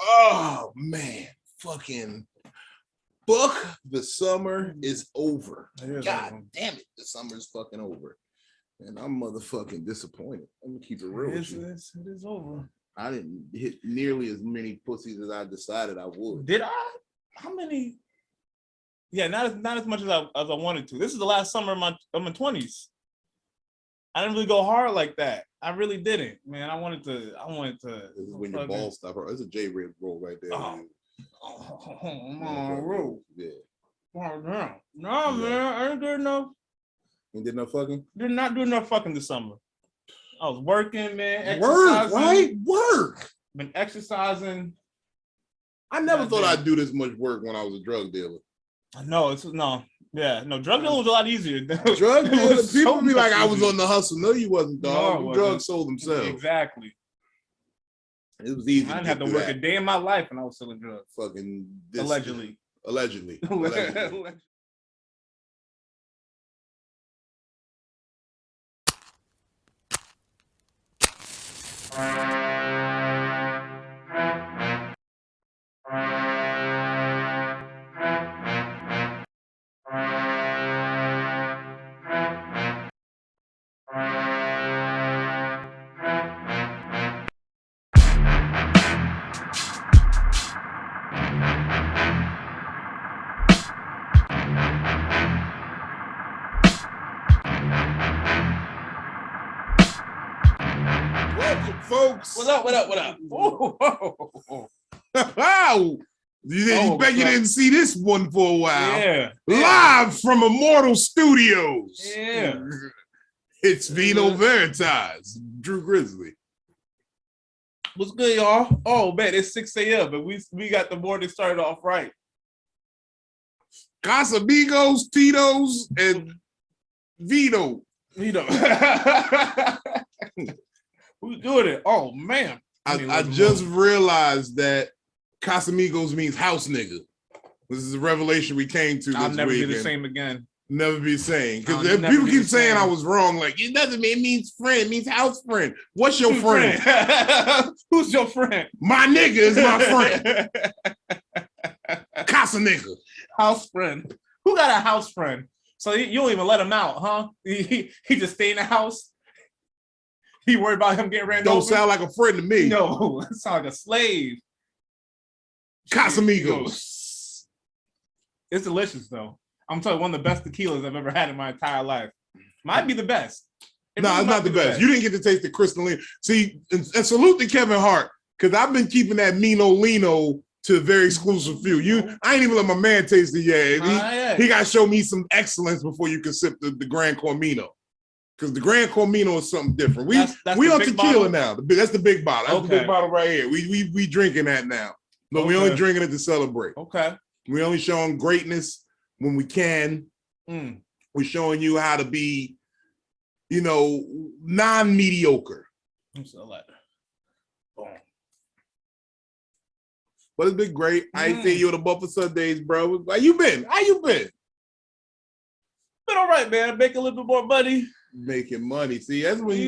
Oh man, fucking book. The summer is over. God damn it, the summer is fucking over. And I'm motherfucking disappointed. I'm gonna keep it real with you. It is over. I didn't hit nearly as many pussies as I decided I would. Did I? How many? Yeah, not as much as I wanted to. This is the last summer of my 20s. I didn't really go hard like that. I really didn't, man. I wanted to. This is when your balls stop. That's a J-Rib roll right there. Roll. Yeah. Oh, damn. No, man, I ain't good enough. You did no fucking? Did not do enough fucking this summer. I was working, man. Exercising. Work, right? Work. Been exercising. I never thought I'd do this much work when I was a drug dealer. No, drug dealing was a lot easier. Drug dealer, people be like, I was on the hustle. No, you wasn't, dog. No, drugs sold themselves. Exactly. It was easy. I didn't have to work a day in my life when I was selling drugs. Fucking allegedly. Allegedly. Folks, what up? Wow. You bet you didn't see this one for a while. Yeah. Live from Immortal Studios. Yeah. It's Vino Veritas, Drew Grizzly. What's good, y'all? Oh man, it's 6 a.m. but we got the morning started off right. Casamigos, Tito's, and Vino. Who's doing it? Oh man. I just realized that Casamigos means house nigga. This is a revelation we came to. I'll never be the same again. Never be the same. Because people keep saying I was wrong. Like, it doesn't mean it means friend, it means house friend. What's your friend? Who's your friend? My nigga is my friend. Casa nigga. House friend. Who got a house friend? So you don't even let him out, huh? He just stay in the house. He worried about him getting ran over. Don't sound like a friend to me. No, it sounds like a slave. Casamigos. It's delicious though. I'm telling you, one of the best tequilas I've ever had in my entire life. Might be the best. No, it's not the best. You didn't get to taste the crystalline. See, and salute to Kevin Hart, because I've been keeping that Mino Lino to a very exclusive few. I ain't even let my man taste it yet. He got to show me some excellence before you can sip the Grand Cormino. Because the Grand Cormino is something different. We on tequila now. That's the big bottle. That's the big bottle right here. We drinking that now. But we only drinking it to celebrate. Okay. We only showing greatness when we can. We're showing you how to be, non-mediocre. But it's been great. I ain't seen you in a month of Sundays, bro. How you been? Been all right, man. Making a little bit more money. Making money. See, that's when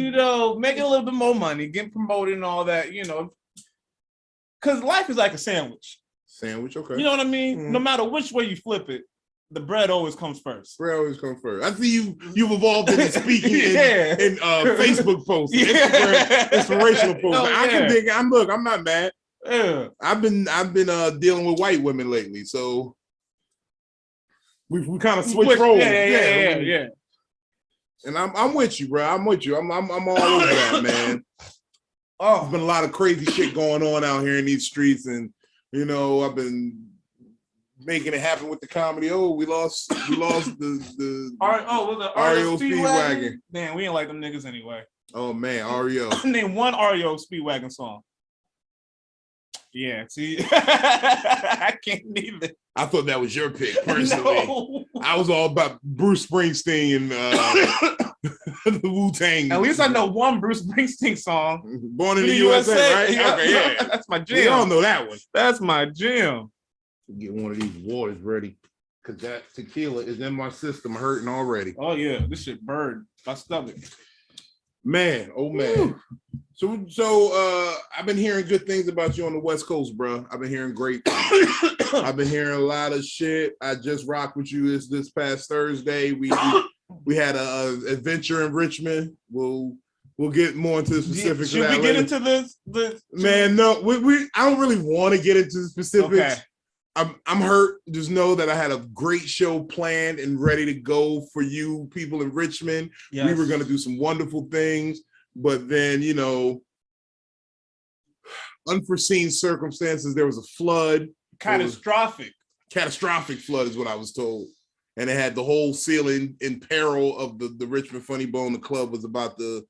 making a little bit more money, getting promoted and all that, because life is like a sandwich. Sandwich, okay. You know what I mean? No matter which way you flip it, the bread always comes first. Bread always comes first. I see you've evolved into speaking in Facebook posts, Instagram inspirational posts. I can dig. I'm not mad. Yeah. I've been dealing with white women lately, so we kind of switch roles. Yeah. And I'm with you, bro. I'm with you. I'm all over that, man. There's been a lot of crazy shit going on out here in these streets, and I've been making it happen with the comedy. Oh, we lost the REO Speedwagon. Man, we ain't like them niggas anyway. Oh man, REO. Name one REO Speedwagon song. Yeah, see, I can't either. I thought that was your pick, personally. No. I was all about Bruce Springsteen and the Wu-Tang. At least I know one Bruce Springsteen song. Born in the USA, right? Yeah. Okay, yeah. That's my jam. We all know that one. That's my jam. Get one of these waters ready, because that tequila is in my system hurting already. Oh, yeah. This shit burned my stomach. Man, oh man. So I've been hearing good things about you on the West Coast, bro. I've been hearing great things. I've been hearing a lot of shit. I just rocked with you this past Thursday. We had a adventure in Richmond. We'll get more into the specifics. Should we get into this? Man, no, I don't really want to get into the specifics. Okay. I'm hurt. Just know that I had a great show planned and ready to go for you people in Richmond. Yes. We were going to do some wonderful things, but then, unforeseen circumstances. There was a flood. Catastrophic flood is what I was told. And it had the whole ceiling in peril of the Richmond Funny Bone. The club was about to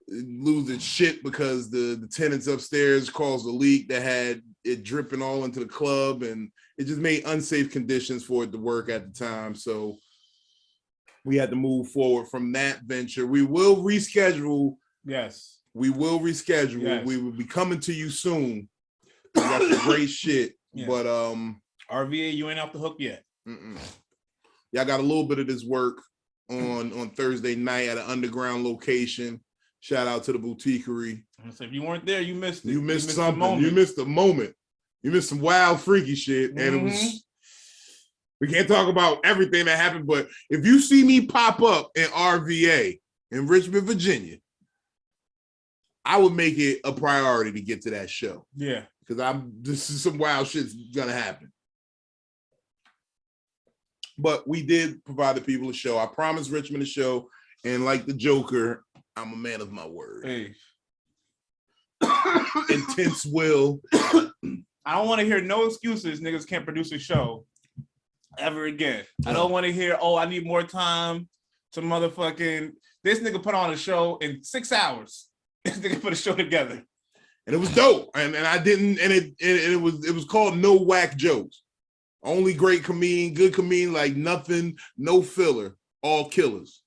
lose its shit because the tenants upstairs caused a leak that had it dripping all into the club, and it just made unsafe conditions for it to work at the time. So we had to move forward from that venture. We will reschedule. Yes. We will reschedule. Yes. We will be coming to you soon. We got some great shit. Yes. But RVA, you ain't off the hook yet. Yeah, I got a little bit of this work on Thursday night at an underground location. Shout out to the Boutiquerie. So if you weren't there, you missed it. You missed something. You missed the moment. You missed some wild, freaky shit. And it was, we can't talk about everything that happened, but if you see me pop up in RVA in Richmond, Virginia, I would make it a priority to get to that show. Yeah. Because this is some wild shit's gonna happen. But we did provide the people a show. I promised Richmond a show, and like the Joker, I'm a man of my word. Hey. Intense will. I don't want to hear no excuses. Niggas can't produce a show ever again. I don't want to hear, I need more time to motherfucking. This nigga put on a show in 6 hours. This nigga put a show together, and it was dope. And I didn't. And it was called No Whack Jokes. Only great comedian, good comedian, like nothing, no filler, all killers.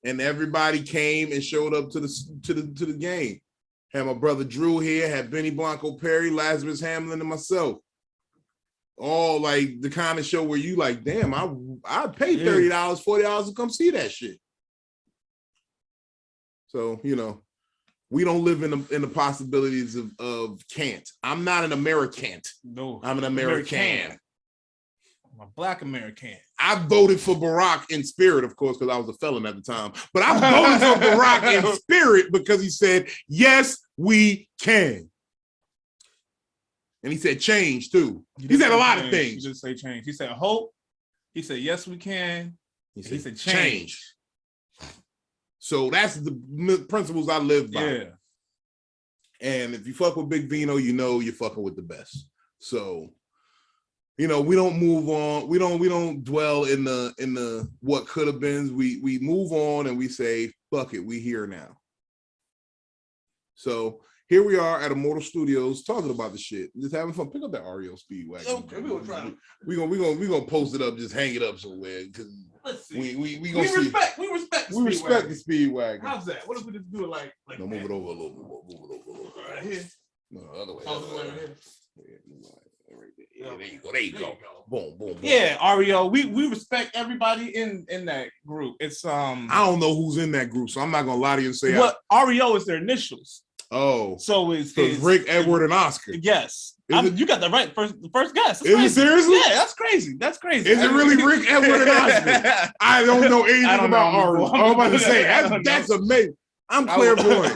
And everybody came and showed up to the game. Had my brother Drew here, had Benny Blanco Perry, Lazarus Hamlin, and myself. All like the kind of show where you like, damn, I paid $30, $40 to come see that shit. So, we don't live in the possibilities of can't. I'm not an American. No, I'm an American. I'm a Black American. I voted for Barack in spirit, of course, because I was a felon at the time. But I voted for Barack in spirit because he said, yes, we can. And he said change, too. He said a lot of things. He didn't say change. He said hope. He said, yes, we can. He said change. So that's the principles I live by. Yeah. And if you fuck with Big Vino, you're fucking with the best. So, we don't move on. We don't dwell in the what could have been. We move on and we say, fuck it, we here now. So here we are at Immortal Studios talking about the shit, just having fun. Pick up that REO Speedwagon. Okay, we're gonna post it up, just hang it up somewhere because we respect the Speedwagon. How's that? What if we just do it like no, move it over a little bit. Move it over right here. No, the other way. Right here. Yeah, there you go. Boom. Yeah, REO. We respect everybody in that group. It's I don't know who's in that group, so I'm not gonna lie to you and say REO is their initials. Oh, so it's Rick, Edward, and Oscar. Yes, you got the right first guess. Is it seriously? Yeah, that's crazy. Is it really Rick, Edward, and Oscar? I don't know anything about REO. I'm about to say that's amazing. I'm clairvoyant.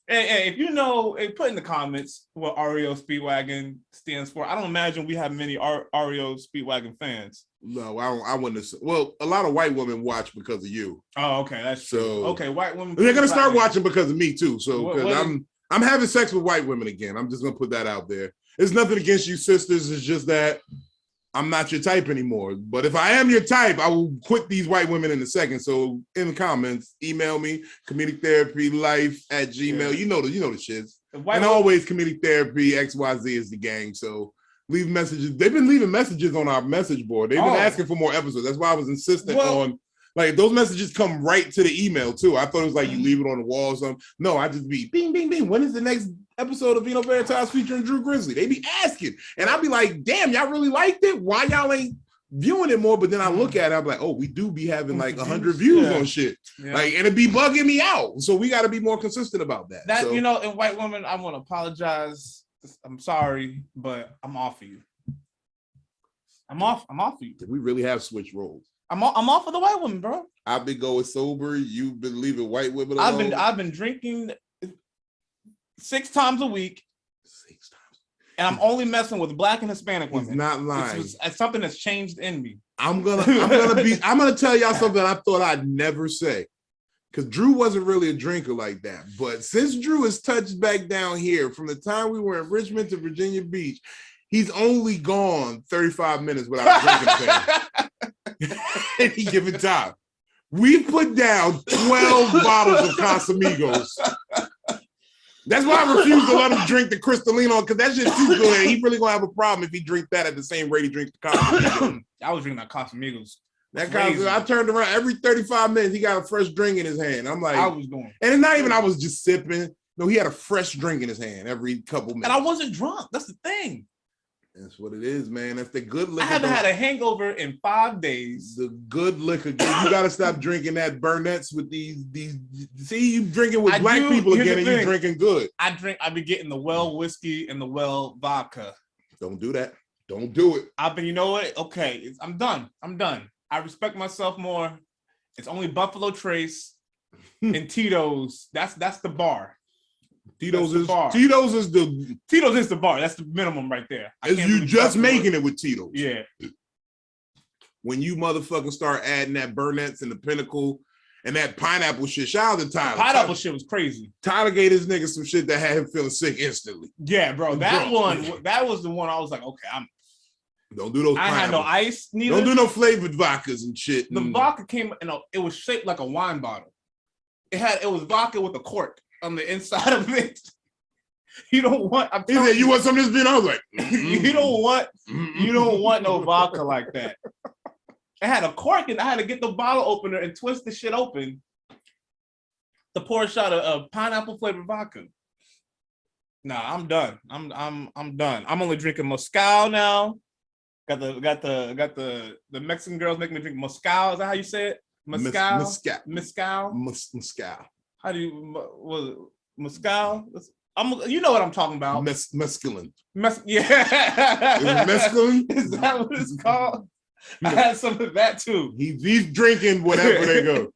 Hey, if you know, put in the comments what REO Speedwagon stands for. I don't imagine we have many REO Speedwagon fans. No, I wouldn't. Well, a lot of white women watch because of you. Oh, okay, that's true. So, okay, white women. They're gonna start watching because of me too. So because I'm having sex with white women again. I'm just gonna put that out there. It's nothing against you sisters. It's just that I'm not your type anymore. But if I am your type, I will quit these white women in a second. So in the comments, email me, ComedicTherapyLife@gmail. Yeah. You know the shits. And always Comedic Therapy XYZ is the gang. So leave messages. They've been leaving messages on our message board. They've been asking for more episodes. That's why I was insistent on, like, those messages come right to the email too. I thought it was like you leave it on the wall or something. No, I just be bing, bing, bing. When is the next episode of Vino Veritas featuring Drew Grizzly? They be asking. And I'd be like, damn, y'all really liked it? Why y'all ain't viewing it more, but then I look at it, I'm like, oh, we do be having like 100 views on shit. Yeah. Like, and it be bugging me out. So we got to be more consistent about that. That, you know, in white women, I want to apologize. I'm sorry, but I'm off of you. I'm off of you. We really have switched roles. I'm off of the white woman, bro. I've been going sober. You've been leaving white women alone. I've been drinking 6 times a week. 6 times. And I'm only messing with Black and Hispanic women. He's not lying. It's something that's changed in me. I'm gonna tell y'all something I thought I'd never say. Because Drew wasn't really a drinker like that. But since Drew has touched back down here, from the time we were in Richmond to Virginia Beach, he's only gone 35 minutes without drinking any given time. We put down 12 bottles of Casamigos. That's why I refuse to let him drink the Cristalino, because that shit's too good. He really gonna have a problem if he drink that at the same rate he drinks the Casamigos. I was drinking that Casamigos. That Casamigos, I turned around every 35 minutes. He got a fresh drink in his hand. I'm like, I was going, and it's not even I was just sipping. No, he had a fresh drink in his hand every couple minutes. And I wasn't drunk. That's the thing. That's what it is, man. That's the good liquor. I haven't had a hangover in 5 days. The good liquor. You got to stop drinking that Burnett's with these. See, you drinking with black people again, and you drinking good. I be getting the well whiskey and the well vodka. Don't do that. Don't do it. You know what? Okay, I'm done. I respect myself more. It's only Buffalo Trace and Tito's. That's the bar. Tito's is the bar. That's the minimum right there. Is you just making it with Tito's. Yeah. When you motherfucking start adding that Burnett's and the Pinnacle and that pineapple shit, shout out to Tyler. The pineapple shit was crazy. Tyler gave this nigga some shit that had him feeling sick instantly. Yeah, bro. That was the one I was like, okay, don't do those. I had no ice neither. Don't do no flavored vodkas and shit. The vodka came, it was shaped like a wine bottle. It was vodka with a cork on the inside of it. You don't want. He said, "You want some of this beer?" I was like, You don't want no vodka like that. It had a cork, and I had to get the bottle opener and twist the shit open to pour a shot of pineapple flavored vodka. Nah, I'm done. I'm done. I'm only drinking mezcal now. Got the Mexican girls making me drink mezcal. Is that how you say it? Mezcal. How do you mezcal? You know what I'm talking about. Mescaline. Yeah. Is it mescaline? Is that what it's called? I had some of that too. He's drinking whatever they go.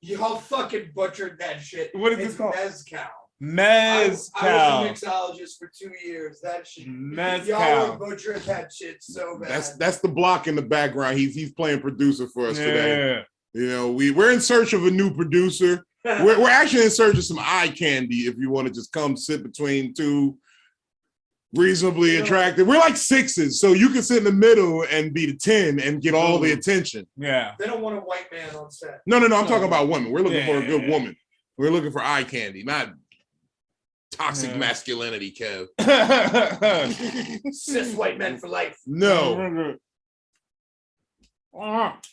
Y'all fucking butchered that shit. What is this called? Mezcal. I was a Mezcal. mixologist for 2 years. That shit. Mezcal. Y'all butchered that shit so bad. That's the block in the background. He's playing producer for us today. You know, we're in search of a new producer. We're actually in search of some eye candy. If you want to just come sit between two reasonably attractive, we're like 6s, so you can sit in the middle and be the 10 and get all the attention. Yeah, they don't want a white man on set. No. I'm talking about women. We're looking for a good woman. We're looking for eye candy, not toxic masculinity, Kev. Cis white men for life. No.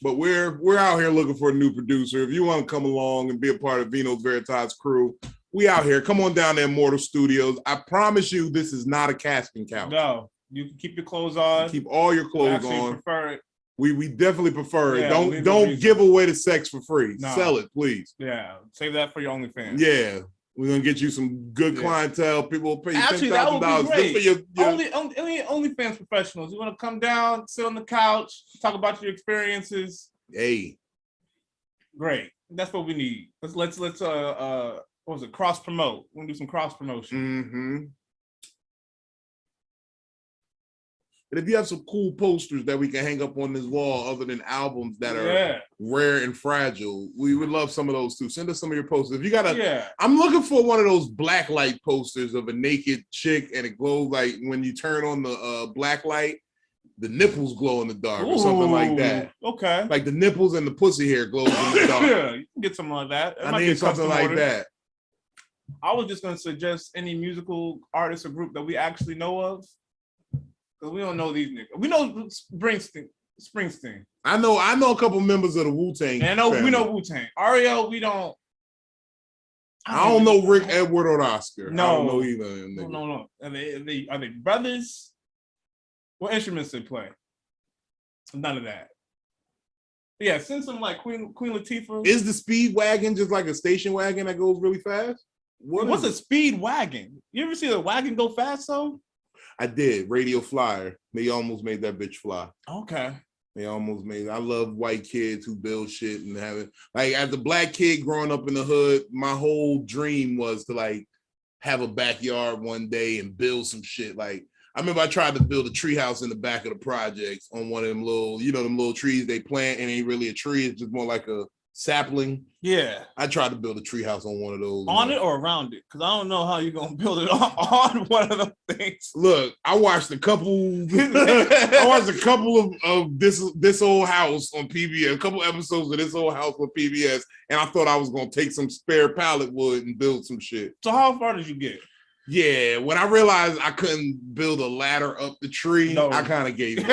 But we're out here looking for a new producer. If you want to come along and be a part of Vino Veritas crew, we out here. Come on down to Immortal Studios. I promise you, this is not a casting couch. No, you can keep your clothes on. Keep all your clothes on. Prefer it. We definitely prefer it. Don't give away the sex for free. No. Sell it, please. Yeah, save that for your OnlyFans. Yeah. We're gonna get you some good clientele. People will pay you $10,000 just for your OnlyFans professionals. You want to come down, sit on the couch, talk about your experiences. Hey, great. That's what we need. Let's what was it? Cross promote. We're gonna do some cross promotion. Mm-hmm. And if you have some cool posters that we can hang up on this wall other than albums that are rare and fragile, we would love some of those too. Send us some of your posters. If you got I'm looking for one of those black light posters of a naked chick and it glows like when you turn on the black light, the nipples glow in the dark or something like that. Okay. Like the nipples and the pussy hair glows in the dark. Yeah, you can get something like that. I need something like that. I was just going to suggest any musical artist or group that we actually know of. Because we don't know these niggas. We know Springsteen. I know a couple members of the Wu-Tang. And we know Wu-Tang. Ariel, we don't. I don't know Rick, Edward, or Oscar. No. I don't know either of them niggas. No. Are they brothers? What instruments they play? None of that. Yeah, send some like Queen Latifah. Is the speed wagon just like a station wagon that goes really fast? What's a speed wagon? You ever see a wagon go fast though? I did. Radio Flyer. They almost made that bitch fly. Okay. They almost made it. I love white kids who build shit and have it. Like as a black kid growing up in the hood, my whole dream was to like have a backyard one day and build some shit. Like I remember I tried to build a tree house in the back of the projects on one of them little, you know, them little trees they plant and ain't really a tree. It's just more like a sapling. Yeah. I tried to build a tree house on one of those. On it or around it? Because I don't know how you're going to build it on one of those things. Look, I watched a couple of this old house on PBS, a couple episodes of This Old House on PBS, and I thought I was going to take some spare pallet wood and build some shit. So how far did you get? Yeah, when I realized I couldn't build a ladder up the tree, I kind of gave up.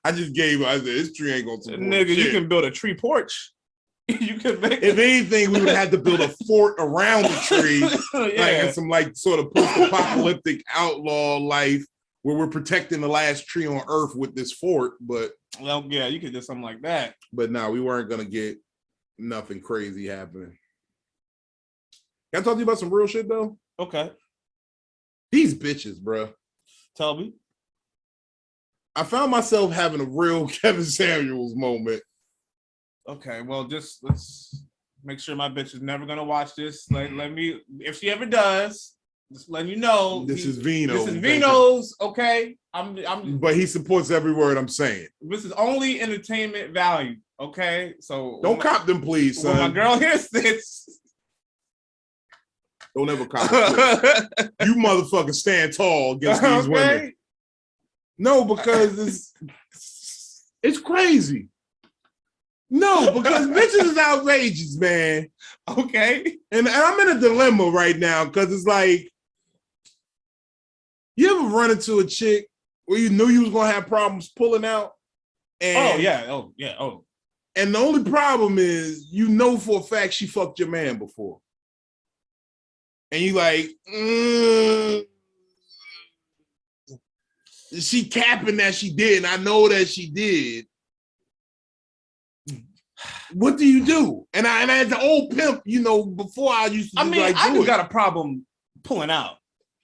I just gave up. I said, this tree ain't going to support nigga, shit. You can build a tree porch. You could make if anything, we would have had to build a fort around the tree, like in some like sort of post-apocalyptic outlaw life where we're protecting the last tree on Earth with this fort. But well, yeah, you could do something like that. But no, we weren't gonna get nothing crazy happening. Can I talk to you about some real shit though? Okay. These bitches, bro. Tell me. I found myself having a real Kevin Samuels moment. Okay, well, just let's make sure my bitch is never gonna watch this. Let me, if she ever does, just letting you know. This is Vino. This is Vino's. Okay, I'm. But he supports every word I'm saying. This is only entertainment value. Okay, so don't cop them, please, son. When my girl hears this, don't ever cop them. You motherfuckers stand tall against these women. No, because it's crazy. No, because bitches is outrageous, man. Okay. And I'm in a dilemma right now because it's like, you ever run into a chick where you knew you was going to have problems pulling out? And, oh. And the only problem is, you know for a fact she fucked your man before. And you like, she capping that she did, and I know that she did. What do you do? And as an old pimp, you know, before I used to I just got a problem pulling out.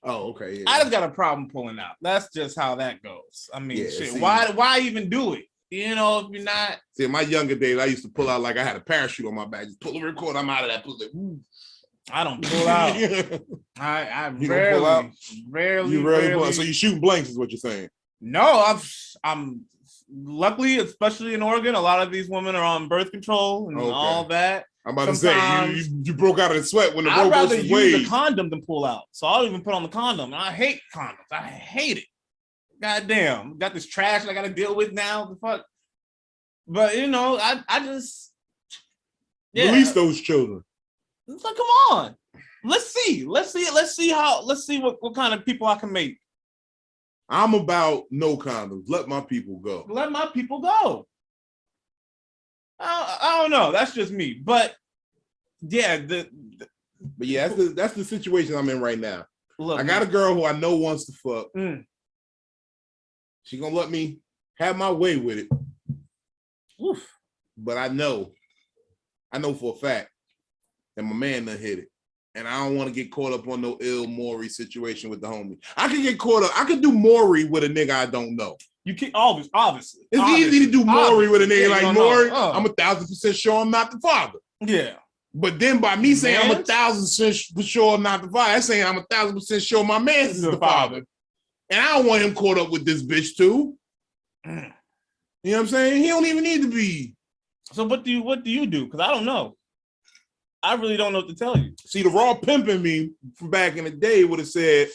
Oh, okay. Yeah. I just got a problem pulling out. That's just how that goes. I mean, shit. See, why even do it? You know, if you're not. See, in my younger days, I used to pull out like I had a parachute on my back. Just pull the record, I'm out of that pussy. I don't pull out. I you rarely, don't pull out? rarely. Pull out. So you shooting blanks is what you're saying? No, I'm luckily, especially in Oregon, a lot of these women are on birth control and all that. I'm about to say you broke out of the sweat when the I'd rather use use a condom than pull out. So I'll even put on the condom. I hate condoms. I hate it. Goddamn, got this trash I got to deal with now. The fuck. But you know, I just release those children. It's like, come on. Let's see what kind of people I can make. I'm about no condoms. Let my people go. Let my people go. I don't know. That's just me. But yeah, that's the situation I'm in right now. Look, I got a girl who I know wants to fuck. She gonna let me have my way with it. Oof. But I know for a fact that my man done hit it. And I don't want to get caught up on no ill Maury situation with the homie. I could get caught up. I could do Maury with a nigga I don't know. You can't obviously. It's easy to do Maury with a nigga like Maury. I'm 1,000% sure I'm not the father. Yeah. But then by me saying I'm 1,000% sure I'm not the father, that's saying I'm 1,000% sure my man is the father. And I don't want him caught up with this bitch too. You know what I'm saying? He don't even need to be. So what do you do? Because I don't know. I really don't know what to tell you. See, the raw pimping me from back in the day would have said,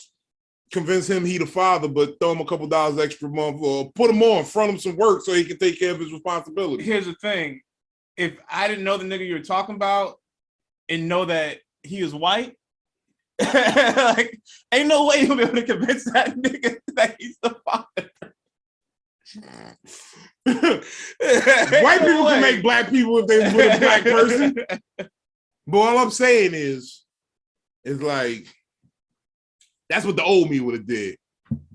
convince him he the father, but throw him a couple dollars extra a month or put him on, front him some work so he can take care of his responsibilities. Here's the thing. If I didn't know the nigga you were talking about and know that he is white, like, ain't no way you'll be able to convince that nigga that he's the father. White people can make black people if they was with a black person. But all I'm saying is like, that's what the old me would have did.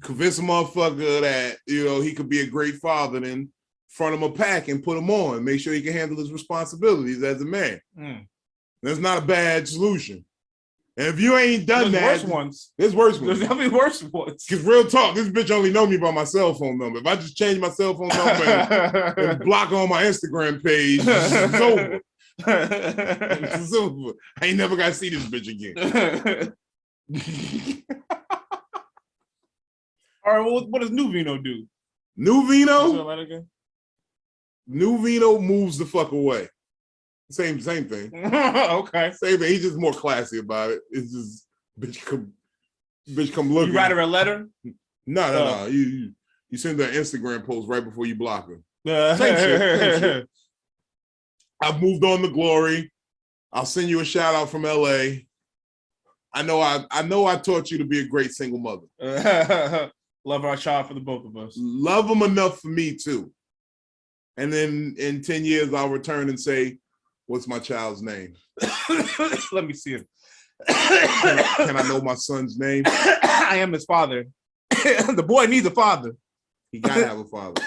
convince a motherfucker that, you know, he could be a great father, then front him a pack and put him on, make sure he can handle his responsibilities as a man. That's not a bad solution. And if you ain't done there's worse ones. There's worse ones. There's definitely worse ones. Because real talk, this bitch only know me by my cell phone number. If I just change my cell phone number and block her on my Instagram page, it's over. It's over. I ain't never got to see this bitch again. All right, what does New Vino do? New Vino? New Vino moves the fuck away. Same thing. Okay. Same thing. He's just more classy about it. It's just bitch come looking. You write her a letter? No. You send her an Instagram post right before you block her. Same shit. I've moved on to glory. I'll send you a shout out from LA. I know I taught you to be a great single mother. Love our child for the both of us. Love them enough for me too. And then in 10 years, I'll return and say, what's my child's name? Let me see it. Can I know my son's name? I am his father. The boy needs a father. He gotta have a father.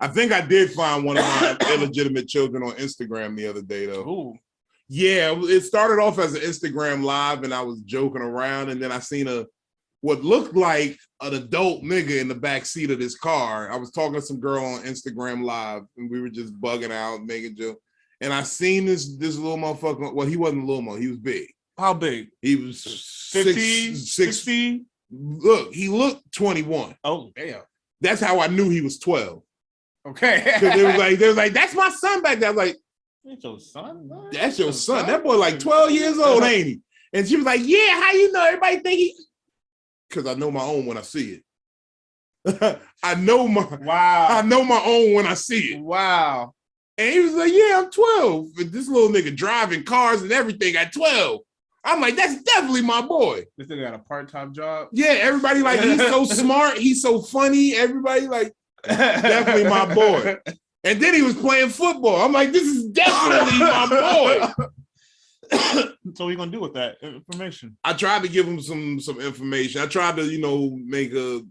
I think I did find one of my illegitimate children on Instagram the other day, though. Ooh. Yeah, it started off as an Instagram live, and I was joking around, and then I seen what looked like an adult nigga in the back seat of this car. I was talking to some girl on Instagram live, and we were just bugging out, making jokes. And I seen this little motherfucker. Well, he wasn't a little mo. He was big. How big? He was 50, 60? Look, he looked 21. Oh, damn. That's how I knew he was 12. Okay. They was like, that's my son back there. I was like, that's your son? Man. That's your son. That boy like 12 years old, ain't he? And she was like, yeah, how you know? Everybody think he... Because I know my own when I see it. I know my own when I see it. Wow. And he was like, yeah, I'm 12. And this little nigga driving cars and everything at 12. I'm like, that's definitely my boy. This nigga got a part-time job? Yeah, everybody like, he's so smart. He's so funny. Everybody like, definitely my boy. And then he was playing football. I'm like, this is definitely my boy. So what are you gonna do with that information? I tried to give him some information. I tried to, make have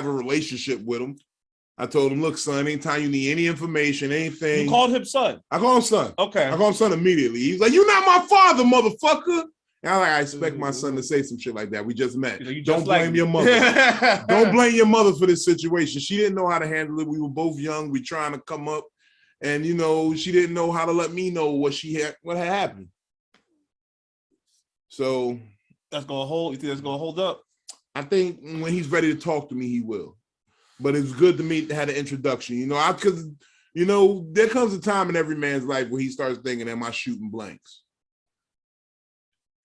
a relationship with him. I told him, look, son, anytime you need any information, anything. You called him son? I called him son. Okay. I called him son immediately. He's like, you're not my father, motherfucker. And I expect my son to say some shit like that. We just met. Don't blame your mother. Don't blame your mother for this situation. She didn't know how to handle it. We were both young. We trying to come up. And, she didn't know how to let me know what had happened. So. You think that's going to hold up? I think when he's ready to talk to me, he will. But it's good to have an introduction. Because, there comes a time in every man's life where he starts thinking, am I shooting blanks?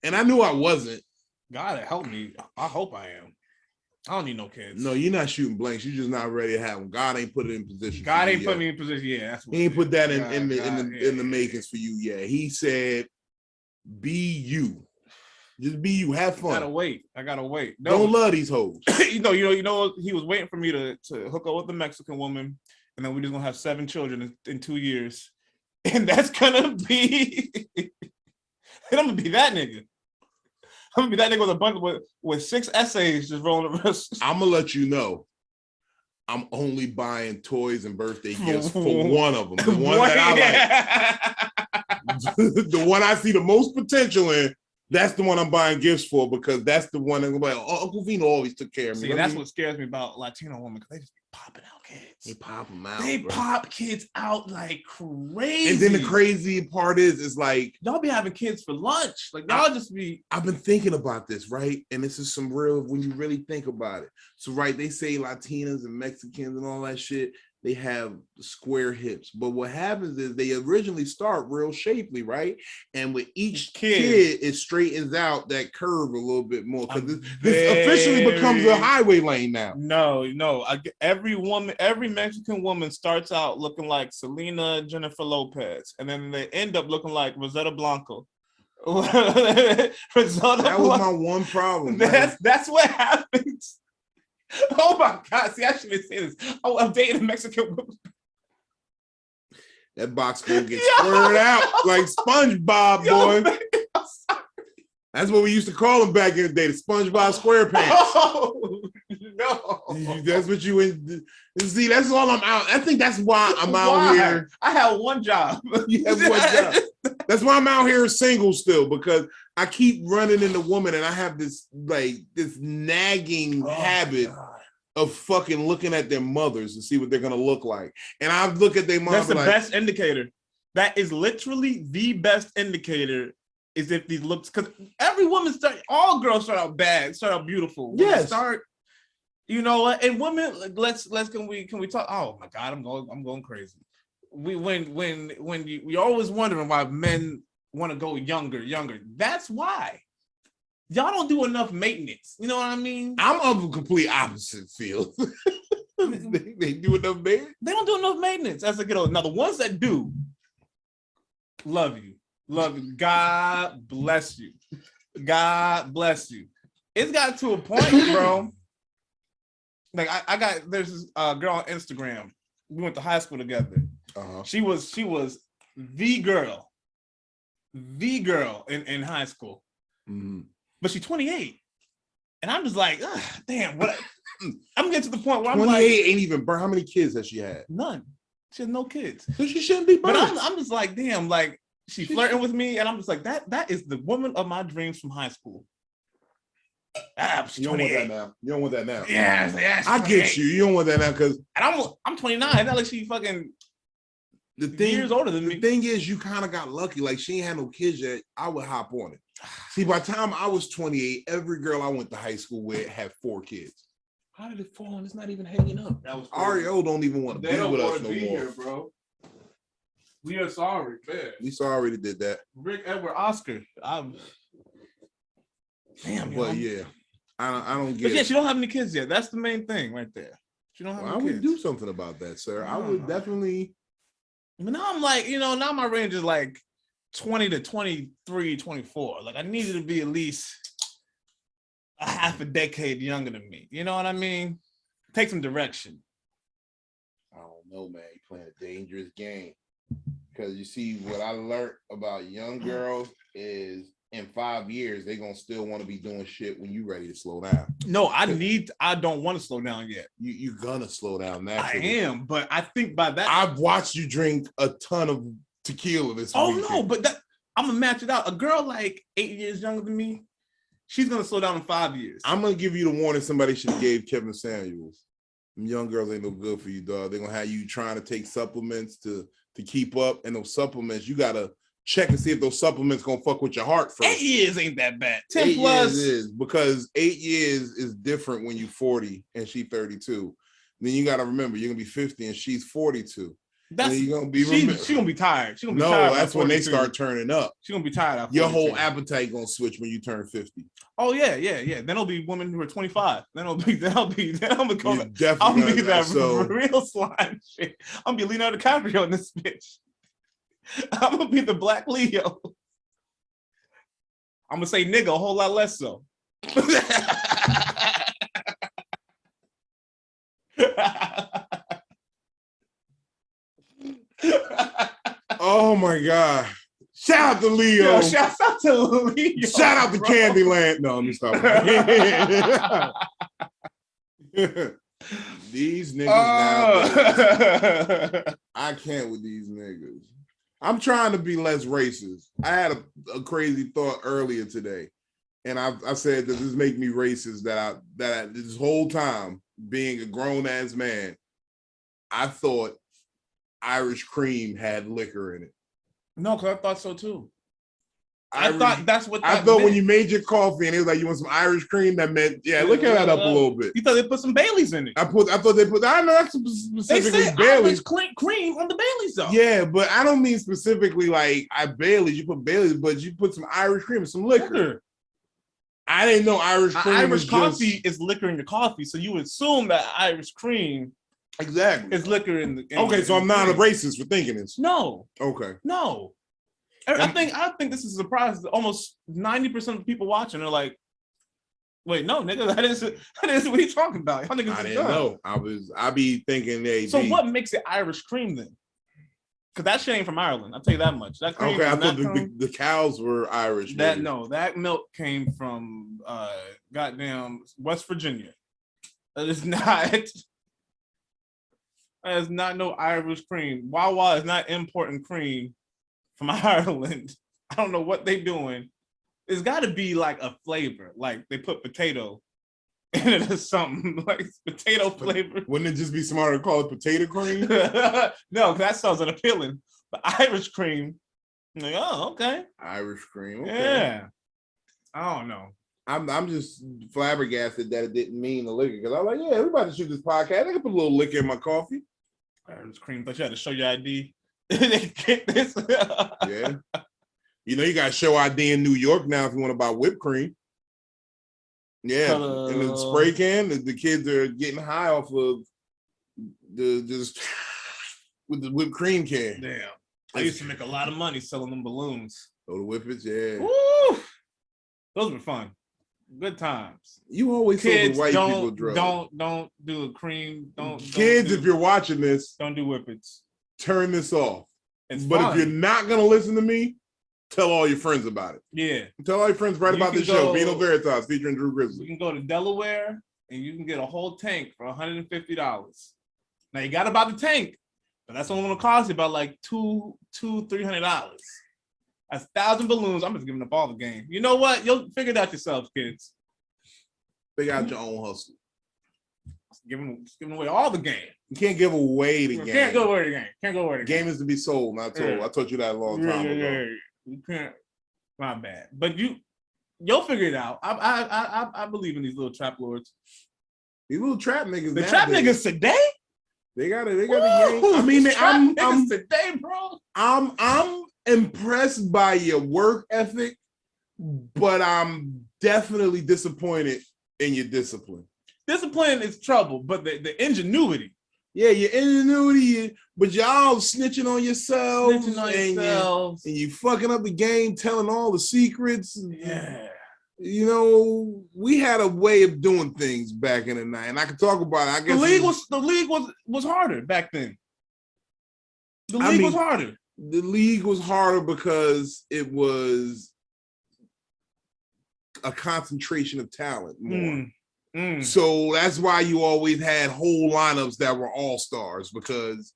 And I knew I wasn't. God help me. I hope I am. I don't need no kids. No, you're not shooting blanks. You're just not ready to have them. God ain't put it in position. God ain't put me in position. Yeah, that's what he ain't put that in the makings for you. Yeah, he said, "Be you. Just be you. Have fun." I gotta wait. No. Don't love these hoes. you know. He was waiting for me to hook up with a Mexican woman, and then we're just gonna have 7 children in 2 years, and that's gonna be. And I'm gonna be that nigga. I'm gonna be that nigga with a bunch with 6 essays just rolling the wrist. I'm gonna let you know. I'm only buying toys and birthday gifts for one of them. The one that I like. The one I see the most potential in. That's the one I'm buying gifts for because that's the one I'm like, oh, Uncle Vino always took care of me. See, that's what scares me about Latino women because they just be popping out kids. They pop them out. They pop kids out like crazy. And then the crazy part is, it's like y'all be having kids for lunch. Like y'all just be. I've been thinking about this, right? And this is some real when you really think about it. So, right, they say Latinas and Mexicans and all that shit. They have square hips, but what happens is they originally start real shapely, right? And with each kid, it straightens out that curve a little bit more because this officially becomes a highway lane now. No. Every Mexican woman starts out looking like Selena Jennifer Lopez, and then they end up looking like Rosetta Blanco. That was my one problem. That's what happens. Oh my God! See, I shouldn't say this. Oh, I'm dating a Mexican woman. That box gonna get squared out like SpongeBob, boy. Man, I'm sorry. That's what we used to call them back in the day, the SpongeBob SquarePants. Oh, no. That's what you see. That's all I'm out. I think that's why I'm out Why? here. I had one job. You have one job. That's why I'm out here single still, because I keep running into women and I have this nagging habit of fucking looking at their mothers to see what they're gonna look like. And I look at their mom. That's the best indicator. That is literally the best indicator. Is if these looks, because every woman all girls start out bad, start out beautiful. Yes. Start, you know what? And women, can we talk? Oh my God, I'm going crazy. We always wondering why men want to go younger. That's why. Y'all don't do enough maintenance. You know what I mean? I'm of a complete opposite field. they do enough maintenance. They don't do enough maintenance as they get older. Now the ones that do, love you. God bless you. God bless you. It's got to a point, bro. Like there's this girl on Instagram. We went to high school together. She was the girl in high school. Mm-hmm. But she's 28. And I'm just like, damn, what? I'm getting to the point where I'm like, 28 ain't even burnt. How many kids has she had? None. She has no kids. So she shouldn't be burnt. But I'm just like, damn, like, she's flirting with me, and I'm just like, that is the woman of my dreams from high school. You don't want that now. You don't want that now. Yeah, I get you. You don't want that now because I'm 29. It's not like she fucking years older than me. The thing is, you kind of got lucky. Like she ain't had no kids yet. I would hop on it. See, by the time I was 28, every girl I went to high school with had 4 kids. How did it fall? And it's not even hanging up. That was REO don't even want to be with us no more, here, bro. We are sorry, man. We already did that. Rick, Edward, Oscar. Damn, but yeah, I don't get. But yeah, she don't have any kids yet. That's the main thing right there. She don't have any kids. I would do something about that, sir. I would definitely. But now I'm like, now my range is like 20 to 23, 24. Like I needed to be at least a half a decade younger than me. You know what I mean? Take some direction. I don't know, man. You're playing a dangerous game. Because you see, what I learned about young girls is in 5 years, they're going to still want to be doing shit when you're ready to slow down. No, I don't want to slow down yet. You're going to slow down naturally. I am, but I think by that. I've watched you drink a ton of tequila this week. Oh, no, but I'm going to match it out. A girl like 8 years younger than me, she's going to slow down in 5 years. I'm going to give you the warning somebody should have gave Kevin Samuels. Them young girls ain't no good for you, dog. They're going to have you trying to take supplements to keep up, and those supplements, you gotta check and see if those supplements gonna fuck with your heart first. 8 years ain't that bad. 10 8 plus years is, because 8 years is different when you're 40 and she's 32. Then you gotta remember you're gonna be 50 and she's 42. That's you're gonna be she gonna be tired. She gonna be tired. No, that's when they start turning up. She's gonna be tired. Your whole appetite gonna switch when you turn 50. Oh yeah. Then it'll be women who are 25. Then I'll be I'll be definitely that real slime shit. I'm gonna be Leonardo DiCaprio in this bitch. I'm gonna be the Black Leo. I'm gonna say nigga a whole lot less so. Oh my God. Shout out to Leo. Yo, shout out to Leo. Shout out to Candyland. No, let me stop. These niggas now. I can't with these niggas. I'm trying to be less racist. I had a crazy thought earlier today. And I said that this make me racist that I this whole time being a grown ass man, I thought Irish cream had liquor in it. No, because I thought so too. I thought that's what I thought meant. When you made your coffee and it was like, you want some Irish cream, that meant, look at that up a little bit. You thought they put some Baileys in it. I thought they put, I know that's specifically they Baileys. Irish cream on the Baileys though. Yeah, but I don't mean specifically like Baileys, you put Baileys, but you put some Irish cream and some liquor. I didn't know Irish cream. Irish coffee is liquor in your coffee, so you would assume that Irish cream is liquor in the. Okay, so I'm not a racist for thinking this. No. Okay. No. I think this is a surprise. Almost 90% of the people watching are like, "Wait, no, nigga, that is what are you talking about?" I didn't know. I be thinking they. So what makes it Irish cream then? Because that shit ain't from Ireland. I'll tell you that much. That cream Okay, I thought come, the cows were Irish. that milk came from goddamn West Virginia. That is not no Irish cream. Wawa is not importing cream from Ireland. I don't know what they doing. It's got to be like a flavor, like they put potato in it or something, like potato flavor. Wouldn't it just be smarter to call it potato cream? No, because that sounds unappealing. But Irish cream, I'm like, oh, okay. Irish cream, okay. Yeah. I don't know. I'm just flabbergasted that it didn't mean the liquor because I'm like, yeah, we about to shoot this podcast. I can put a little liquor in my coffee. Irish cream, but you had to show your ID. Get this. Yeah. You know, you got to show ID in New York now if you want to buy whipped cream. Yeah, in the spray can, the kids are getting high off of with the whipped cream can. Damn. I used to make a lot of money selling them balloons. Oh, the whippets, yeah. Woo! Those were fun. Good times. You always kids, the white people drugs. Don't do a cream. Kids, if you're watching this, don't do whippets. Turn this off. It's but fun. If you're not gonna listen to me, tell all your friends about it. Yeah. Tell all your friends about this show, Vino Veritas, featuring Drew Grizzly. You can go to Delaware and you can get a whole tank for $150. Now you got to buy the tank, but that's only going to cost you about like $300. That's 1,000 balloons. I'm just giving up all the game. You know what? You'll figure it out yourselves, kids. Figure out your own hustle. Giving away all the game. You can't give away the game. Can't go away the game. Can't go away the game. Game is to be sold, not told. I taught you that a long time ago. Yeah. You can't. My bad. But you'll figure it out. I believe in these little trap lords. These little trap niggas. The trap niggas today. They got it. They got the game. I mean, I'm today, bro. I'm impressed by your work ethic, but I'm definitely disappointed in your discipline. Discipline is trouble, but the ingenuity. Yeah, your ingenuity, but y'all snitching on yourselves. And you fucking up the game, telling all the secrets. Yeah. You know, we had a way of doing things back in the night, and I can talk about it. I guess the league was harder back then. The league was harder. The league was harder because it was a concentration of talent more. So that's why you always had whole lineups that were all-stars, because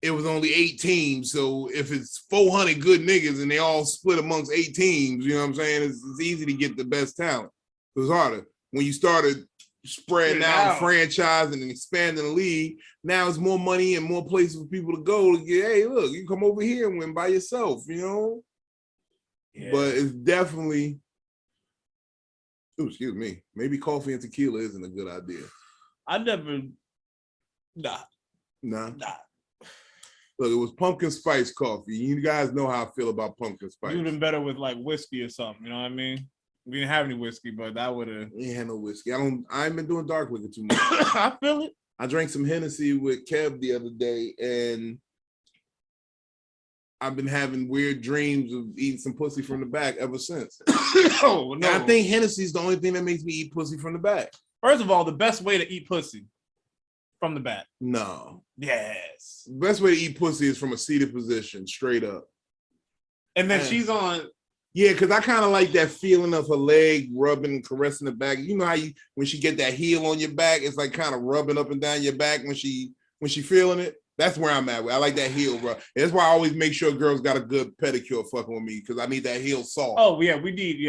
it was only 8 teams. So if it's 400 good niggas and they all split amongst 8 teams, you know what I'm saying? It's easy to get the best talent. It was harder. When you started spreading out, franchising and expanding the league, now it's more money and more places for people to go to get, hey, look, you come over here and win by yourself, you know? Yeah. But it's definitely... Ooh, excuse me. Maybe coffee and tequila isn't a good idea. I never. Nah. Look, it was pumpkin spice coffee. You guys know how I feel about pumpkin spice. You'd been better with like whiskey or something. You know what I mean? We didn't have any whiskey, but that would have. We ain't had no whiskey. I ain't been doing dark liquor too much. I feel it. I drank some Hennessy with Kev the other day, and I've been having weird dreams of eating some pussy from the back ever since. Oh, no. I think Hennessy's the only thing that makes me eat pussy from the back. First of all, the best way to eat pussy from the back. No. Yes. The best way to eat pussy is from a seated position, straight up. And then she's on. Yeah, because I kind of like that feeling of her leg rubbing and caressing the back. You know how when she get that heel on your back, it's like kind of rubbing up and down your back when she feeling it. That's where I'm at. I like that heel, bro. That's why I always make sure girls got a good pedicure fucking with me, because I need that heel soft. Oh yeah, we need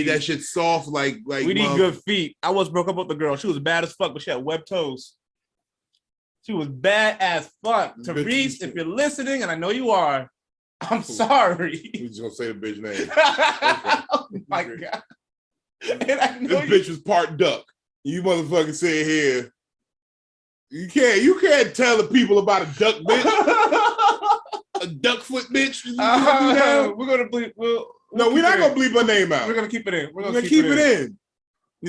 that shit soft, like we need good feet. I was broke up with the girl. She was bad as fuck, but she had web toes. She was bad as fuck. Therese, if you're listening, and I know you are, I'm sorry. We just gonna say the bitch name. Okay. Oh my god. And I know this bitch was part duck. You motherfucking say here. You can't tell the people about a duck bitch. A duck foot bitch. We're gonna bleep. We're not gonna bleep her name out. We're gonna keep it in. We're gonna keep it in.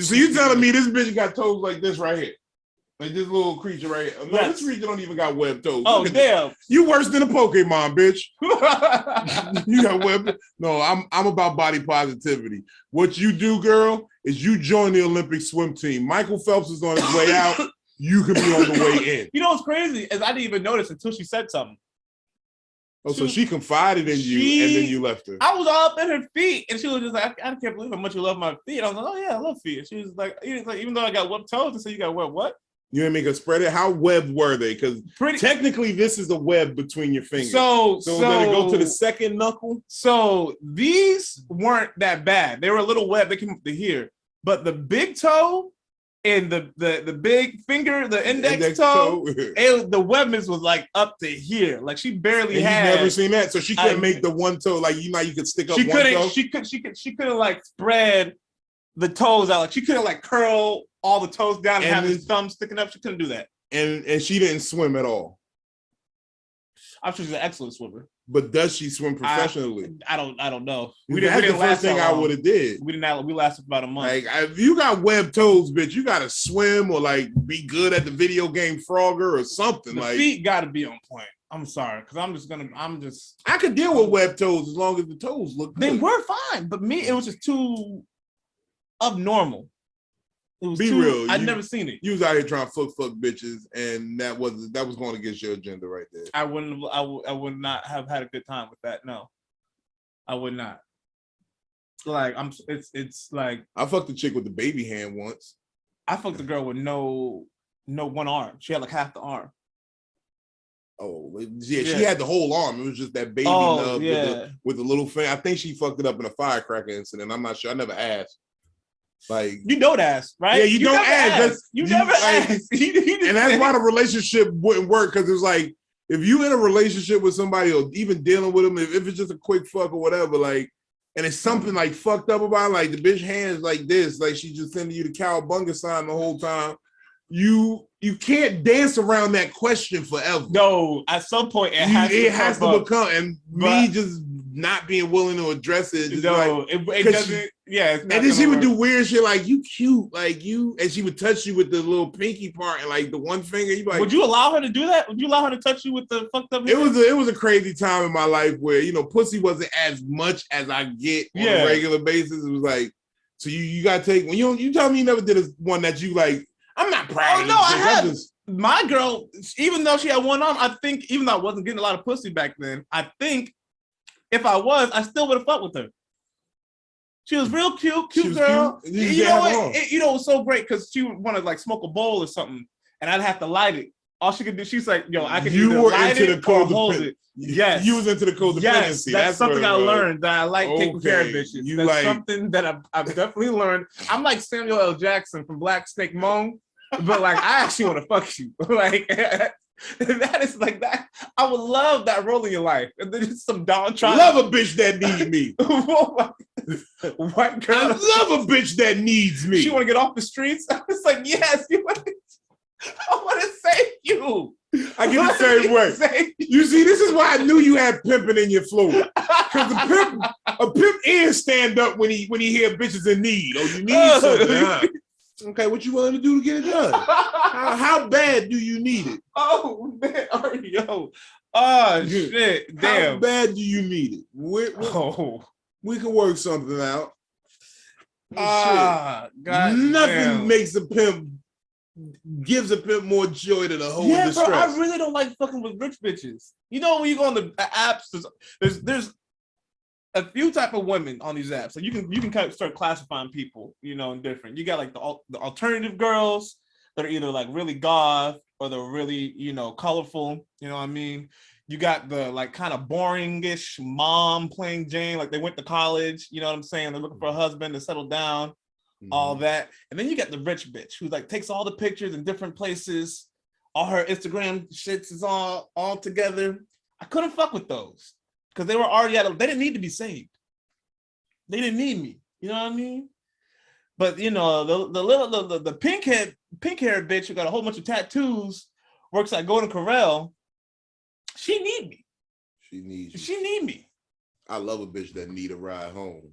So you telling me this bitch got toes like this right here? Like this little creature right here. No, this creature don't even got web toes. Oh, damn. You worse than a Pokemon, bitch. You got web. No, I'm about body positivity. What you do, girl, is you join the Olympic swim team. Michael Phelps is on his way out. You can be on the way in. You know what's crazy is I didn't even notice until she said something. Oh, so she confided in you and then you left her. I was all up in her feet, and she was just like, I can't believe how much you love my feet. I was like, oh yeah, I love feet. And she was like, even though I got webbed toes, and so you got webbed what? You didn't make her spread it? How webbed were they? Because technically this is a web between your fingers. So did it go to the second knuckle? So these weren't that bad. They were a little web. They came up to here. But the big toe and the big finger, the index toe, the webness was like up to here. Like she barely had. You've never seen that, so she couldn't make the one toe like you could stick up one toe. She couldn't like spread the toes out. Like she couldn't like curl all the toes down and have his thumb sticking up. She couldn't do that. And she didn't swim at all. I'm sure she's an excellent swimmer. But does she swim professionally? I don't know. That's the first thing I would have did. We lasted about a month. Like if you got webbed toes, bitch, you gotta swim or like be good at the video game Frogger or something. The like feet gotta be on point. I'm sorry, because I could deal with webbed toes as long as the toes look good. They were fine, but me, it was just too abnormal. It was real. I'd never seen it. You was out here trying to fuck bitches, and that was going against your agenda right there. I would not have had a good time with that. No, I would not. Like it's like I fucked the chick with the baby hand once. I fucked the girl with no one arm. She had like half the arm. Oh yeah, she had the whole arm. It was just that baby nub with the little finger. I think she fucked it up in a firecracker incident. I'm not sure. I never asked. Like you don't ask, right? Yeah, you don't ask. You never ask. And that's why the relationship wouldn't work, because it's like if you in a relationship with somebody or even dealing with them, if it's just a quick fuck or whatever, like, and it's something like fucked up about it, like the bitch hands like this, like she's just sending you the cowabunga sign the whole time. You can't dance around that question forever. No, at some point it has to become, and me just not being willing to address it. No, like, it doesn't. And then she would do weird shit like you cute, like you, and she would touch you with the little pinky part and like the one finger. You like, would you allow her to do that? Would you allow her to touch you with the fucked up? It was a crazy time in my life where pussy wasn't as much as I get on a regular basis. It was like, so you gotta take when you tell me you never did one that you like. I'm not proud. Oh no, I have. My girl, even though she had one arm, I think even though I wasn't getting a lot of pussy back then, I think if I was, I still would have fucked with her. She was real cute girl. Cute. You know what? It was so great because she would want to like smoke a bowl or something, and I'd have to light it. All she could do, she's like, "Yo, I can either light it or hold it." Yes, you was into the codependency. Yes, that's something I learned that I like taking care of bitches. That's something that I've definitely learned. I'm like Samuel L. Jackson from Black Snake Moan, but like I actually want to fuck you. Like that is like that. I would love that role in your life. And then just some downtrodden. Love a bitch that needs me. White girl. I love a bitch that needs me. She want to get off the streets. I was like, yes, I want to save you. I get the same way. You see, this is why I knew you had pimping in your flow. Because a pimp is stand up when he hear bitches in need. Oh, you need something, huh? Okay, what you willing to do to get it done? How bad do you need it? Oh man, shit, damn. How bad do you need it? We can work something out. God, nothing makes a pimp gives a pimp more joy than a hoe in distress. Bro, I really don't like fucking with rich bitches. You know, when you go on the apps, there's a few type of women on these apps. So you can kind of start classifying people, in different. You got like the alternative girls that are either like really goth or they're really, colorful. You know what I mean? You got the like kind of boringish mom playing Jane, like they went to college. You know what I'm saying? They're looking for a husband to settle down, all that. And then you got the rich bitch who like takes all the pictures in different places. All her Instagram shits is all together. I couldn't fuck with those. Because they were already they didn't need to be saved. They didn't need me. You know what I mean? But the pink haired bitch who got a whole bunch of tattoos, works at Golden Corral, she need me. She needs you. She need me. I love a bitch that need a ride home.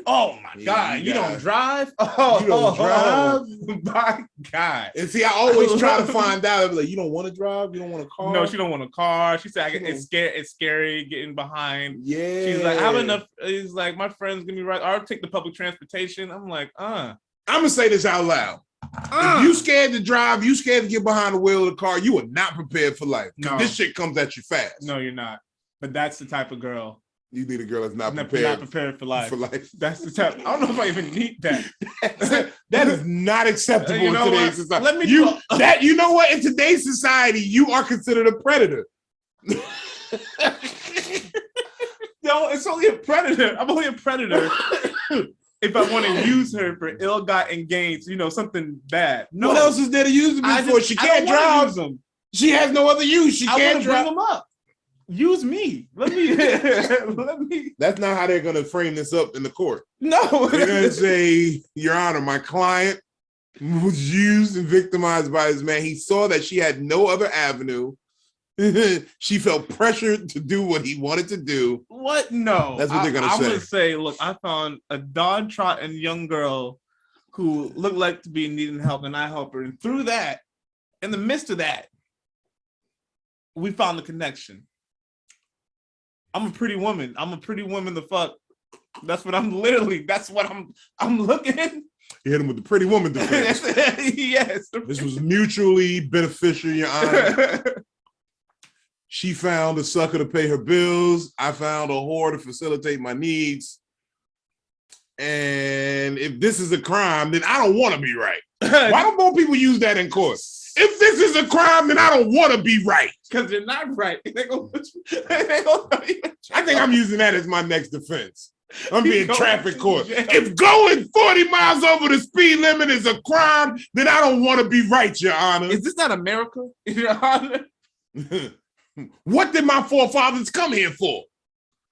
Oh my God! You don't drive? Oh, you don't drive? My God! And see, I always try to find out. I'm like, you don't want to drive? You don't want a car? No, she don't want a car. She said, it's scary getting behind. Yeah. She's like, I have enough. He's like, my friend's gonna be right. I'll take the public transportation. I'm like, I'm gonna say this out loud. If you scared to drive, you scared to get behind the wheel of the car, you are not prepared for life. No. This shit comes at you fast. No, you're not. But that's the type of girl. You need a girl that's not Not prepared for life. For life. That's the type. I don't know if I even need that. That is not acceptable You know in today's what? society. Let me you know what? In today's society, you are considered a predator. No, it's only a predator. I'm only a predator if I want to use her for ill-gotten gains, something bad. No. What else is there to use them for? She can't drive. She has no other use. She can't drive. Bring them up. Use me. Let me. That's not how they're gonna frame this up in the court. No, they're gonna say, Your Honor, my client was used and victimized by this man. He saw that she had no other avenue. She felt pressured to do what he wanted to do. What? No. That's what they're gonna say. I'm gonna say, look, I found a dog-trotting young girl who looked like to be needing help, and I helped her. And through that, in the midst of that, we found the connection. I'm a pretty woman. I'm a pretty woman to fuck. That's what I'm literally. That's what I'm looking. You hit him with the pretty woman defense. Yes. This was mutually beneficial, Your Honor. She found a sucker to pay her bills. I found a whore to facilitate my needs. And if this is a crime, then I don't want to be right. Why don't more people use that in court? If this is a crime, then I don't want to be right. Because they're not right. I think I'm using that as my next defense. I'm being traffic court. If going 40 miles over the speed limit is a crime, then I don't want to be right, Your Honor. Is this not America, Your Honor? What did my forefathers come here for?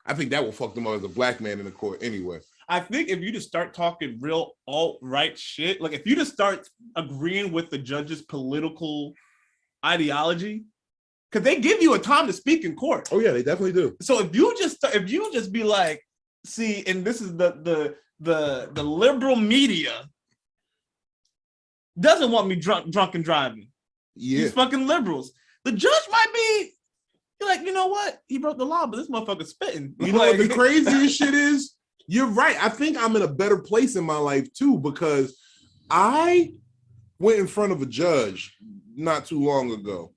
I think that will fuck them up as a black man in the court anyway. I think if you just start talking real alt-right shit, like if you just start agreeing with the judge's political ideology, because they give you a time to speak in court. Oh yeah, they definitely do. So if you just be like, see, and this is the liberal media doesn't want me drunk and driving. Yeah, these fucking liberals. The judge might be like, you know what? He broke the law, but this motherfucker's spitting. You know what the craziest shit is? You're right. I think I'm in a better place in my life too, because I went in front of a judge not too long ago,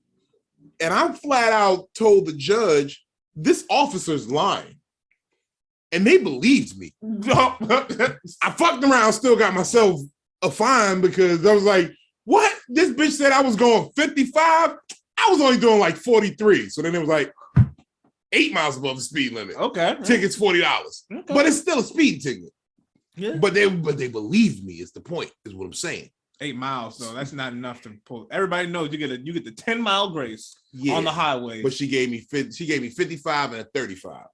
and I flat out told the judge, this officer's lying. And they believed me. I fucked around, still got myself a fine because I was like, what? This bitch said I was going 55. I was only doing like 43. So then it was like 8 miles above the speed limit. Okay. Ticket's $40. Okay. But it's still a speed ticket. Yeah. But they believed me is the point, is what I'm saying. 8 miles, though. That's not enough to pull. Everybody knows you get the 10-mile grace on the highway. But she gave me 55 and a 35.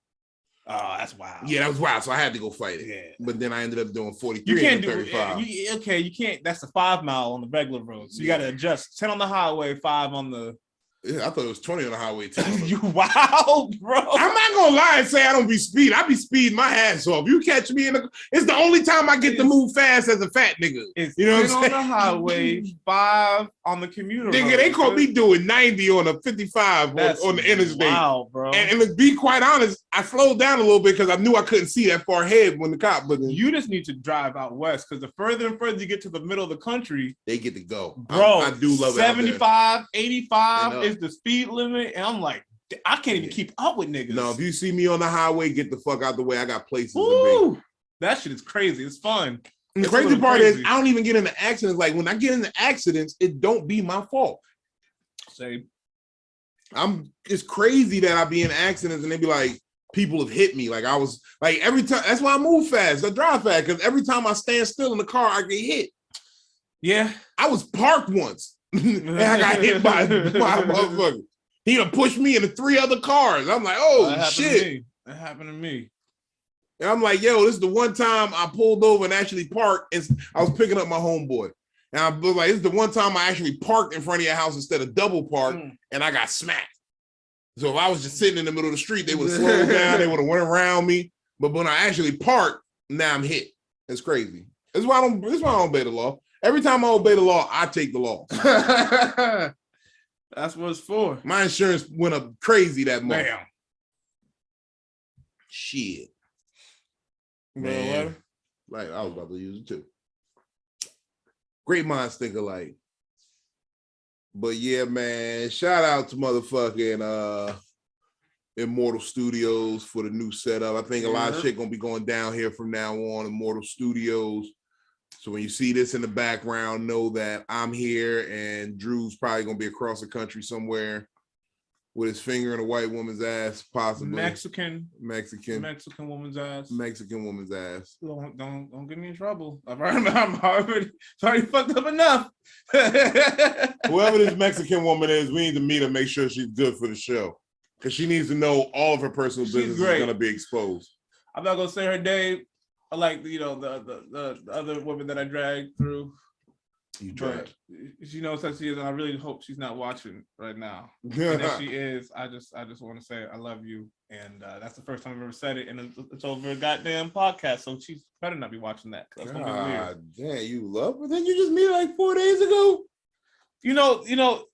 Oh, that's wild. Yeah, that was wild. So I had to go fight it. Yeah. But then I ended up doing 43 and 35. You can't. That's a 5 mile on the regular road. So you got to adjust 10 on the highway, 5 on the. Yeah, I thought it was 20 on the highway. You wild, bro. I'm not gonna lie and say I don't be speeding. I be speeding my ass off. You catch me it's the only time I get to move fast as a fat nigga. You know what I'm saying? On the highway, 5 on the commuter. Nigga, road, they caught me doing 90 on a 55 on the interstate. Wow, bro. And to be quite honest, I slowed down a little bit because I knew I couldn't see that far ahead when the cop. But you just need to drive out west, because the further and further you get to the middle of the country, they get to go. Bro, I do love it. 75, 85 is the speed limit. And I'm like, I can't even keep up with niggas. No, if you see me on the highway, get the fuck out the way. I got places to be. That shit is crazy. It's fun. And the crazy part is I don't even get into accidents. Like when I get into accidents, it don't be my fault. Same. It's crazy that I be in accidents and they be like, people have hit me. Like I was like every time. That's why I move fast. I drive fast because every time I stand still in the car, I get hit. Yeah. I was parked once and I got hit by a motherfucker. He done pushed me into 3 other cars. I'm like, oh, shit. That happened to me. And I'm like, yo, this is the one time I pulled over and actually parked. And I was picking up my homeboy. And I was like, this is the one time I actually parked in front of your house instead of double parked. And I got smacked. So if I was just sitting in the middle of the street, they would have slowed down. They would have went around me. But when I actually parked, now I'm hit. It's crazy. That's why I don't obey the law. Every time I obey the law, I take the law. That's what it's for. My insurance went up crazy that month. Damn. Shit. Man. Like, I was about to use it too. Great minds think alike. But yeah, man, shout out to motherfucking Immortal Studios for the new setup. I think a lot of shit gonna be going down here from now on. Immortal Studios. So when you see this in the background, know that I'm here and Drew's probably gonna be across the country somewhere with his finger in a white woman's ass, possibly. Mexican woman's ass. Mexican woman's ass. Don't get me in trouble. I'm already fucked up enough. Whoever this Mexican woman is, we need to meet her, make sure she's good for the show. Because she needs to know all of her personal business is gonna be exposed. I'm not gonna say her name. I like the other woman that I dragged through. You dragged. She knows that she is, and I really hope she's not watching right now. And if she is, I just want to say I love you, and that's the first time I've ever said it, and it's over a goddamn podcast, so she better not be watching that. That's gonna be weird. Damn, you love her? Then you just met her like 4 days ago. You know,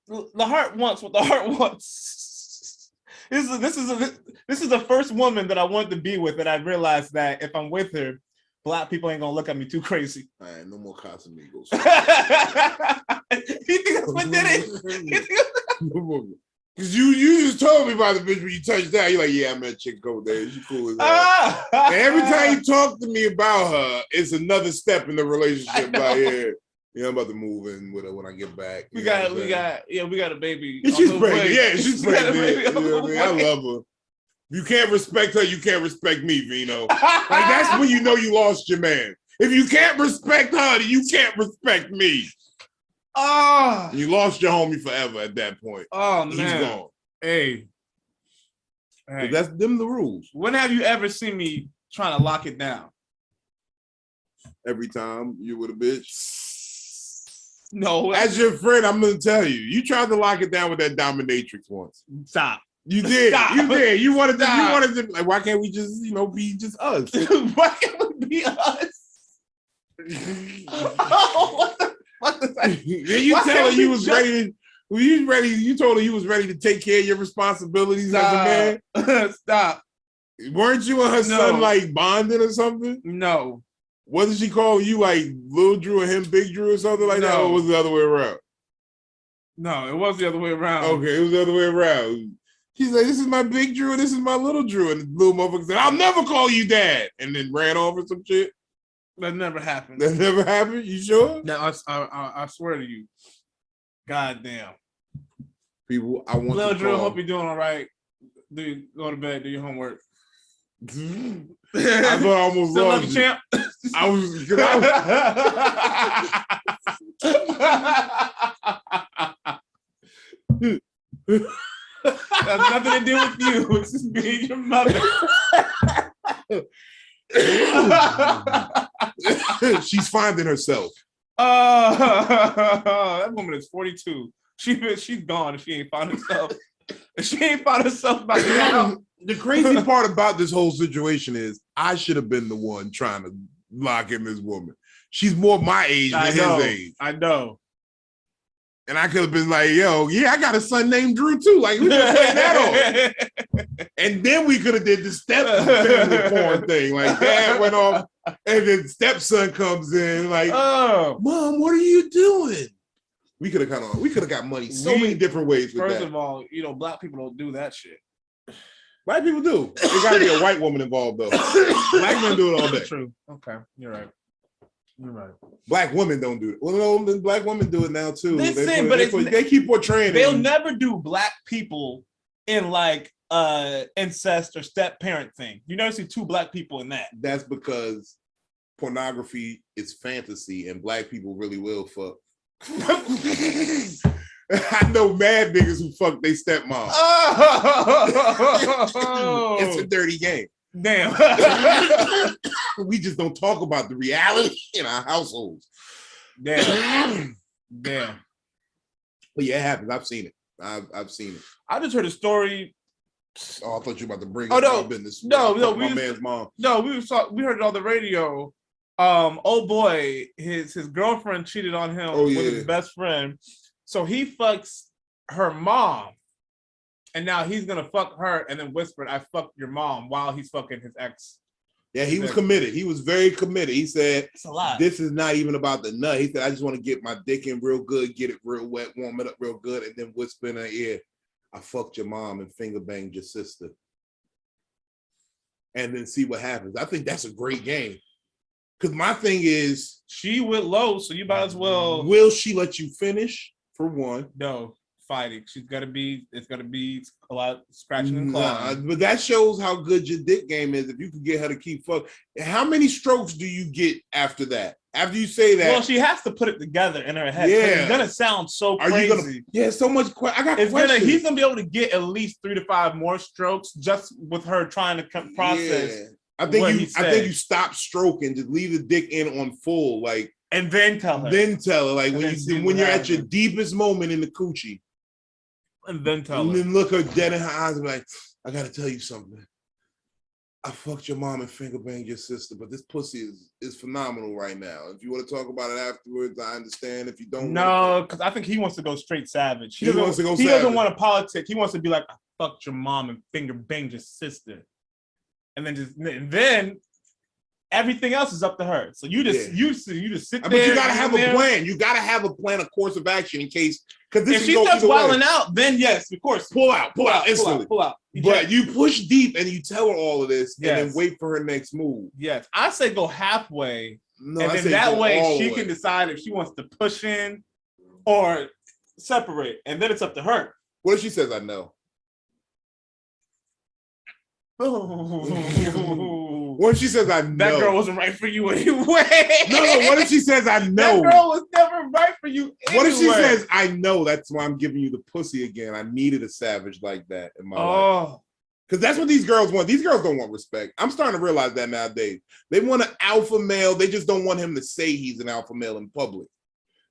the heart wants what the heart wants. This is the first woman that I wanted to be with, and I realized that if I'm with her, Black people ain't gonna look at me too crazy. All right, no more Casamigos. You think that's what did it? Because you just told me about the bitch when you touched down. You're like, yeah, I met a chick over there. She cool as hell. And every time you talk to me about her, it's another step in the relationship. Like, yeah, I'm about to move in with her when I get back. We got a baby. She's pregnant. Yeah, she's pregnant. You know what I mean? I love her. You can't respect her, you can't respect me, Vino. Like, that's when you know you lost your man. If you can't respect her, then you can't respect me. You lost your homie forever at that point. Oh, man. He's gone. Hey. That's them the rules. When have you ever seen me trying to lock it down? Every time you with a bitch? No. As your friend, I'm going to tell you. You tried to lock it down with that dominatrix once. Stop. You did. Stop. You did. You wanted to. Stop. You wanted to. Like, why can't we just, be just us? Why can't we be us? What the fuck is that? You tell her you was ready. You told her you was ready to take care of your responsibilities as a man. Stop. Weren't you and her son like bonding or something? No. Wasn't she calling you like Lil Drew and him Big Drew or something like that? Or was it the other way around? No, it was the other way around. Okay, it was the other way around. She's like, this is my Big Drew and this is my Little Drew. And the little motherfucker said, I'll never call you dad. And then ran off or some shit. That never happened. That never happened? You sure? No, I swear to you. God damn. People, I want Little to Drew, hope you're doing all right. Go to bed, do your homework. I thought I almost Still lost love you, you. champ. Has nothing to do with you. It's just me and your mother. She's finding herself. That woman is 42. She's gone if she ain't found herself. If she ain't found herself by now. The crazy part about this whole situation is I should have been the one trying to lock in this woman. She's more my age than his age. I know. And I could have been like, yo, yeah, I got a son named Drew too. Like, we could have played that on. And then we could have did the step family porn thing. Like, dad went off, and then stepson comes in, like, oh, Mom, what are you doing? We could have got money so many different ways with First that. of all, Black people don't do that shit. White people do. There got to be a white woman involved, though. Black men do it all day. True. Okay, you're right. You're right. Black women don't do it. Well, no, black women do it now too. They keep portraying. They'll never do Black people in like incest or step parent thing. You never see two Black people in that. That's because pornography is fantasy, and Black people really will fuck. I know mad niggas who fuck they stepmom. Oh! It's a dirty game. Damn. We just don't talk about the reality in our households. Damn. But yeah, it happens. I've seen it. I've seen it. I just heard a story. Oh, I thought you were about to bring up my business. No, my man's mom. No, we heard it on the radio. Oh boy, his girlfriend cheated on him with his best friend. So he fucks her mom. And now he's gonna fuck her and then whispered, I fucked your mom while he's fucking his ex. Yeah, he was committed. He was very committed. He said, it's a lot. This is not even about the nut. He said, I just want to get my dick in real good, get it real wet, warm it up real good, and then whisper in her ear, I fucked your mom and finger banged your sister. and then see what happens. I think that's a great game. Because my thing is, she went low, so you might as well. Will she let you finish? For one, no fighting. She's gotta be. It's gonna be a lot of scratching and clawing. But that shows how good your dick game is. If you can get her to keep fuck, how many strokes do you get after that? After you say that, well, she has to put it together in her head. Yeah, it's gonna sound so crazy. Are you gonna? Yeah, so much. I got questions. He's gonna be able to get at least 3 to 5 more strokes just with her trying to process. Yeah. I think you stop stroking, just leave the dick in on full, like, and then tell her. Like when you're at your deepest moment in the coochie, and then tell her. And then look her dead in her eyes and be like, I gotta tell you something. I fucked your mom and finger banged your sister, but this pussy is phenomenal right now. If you want to talk about it afterwards, I understand. If you don't, no, because I think he wants to go straight savage. He doesn't want to politic. He wants to be like, I fucked your mom and finger banged your sister, and then everything else is up to her. So you just sit there. But you gotta have a plan. You gotta have a plan, a course of action in case. Because if she starts wilding out, then yes, of course, pull out instantly. Pull out. But you push deep and you tell her all of this, and then wait for her next move. Yes, I say go halfway, and then that way she can decide if she wants to push in or separate, and then it's up to her. What if she says, "I know"? What if she says, "I know"? That girl wasn't right for you anyway. No. What if she says, "I know"? That girl was never right for you anyway. What if she says, "I know"? That's why I'm giving you the pussy again. I needed a savage like that in my life. Because that's what these girls want. These girls don't want respect. I'm starting to realize that nowadays. They want an alpha male. They just don't want him to say he's an alpha male in public.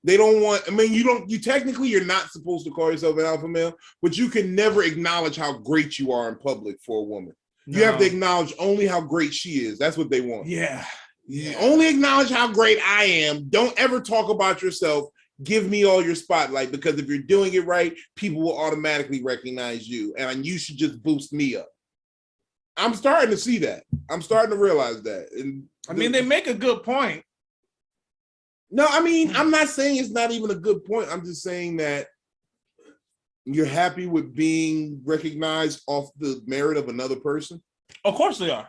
They don't want, you're not supposed to call yourself an alpha male, but you can never acknowledge how great you are in public for a woman. No. You have to acknowledge only how great she is. That's what they want. Yeah. Only acknowledge how great I am. Don't ever talk about yourself. Give me all your spotlight, because if you're doing it right, people will automatically recognize you, and you should just boost me up. I'm starting to see that. I'm starting to realize that. And they make a good point. No, I'm not saying it's not even a good point. I'm just saying that you're happy with being recognized off the merit of another person. Of course they are.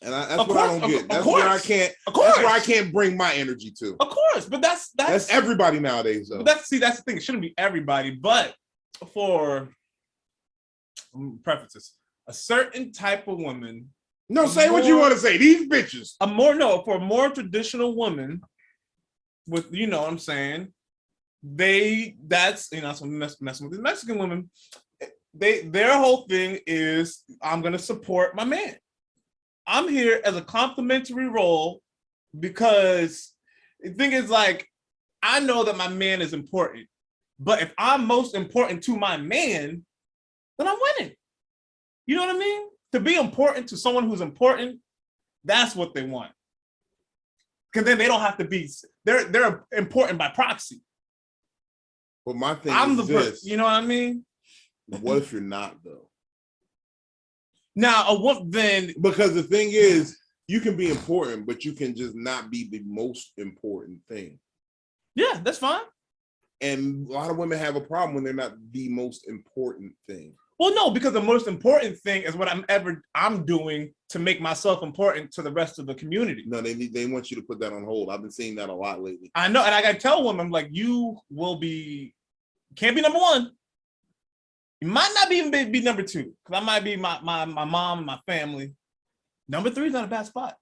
And that's what I don't get. That's where I can't. That's where I can't bring my energy to. Of course, but that's everybody nowadays, though. But that's the thing. It shouldn't be everybody, but for preferences, a certain type of woman. No, say what you want to say. These bitches. For a more traditional woman, with what I'm saying, that's messing with these Mexican women. Their whole thing is, I'm gonna support my man. I'm here as a complimentary role, because the thing is, like, I know that my man is important, but if I'm most important to my man, then I'm winning. You know what I mean? To be important to someone who's important, that's what they want. Because then they don't have to be. They're important by proxy. But my thing is this. You know what I mean? What if you're not, though? Now, then? Because the thing is, you can be important, but you can just not be the most important thing. Yeah, that's fine. And a lot of women have a problem when they're not the most important thing. Well, no, because the most important thing is what I'm doing to make myself important to the rest of the community. No, they want you to put that on hold. I've been seeing that a lot lately. I know, and I gotta tell women, like, can't be number one. You might not even be number two, because I might be my mom and my family. Number 3 is not a bad spot.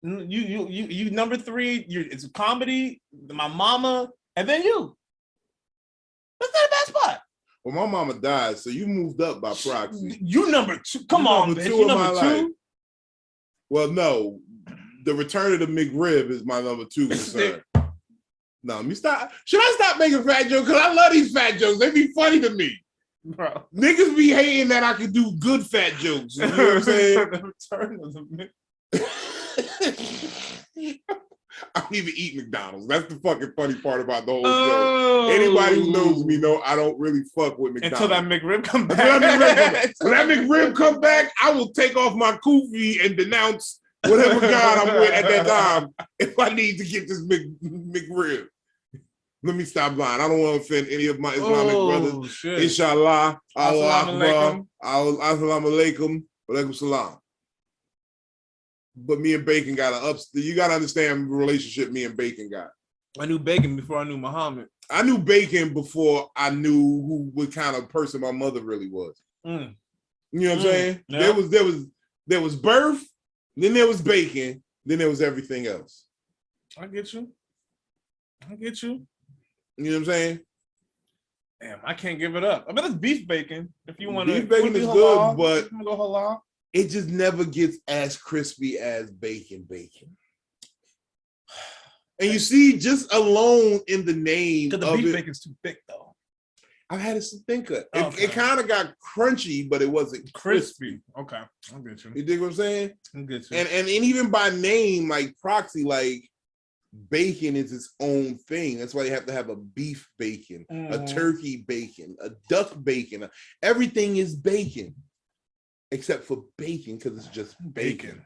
You number 3. It's a comedy, my mama, and then you. That's not a bad spot. Well, my mama died, so you moved up by proxy. You number 2. Come on, bitch. You number 2. Well, no. The return of the McRib is my number 2 concern. No, let me stop. Should I stop making fat jokes? Because I love these fat jokes. They be funny to me. Bro. Niggas be hating that I can do good fat jokes. You know what I'm saying? The return of the I don't even eat McDonald's. That's the fucking funny part about the whole show. Anybody who knows me know I don't really fuck with McDonald's. Until that McRib come back. When that McRib come back, I will take off my kufi and denounce whatever God I'm with at that time if I need to get this McRib. Let me stop lying. I don't want to offend any of my Islamic brothers. Shit. Inshallah. Assalamu alaikum. Assalamu alaikum. Walaikum salam. But me and Bacon got you got to understand the relationship me and Bacon got. I knew Bacon before I knew Muhammad. I knew Bacon before I knew what kind of person my mother really was. You know what I'm saying? Yeah. There was birth, then there was Bacon, then there was everything else. I get you. You know what I'm saying? Damn, I can't give it up. I bet it's beef bacon. If you want to, beef bacon is halal, good, but go halal. It just never gets as crispy as bacon. And you see, just alone in the name because the beef bacon's too thick, though. I had to think of it. It kind of got crunchy, but it wasn't crispy. Okay, I'll get you. You dig what I'm saying? I'll get you. And even by name, like proxy, like bacon is its own thing. That's why you have to have a beef bacon, a turkey bacon, a duck bacon. Everything is bacon, except for bacon because it's just bacon.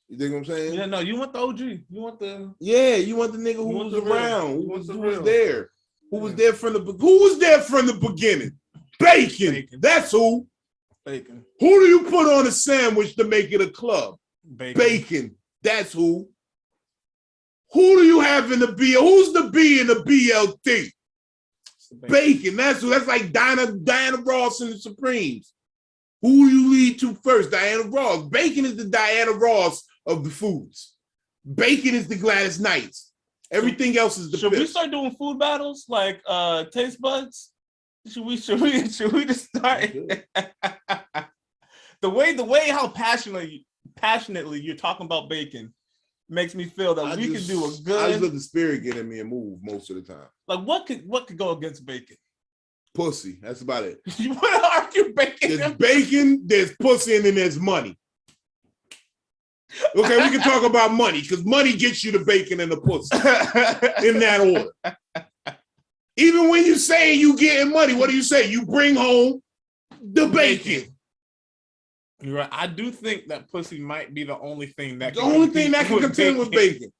You dig what I'm saying? Yeah, no, you want the OG. You want the you want the nigga who was around, who was there. Who was there from the beginning? Bacon. That's who. Bacon. Who do you put on a sandwich to make it a club? Bacon. That's who. Who do you have in the BL? Who's the B in the BLT? Bacon. That's who. That's like Diana Ross and the Supremes. Who you lead to first? Diana Ross. Bacon is the Diana Ross of the foods. Bacon is the Gladys Knights. Everything else is the Should we start doing food battles like taste buds? Should we just start? the way how passionately you're talking about bacon makes me feel that we can do a good. I just let the spirit get in me and move most of the time. Like what could go against bacon? Pussy. That's about it. You want to argue bacon? There's bacon, there's pussy, and then there's money. Okay, we can talk about money because money gets you the bacon and the pussy in that order. Even when you say you getting money, what do you say? You bring home the bacon. You're right. I do think that pussy might be the only thing that can contend with bacon.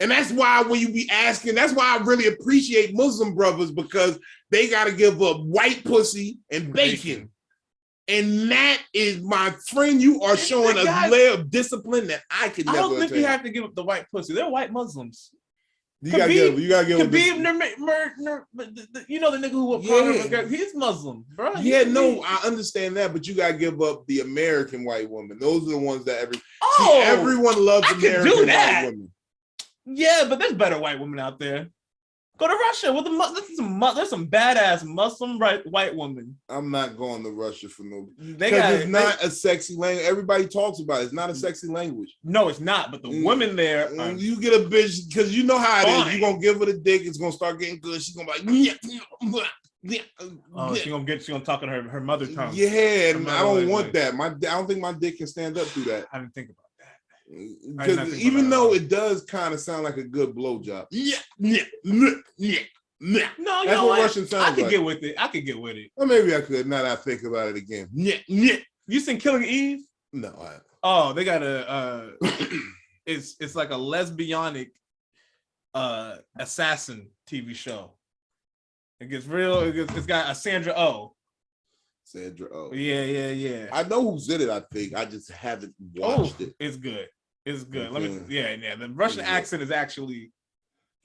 And that's why when you be asking, that's why I really appreciate Muslim brothers because they got to give up white pussy and bacon. And that is, my friend, you are showing a layer of discipline that I could never. I don't think you have to give up the white pussy. They're white Muslims. You gotta give Khabib, you know the nigga who was he's Muslim, bro. I understand that, but you gotta give up the American white woman. Those are the ones that everyone loves American white women. Yeah, but there's better white women out there. Go to Russia with there's some badass Muslim white women. I'm not going to Russia for no. It's not a sexy language. Everybody talks about it. It's not a sexy language. No, it's not. But the women there, you get a bitch because you know how it is. You're gonna give her the dick. It's gonna start getting good. She's gonna be like, she's gonna talk in her mother tongue. Yeah, and I don't want that. I don't think my dick can stand up to that. I didn't think about that. Because even though it does kind of sound like a good blowjob. No, that's what Russian sounds like. I could get with it. Or maybe I could. Now that I think about it again. You seen Killing Eve? No. They got a. It's like a lesbianic assassin TV show. It gets real. It's got a Sandra Oh. Yeah. I know who's in it. I think I just haven't watched it. It's good. The Russian accent is actually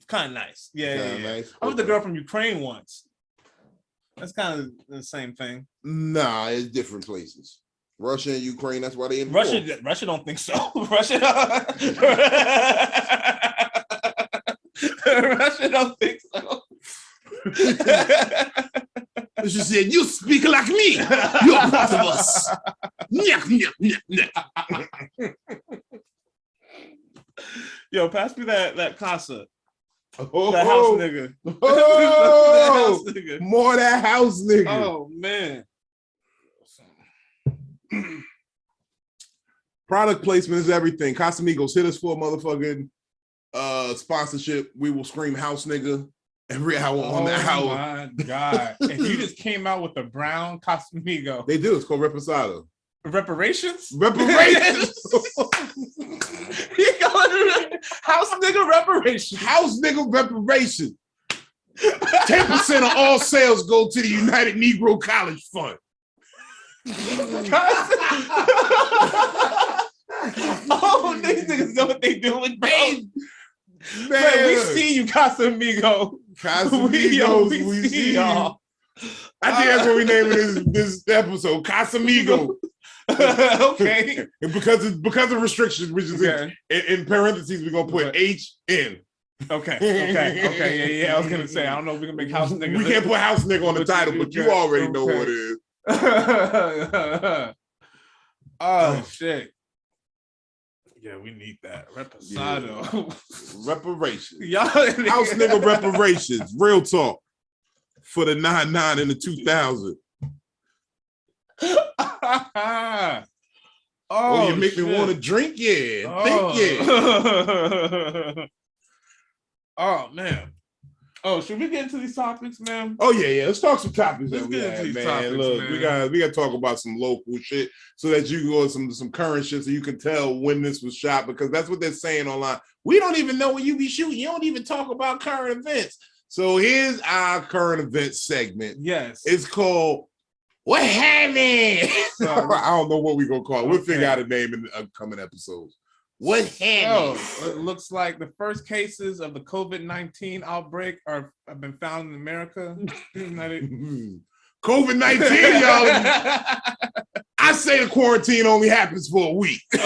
kind of nice. Yeah. Nice. I was the girl from Ukraine once. That's kind of the same thing. Nah, it's different places. Russia and Ukraine. That's why they in Russia don't think so. Russia don't think so. She said, "You speak like me. You're part of us." Yo, pass me that casa. That house nigga. Oh, that house nigga. More that house nigga. Oh man. Product placement is everything. Casamigos, hit us for a motherfucking sponsorship. We will scream house nigga every hour on the hour. Oh my God. If you just came out with a brown Casamigo. They do. It's called Reposado. Reparations? Reparations. You calling it house nigga reparations. House nigga reparations. 10% of all sales go to the United Negro College Fund. Oh, these niggas know what they doing, bro. Man, we see you, Casamigo. Casamigos, we see y'all. I think that's what we naming this episode, Casamigos. Okay. And because of restrictions, which is in parentheses, we're gonna put HN. Okay. Yeah. I was gonna say, I don't know if we can make house nigga. We can't put house nigga on the title, but you already know what it is. Oh shit. Yeah, we need that. Reposado. Reparations. Y'all House nigga reparations. Real talk. For the 99 and the 2000. Oh, you make me want to drink? Yeah. Think yeah. Oh man. Oh, should we get into these topics, man? Oh yeah. Let's talk some topics Let's that we get into have, these man. topics, Look, man. we got to talk about some local shit so that you can go some current shit so you can tell when this was shot, because that's what they're saying online. We don't even know when you be shooting. You don't even talk about current events. So here's our current events segment. Yes. It's called What Happened? I don't know what we're gonna call it. We'll figure out a name in the upcoming episodes. What happened? So, it looks like the first cases of the COVID-19 outbreak have been found in America. COVID-19, y'all. I say the quarantine only happens for a week. Yeah,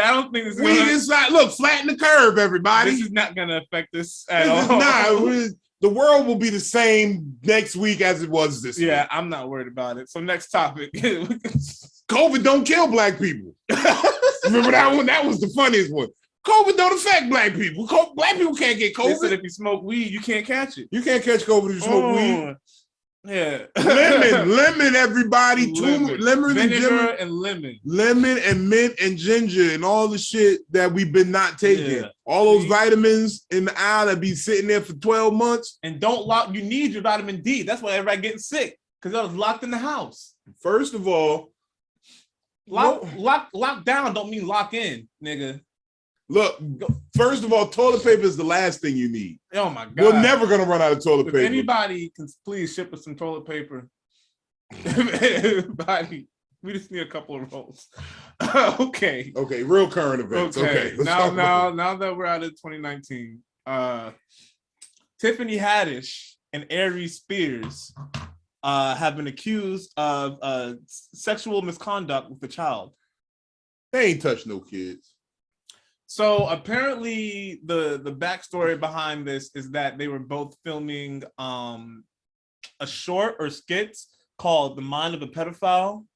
I don't think it's we decide. Look, flatten the curve, everybody. This is not gonna affect us at all. The world will be the same next week as it was this week. Yeah, I'm not worried about it. So next topic. COVID don't kill black people. Remember that one? That was the funniest one. COVID don't affect black people. Black people can't get COVID. They said if you smoke weed, you can't catch it. You can't catch COVID if you smoke weed. Yeah. Lemon, everybody. Lemon, vinegar and lemon. Lemon and mint and ginger and all the shit that we've been not taking. Yeah. All those vitamins in the aisle that be sitting there for 12 months. And you need your vitamin D. That's why everybody getting sick, because I was locked in the house. First of all, lock down don't mean lock in, nigga. Look, first of all, toilet paper is the last thing you need. Oh my God. We're never gonna run out of toilet paper. Anybody can please ship us some toilet paper. Anybody, we just need a couple of rolls. Okay, real current events. Okay. Now that we're out of 2019, Tiffany Haddish and Aries Spears have been accused of sexual misconduct with a child. They ain't touched no kids. So apparently the backstory behind this is that they were both filming a short or skits called The Mind of a Pedophile.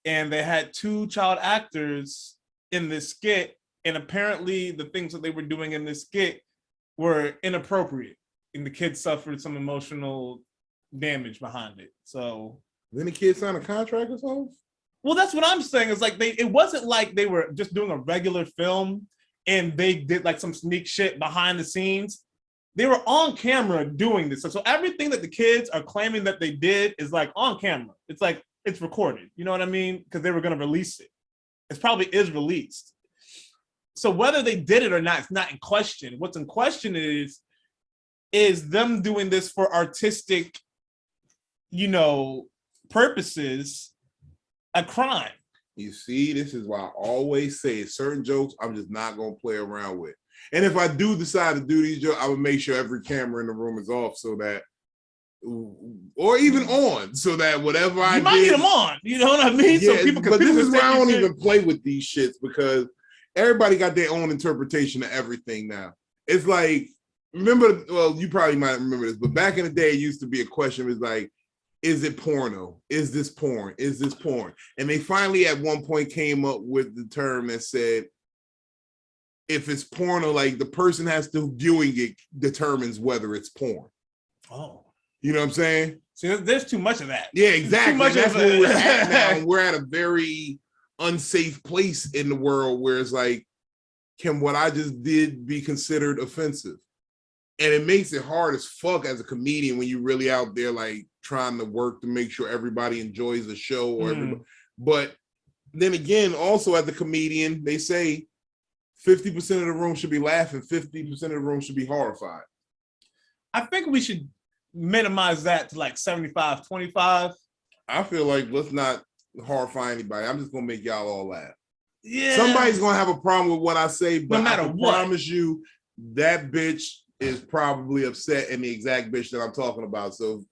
And they had two child actors in this skit. And apparently the things that they were doing in this skit were inappropriate. And the kids suffered some emotional damage behind it. So then the kids signed a contract or something? Well, that's what I'm saying. It's like it wasn't like they were just doing a regular film and they did like some sneak shit behind the scenes. They were on camera doing this. So everything that the kids are claiming that they did is like on camera. It's like, it's recorded. You know what I mean? Because they were going to release it. It probably is released. So whether they did it or not, it's not in question. What's in question is them doing this for artistic, purposes, a crime. You see, this is why I always say certain jokes I'm just not going to play around with. And if I do decide to do these jokes, I would make sure every camera in the room is off so that, or even on, so that whatever I might need them on, you know what I mean? Yeah, so people can. But this is why I don't even play with these shits, because everybody got their own interpretation of everything now. It's like, you probably might remember this, but back in the day, it used to be a question, was like, is it porno? Is this porn? Is this porn? And they finally at one point came up with the term that said, if it's porno, like the person has to viewing it determines whether it's porn. Oh. You know what I'm saying? See, there's too much of that. Yeah, exactly. That's where we're at now. We're at a very unsafe place in the world where it's like, can what I just did be considered offensive? And it makes it hard as fuck as a comedian when you're really out there like trying to work to make sure everybody enjoys the show or everybody. But then again, also as a comedian, they say 50% of the room should be laughing, 50% of the room should be horrified. I think we should minimize that to like 75-25. I feel like let's not horrify anybody. I'm just gonna make y'all all laugh. Yeah. Somebody's gonna have a problem with what I say, but No matter I can what. promise you that bitch is probably upset in the exact bitch that I'm talking about. So,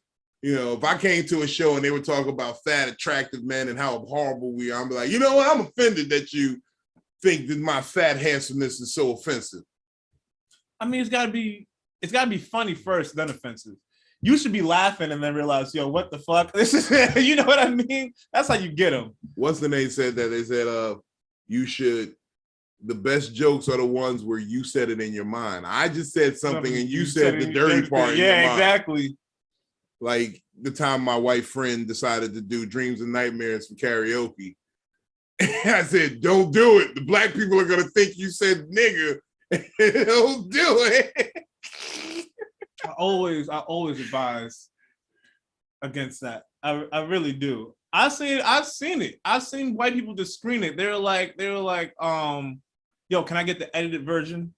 you know, if I came to a show and they were talking about fat, attractive men and how horrible we are, I'm like, you know what? I'm offended that you think that my fat handsomeness is so offensive. I mean, it's gotta be funny first, then offensive. You should be laughing and then realize, yo, what the fuck? This is, you know what I mean? That's how you get them. What's the name said that? They said, the best jokes are the ones where you said it in your mind. I just said something and you said the dirty part. Yeah, exactly. Like the time my white friend decided to do Dreams and Nightmares for karaoke. I said, don't do it. The black people are going to think you said nigga. Don't do it. I always advise against that. I really do. I've seen it. I've seen white people just screen it. They're like, yo, can I get the edited version?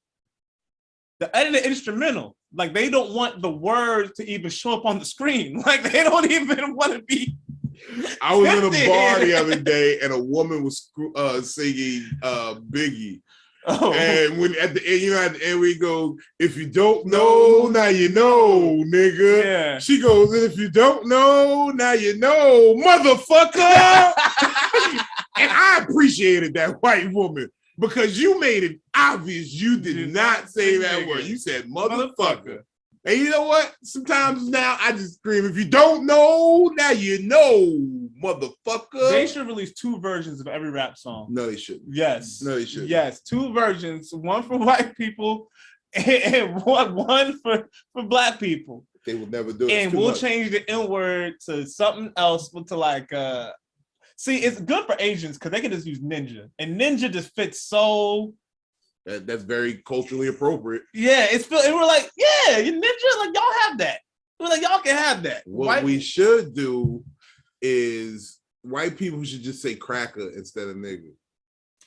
The edited instrumental. Like they don't want the words to even show up on the screen. Like they don't even want to be. I was in a bar the other day and a woman was singing Biggie. Oh. And when at the end, you know, at the end we go, if you don't know, now you know, nigga. Yeah. She goes, and if you don't know, now you know, motherfucker. And I appreciated that white woman because you made it obvious you did not say that word. You said motherfucker. And you know what? Sometimes now I just scream, if you don't know, now you know, motherfucker. They should release 2 versions of every rap song. No, they shouldn't. Yes. No, they shouldn't. Yes, 2 versions, one for white people and one for black people. They would never do it. And we'll change the N-word to something else, to like, see, it's good for Asians because they can just use ninja. And ninja just fits so... That's very culturally appropriate. Yeah, and we're like, yeah, you ninja, like y'all have that. We're like, y'all can have that. What we should do is white people should just say cracker instead of nigga.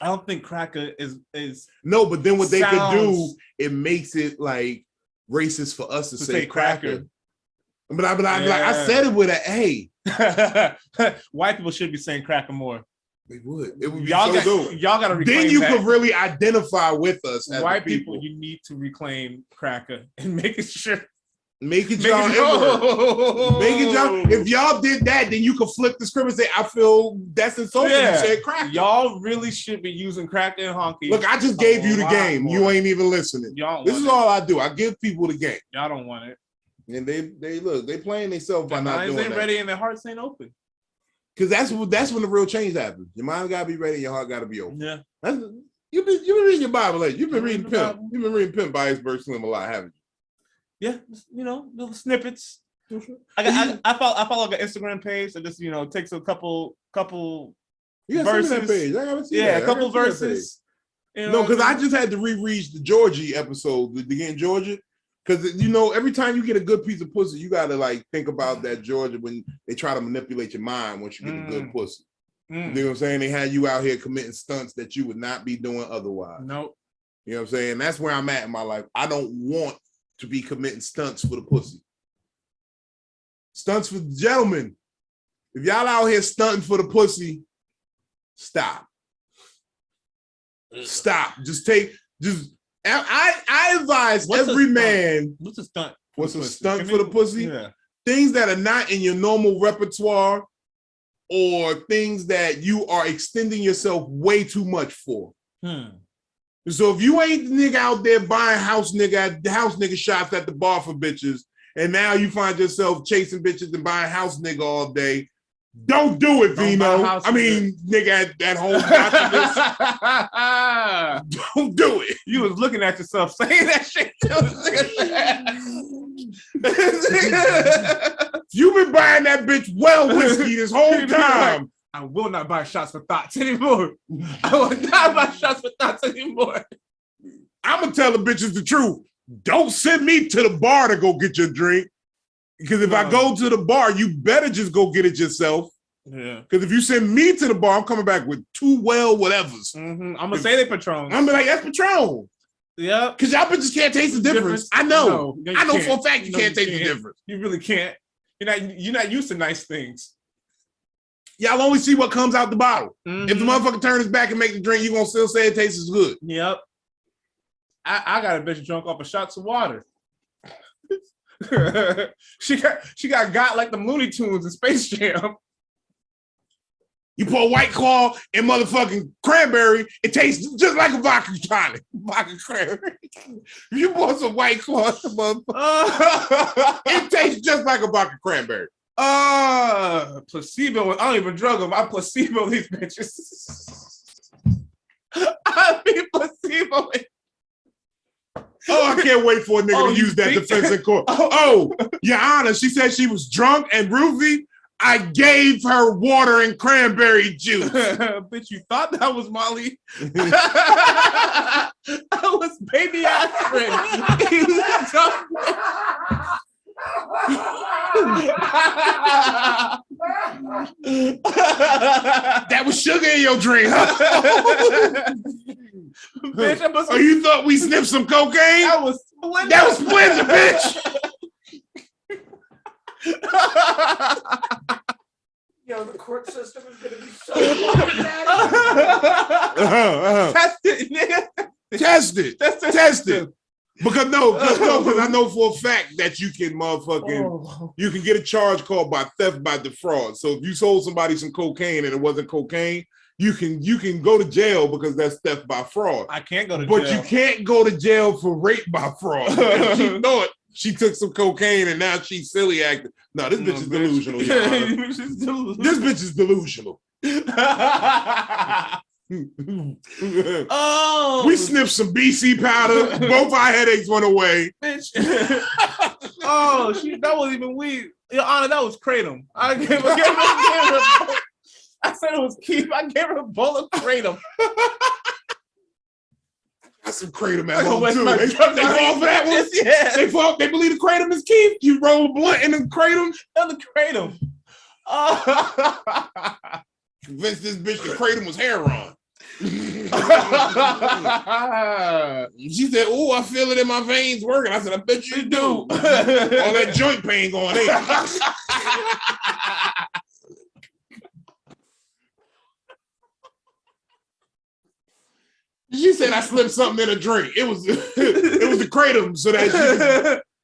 I don't think cracker is no, but then what they could do, it makes it like racist for us to say cracker. But I'd be like, I said it with an A. White people should be saying cracker more. They would. It would be y'all so dope. Y'all got to reclaim then you could really identify with us as white people. You need to reclaim cracker and make it sure. Make it y'all. Make it y'all. If y'all did that, then you could flip the script and say, I feel that's insulting. You said cracker. Y'all really should be using cracker and honky. Look, I just gave you the game. More. You ain't even listening. This is all I do. I give people the game. Y'all don't want it. And they playing themselves by not doing that. Their minds ain't ready and their hearts ain't open. Because that's when the real change happens. Your mind gotta be ready, your heart gotta be open. Yeah. You've been reading your Bible lately. You've been reading Pimp. You've been reading Pimp by Iceberg Slim a lot, haven't you? Yeah, you know, little snippets. I follow like an Instagram page that just, you know, takes a couple you verses. That page. I gotta see that. A couple verses. You know, because I just had to reread the Georgie episode, the Getting Georgia. Because, you know, every time you get a good piece of pussy, you got to, like, think about that Georgia when they try to manipulate your mind once you get a good pussy. You know what I'm saying? They had you out here committing stunts that you would not be doing otherwise. Nope. You know what I'm saying? That's where I'm at in my life. I don't want to be committing stunts for the pussy. Stunts for the gentlemen. If y'all out here stunting for the pussy, stop. Stop. I advise every man. What's a stunt? What's a stunt for the pussy? Yeah. Things that are not in your normal repertoire or things that you are extending yourself way too much for. So if you ain't the nigga out there buying house nigga shots at the bar for bitches, and now you find yourself chasing bitches and buying house nigga all day, don't do it, Vino. I mean, nigga at home. Don't do it. You was looking at yourself saying that shit too. You've been buying that bitch well whiskey this whole time. I will not buy shots for thoughts anymore. I will not buy shots for thoughts anymore. I'm going to tell the bitches the truth. Don't send me to the bar to go get your drink. Because if I go to the bar, you better just go get it yourself. Yeah. Because if you send me to the bar, I'm coming back with 2 well whatevers. I'm going to say they Patron. I'm going to be like, that's Patron. Yeah. Because y'all bitches can't taste the difference. I know. No, I know for a fact you can't taste the difference. You really can't. You're not used to nice things. y'all only see what comes out the bottle. Mm-hmm. If the motherfucker turns his back and make the drink, you gonna still say it tastes as good. Yep. I got a bitch drunk off of shots of water. she got like the Looney Tunes in Space Jam. You put White Claw and motherfucking cranberry, it tastes just like a vodka tonic. Vodka cranberry. You bought some White Claw, it tastes just like a vodka cranberry. Placebo. I don't even drug them. I placebo these bitches. I mean placebo. Oh, I can't wait for a nigga to use that defense in court. Oh, Your Honor, she said she was drunk and roofy. I gave her water and cranberry juice. Bitch, you thought that was Molly? That was baby aspirin. That was sugar in your drink, huh? Bitch, oh, you thought we sniffed some cocaine? That was Splenda. That was Splenda, bitch. Yo, the court system is gonna be so Test it, nigga. Test it. Test it. Because I know for a fact that you can you can get a charge called by theft by defraud. So if you sold somebody some cocaine and it wasn't cocaine, you can go to jail because that's theft by fraud. I can't go to jail. But you can't go to jail for rape by fraud. She thought she took some cocaine and now she's silly acting. No, this bitch is delusional. This bitch is delusional. Oh, we sniffed some BC powder. Both our headaches went away. Bitch. Oh, that wasn't even weed. Your Honor, that was kratom. I said it was keep. I gave her a bowl of kratom. Got some kratom at home too. They fall for that one. Yeah. They believe the kratom is keep. You roll a blunt in the kratom. And the kratom. Convinced this bitch the kratom was heroin. She said, "Oh, I feel it in my veins working." I said, "I bet you do." All that joint pain going in. She said, "I slipped something in a drink. It was the kratom, so that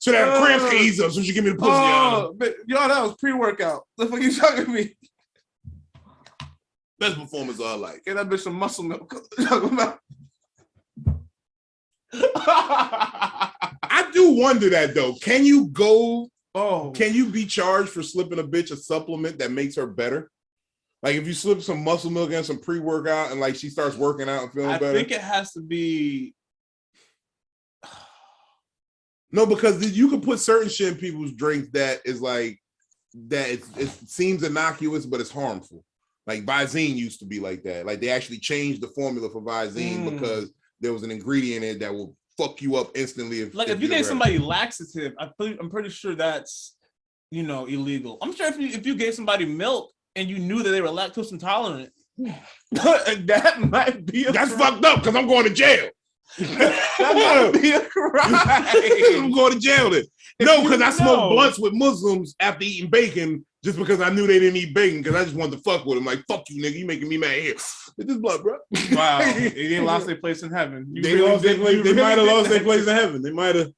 cramps can ease up, so she give me the pussy." But y'all, that was pre-workout. The fuck you talking to me? Best performance of her life. Get that bitch some muscle milk. I do wonder that though. Can you be charged for slipping a bitch a supplement that makes her better? Like if you slip some muscle milk and some pre-workout and like she starts working out and feeling better? I think it has to be. No, because you can put certain shit in people's drinks that is like, that it seems innocuous, but it's harmful. Like Visine used to be like that. Like they actually changed the formula for Visine because there was an ingredient in it that will fuck you up instantly. If you gave somebody laxative, I'm pretty sure that's illegal. I'm sure if you gave somebody milk and you knew that they were lactose intolerant, that might be fucked up because I'm going to jail. That might be a crime. I'm going to jail then. No, because I smoked blunts with Muslims after eating bacon just because I knew they didn't eat bacon because I just wanted to fuck with them. Like, fuck you, nigga. You making me mad here. It's this blood, bro. Wow. They didn't lost their place in heaven. They might have lost their place in heaven. They might have.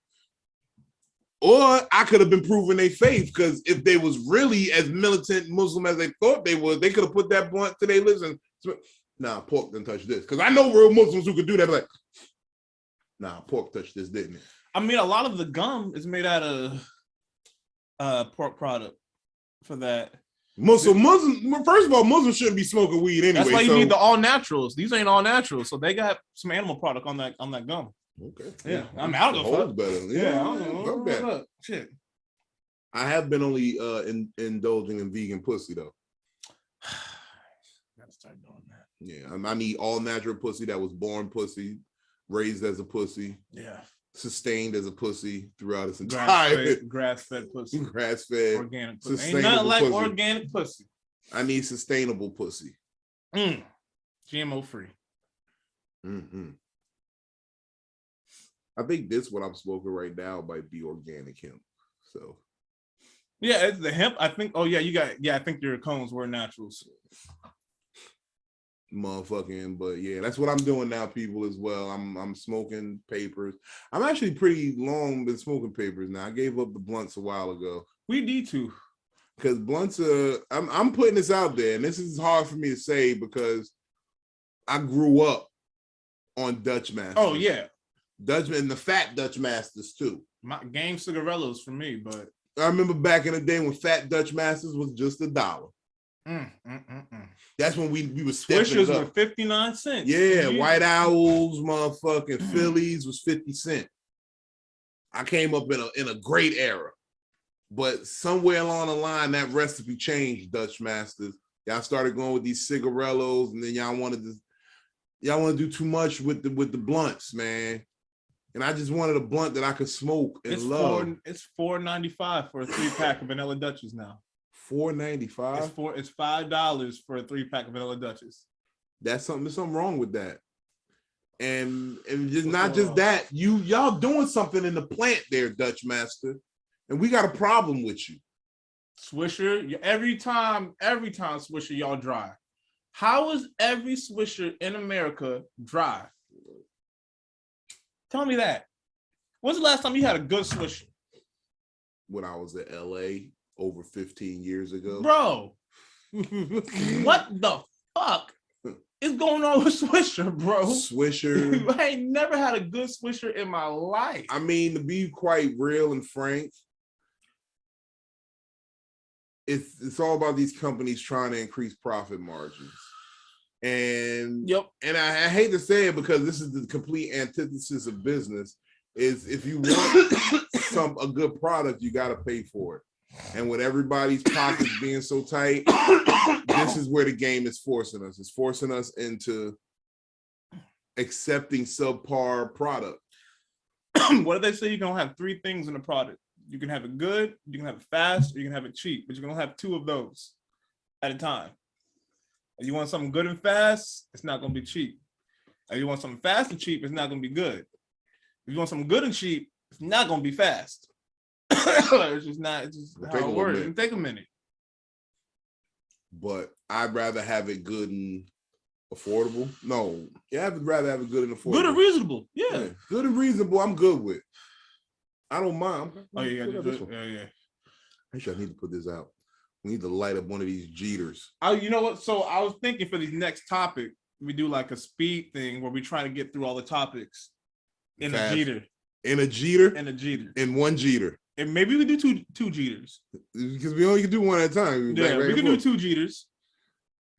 Or I could have been proving their faith because if they was really as militant Muslim as they thought they was, they could have put that blunt to their lips and, nah, pork didn't touch this. Because I know real Muslims who could do that. Like, nah, pork touched this, didn't it? I mean, a lot of the gum is made out of pork product for that. Muslim, first of all, Muslims shouldn't be smoking weed anyway. That's why you need the all naturals. These ain't all naturals, so they got some animal product on that gum. Okay. Yeah, I'm out of the fuck. Better. Yeah, I don't know. Shit. I have been only indulging in vegan pussy though. Gotta start doing that. Yeah, I need all natural pussy that was born pussy, raised as a pussy. Yeah. Sustained as a pussy throughout its entire grass-fed pussy. Grass-fed. Organic pussy. Ain't nothing like pussy. Organic pussy. I need sustainable pussy. GMO free. Mm-hmm. I think this what I'm smoking right now might be organic hemp. So Yeah, it's the hemp. I think. Oh yeah, I think your cones were naturals. Motherfucking, but yeah, that's what I'm doing now, people, as well. I'm smoking papers. I'm actually pretty long been smoking papers now. I gave up the blunts a while ago. We need to. Because blunts are, I'm putting this out there, and this is hard for me to say because I grew up on Dutch Masters. Oh yeah, Dutchman and the fat Dutch Masters too. My game cigarillos for me, but I remember back in the day when fat Dutch Masters was just $1. That's when we were stepping Swishers it up. were 59 cents. Yeah, White Owls, motherfucking Phillies was 50 cents. I came up in a great era. But somewhere along the line, that recipe changed, Dutch Masters. Y'all started going with these cigarillos, and then y'all want to do too much with the blunts, man. And I just wanted a blunt that I could smoke and love. It's $4.95 for a 3-pack of vanilla Dutches now. $4.95. It's $5 for a 3-pack of vanilla Dutches. There's something wrong with that. And just not just that, y'all doing something in the plant there, Dutch Master. And we got a problem with you. Swisher, every time Swisher, y'all dry. How is every Swisher in America dry? Tell me that. When's the last time you had a good Swisher? When I was in LA over 15 years ago. Bro, what the fuck is going on with Swisher, bro? Swisher. I ain't never had a good Swisher in my life. I mean, to be quite real and frank, it's all about these companies trying to increase profit margins. And and I hate to say it because this is the complete antithesis of business, is if you want a good product, you got to pay for it. And with everybody's pockets being so tight, this is where the game is forcing us. It's forcing us into accepting subpar product. What do they say? You can have 3 things in a product. You can have it good, you can have it fast, or you can have it cheap, but you're gonna have 2 of those at a time. If you want something good and fast, it's not gonna be cheap. If you want something fast and cheap, it's not gonna be good. If you want something good and cheap, it's not gonna be fast. It's just how it works. It'll take a minute. But I'd rather have it good and affordable. No, I'd rather have it good and affordable. Good and reasonable. Yeah. Good and reasonable, I'm good with. I don't mind. Oh, yeah, yeah. Actually, I need to put this out. We need to light up one of these Jeters. You know what? So I was thinking for this next topic, we do like a speed thing where we try to get through all the topics in a Jeter. In a Jeter? In a Jeter. In one Jeter. And maybe we do two Jeters. Because we only can do one at a time. Yeah, we can do 2 Jeters.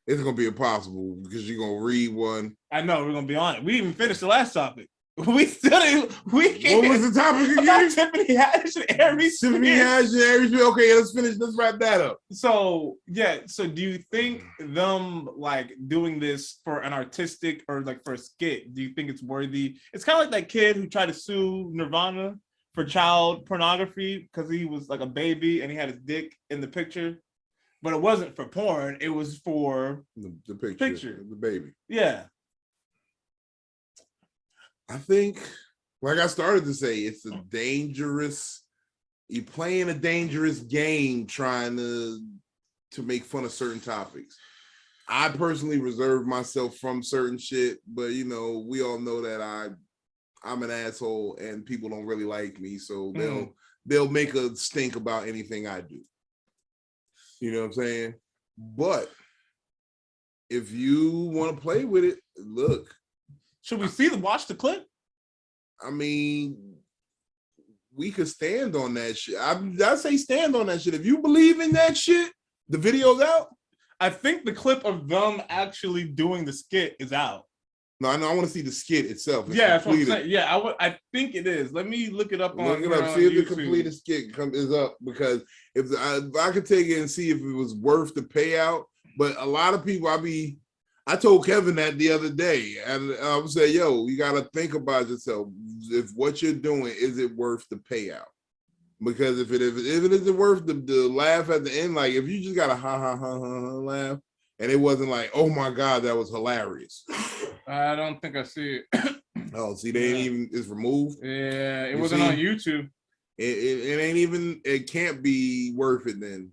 It's going to be impossible because you're going to read one. I know, we're going to be on it. We even finished the last topic. We still didn't. What was the topic again? Tiffany Haddish and Aries. Tiffany Haddish and Aries. Okay, let's wrap that up. So yeah. So do you think them like doing this for an artistic or like for a skit? Do you think it's worthy? It's kind of like that kid who tried to sue Nirvana for child pornography because he was like a baby and he had his dick in the picture, but it wasn't for porn. It was for the picture, the baby. Yeah. I think, like I started to say, it's you're playing a dangerous game trying to make fun of certain topics. I personally reserve myself from certain shit, but we all know that I'm an asshole and people don't really like me, so they'll make a stink about anything I do. You know what I'm saying? But if you want to play with it, look. Should we watch the clip? I mean, we could stand on that shit. I say stand on that shit. If you believe in that shit, the video's out. I think the clip of them actually doing the skit is out. No, I know. I want to see the skit itself. That's what I'm saying. Yeah, I think it is. Let me look it up on YouTube. Look it up. See if the completed skit is up, because if I could take it and see if it was worth the payout. But a lot of people, I told Kevin that the other day, and I would say, yo, you got to think about yourself. If what you're doing, is it worth the payout? Because if it isn't worth the laugh at the end, like if you just got a ha ha ha ha laugh, and it wasn't like, oh my God, that was hilarious. I don't think I see it. Oh, see, they ain't even, it's removed. Yeah, it wasn't on YouTube. It ain't even. It can't be worth it. Then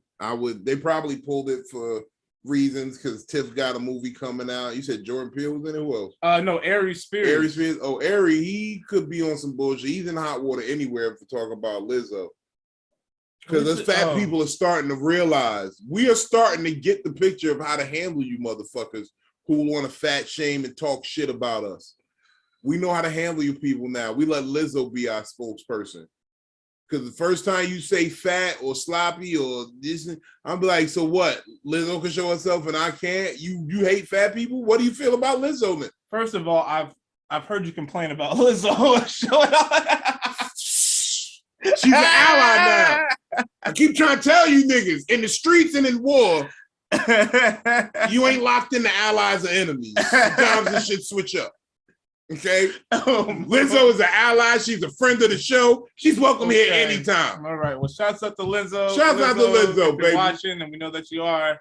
They probably pulled it for reasons because Tiff got a movie coming out. You said Jordan Peele was in it. Who else? No, Aries Spears. Aries Spears. Oh, Aries, he could be on some bullshit. He's in hot water anywhere if we talk about Lizzo. Because us fat people are starting to realize we are starting to get the picture of how to handle you motherfuckers who want to fat shame and talk shit about us. We know how to handle you people now. We let Lizzo be our spokesperson. Because the first time you say fat or sloppy or this, I'm like, so what? Lizzo can show herself and I can't? You hate fat people? What do you feel about Lizzo then? First of all, I've heard you complain about Lizzo showing up. She's an ally now. I keep trying to tell you niggas, in the streets and in war, you ain't locked into allies or enemies. Sometimes this shit switch up. Okay? Lizzo is an ally. She's a friend of the show. She's welcome here anytime. All right. Well, shouts out to Lizzo. Shouts out to Lizzo, baby. Watching, and we know that you are.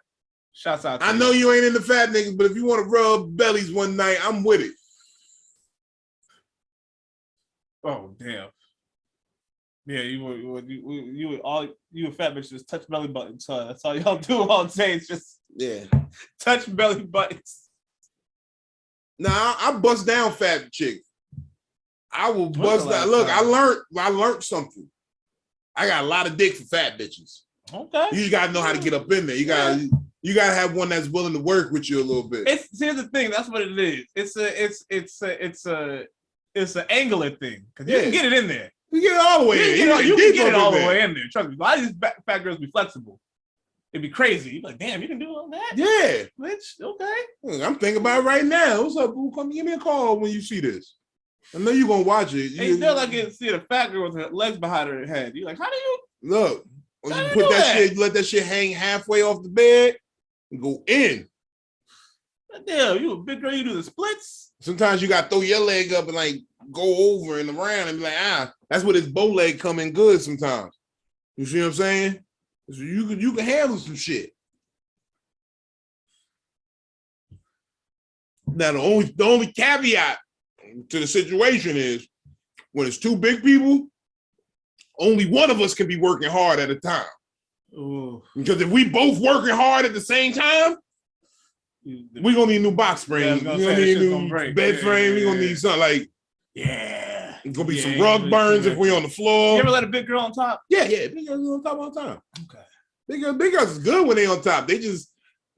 Shouts out to I know you ain't into fat niggas, but if you want to rub bellies one night, I'm with it. Oh, damn. Yeah, you fat bitches touch belly buttons. So that's all y'all do all day. It's just touch belly buttons. Nah, I bust down fat chicks. I will bust down. Look, I learned something. I got a lot of dick for fat bitches. Okay. You just gotta know how to get up in there. You gotta have one that's willing to work with you a little bit. Here's the thing. That's what it is. It's an angular thing because you can get it in there. You get it all the way in. You can get it all the way in there. Trust me. A lot of these fat girls be flexible. It'd be crazy. You're like, damn, you can do all that? Yeah. Bitch, okay. I'm thinking about it right now. What's up, boo? Come give me a call when you see this. I know you're gonna watch it. You still like to see a fat girl with her legs behind her head. You're like, how do you look? When you put that shit, you let that shit hang halfway off the bed and go in. Damn, you a big girl, you do the splits. Sometimes you gotta throw your leg up and like go over and around and be like, that's where this bow leg come in good sometimes. You see what I'm saying? So you can handle some shit. Now the only caveat to the situation is when it's two big people, only one of us can be working hard at a time. Ooh. Because if we both working hard at the same time, we're gonna need a new box spring. We're gonna need a new bed frame. We're gonna need something like, it's gonna be some rug burns if we're on the floor. You ever let a big girl on top? Yeah. Big girls on top all the time. Okay. Big girls is good when they on top. They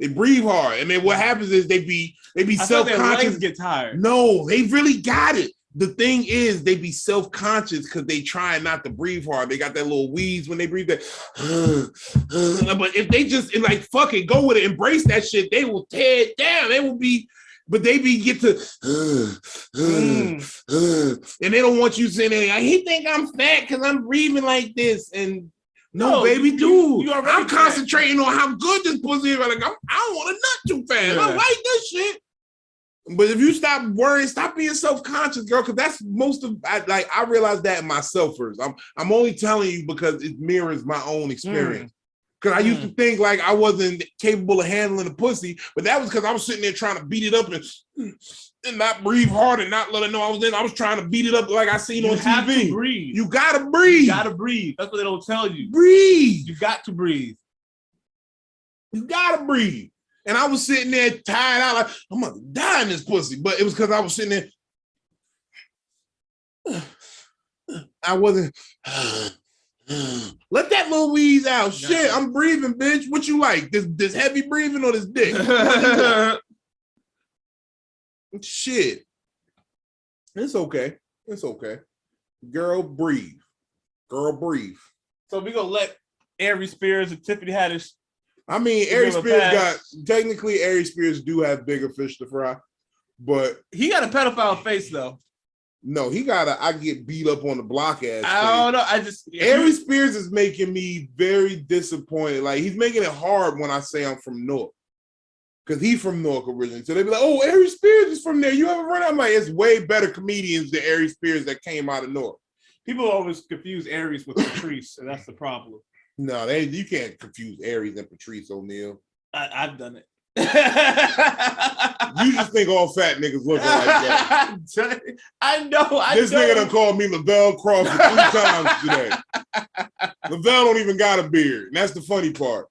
breathe hard. And then what happens is they be self-conscious. Their legs get tired. No, they really got it. The thing is, they be self-conscious because they try not to breathe hard. They got that little wheeze when they breathe that. But if they just like fuck it, go with it, embrace that shit, they will tear it down. They will be, but they get to and they don't want you saying, he think I'm fat because I'm breathing like this. And no, baby, dude, I'm concentrating on how good this pussy is. Like, I don't want to nut too fast. I like this shit. But if you stop worrying, stop being self-conscious, girl, because that's I realized that in myself first. I'm only telling you because it mirrors my own experience. Because I used to think like I wasn't capable of handling the pussy, but that was because I was sitting there trying to beat it up and not breathe hard and not let it know I was in. I was trying to beat it up like I seen on TV. Have to breathe. You gotta breathe. You gotta breathe. That's what they don't tell you. Breathe. You got to breathe. You gotta breathe. And I was sitting there tired out like, I'm gonna die in this pussy. But it was because I was sitting there. I wasn't. Let that little wheeze out. Shit, I'm breathing, bitch. What you like? This heavy breathing or this dick? Shit. It's okay. It's okay. Girl, breathe. Girl, breathe. So we gonna let Aries Spears and Tiffany Haddish. I mean, Aries Spears do have bigger fish to fry, but he got a pedophile face though. No, he got I get beat up on the block ass. I don't know. Aries Spears is making me very disappointed. Like he's making it hard when I say I'm from Newark. Because he's from Newark originally. So they be like, oh, Aries Spears is from there. You ever run? I'm like, it's way better comedians than Aries Spears that came out of Newark. People always confuse Aries with Patrice, and that's the problem. No, you can't confuse Aries and Patrice O'Neal. I've done it. You just think all fat niggas look like that. I know. This nigga done called me Lavelle Crawford 3 times today. Lavelle don't even got a beard. And that's the funny part.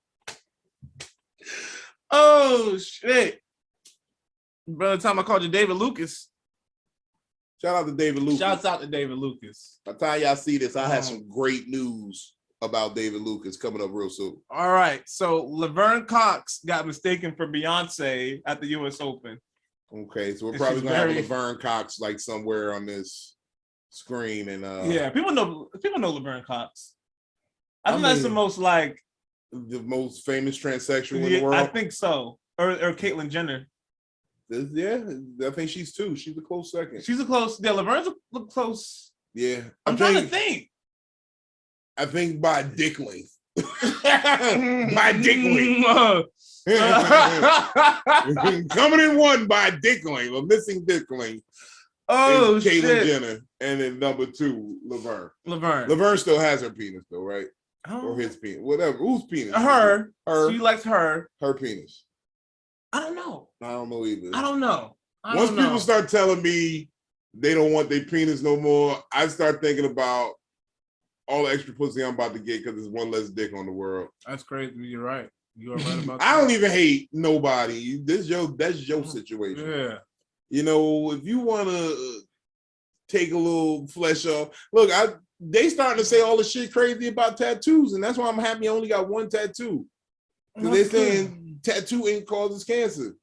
Oh, shit. By the time I called you David Lucas. Shout out to David Lucas. Shouts out to David Lucas. By the time y'all see this, I have some great news about David Lucas coming up real soon. All right. So Laverne Cox got mistaken for Beyonce at the US Open. Okay, so we're probably gonna have Laverne Cox like somewhere on this screen, and yeah, people know Laverne Cox. I think that's the most famous transsexual in the world. I think so, or Caitlyn Jenner. Yeah, I think she's two. She's a close second. She's a close. Yeah, Laverne's a close. Yeah, I'm trying to think. I think by dick length. By dick length. Coming in one by dick length, a missing dick length. Oh, Caitlyn shit. Jenner, and then number two, Laverne. Laverne. Laverne still has her penis though, right? Oh. Or his penis, whatever. Whose penis? Her. Her. She likes her. Her penis. I don't know. I don't know either. I don't know. Once people start telling me they don't want their penis no more, I start thinking about all the extra pussy I'm about to get because there's one less dick on the world. That's crazy. You're right. You are right about that. I don't even hate nobody. That's your situation. Yeah. You know, if you want to take a little flesh off, look, they starting to say all the shit crazy about tattoos, and that's why I'm happy I only got one tattoo. Because they're saying tattoo ink causes cancer.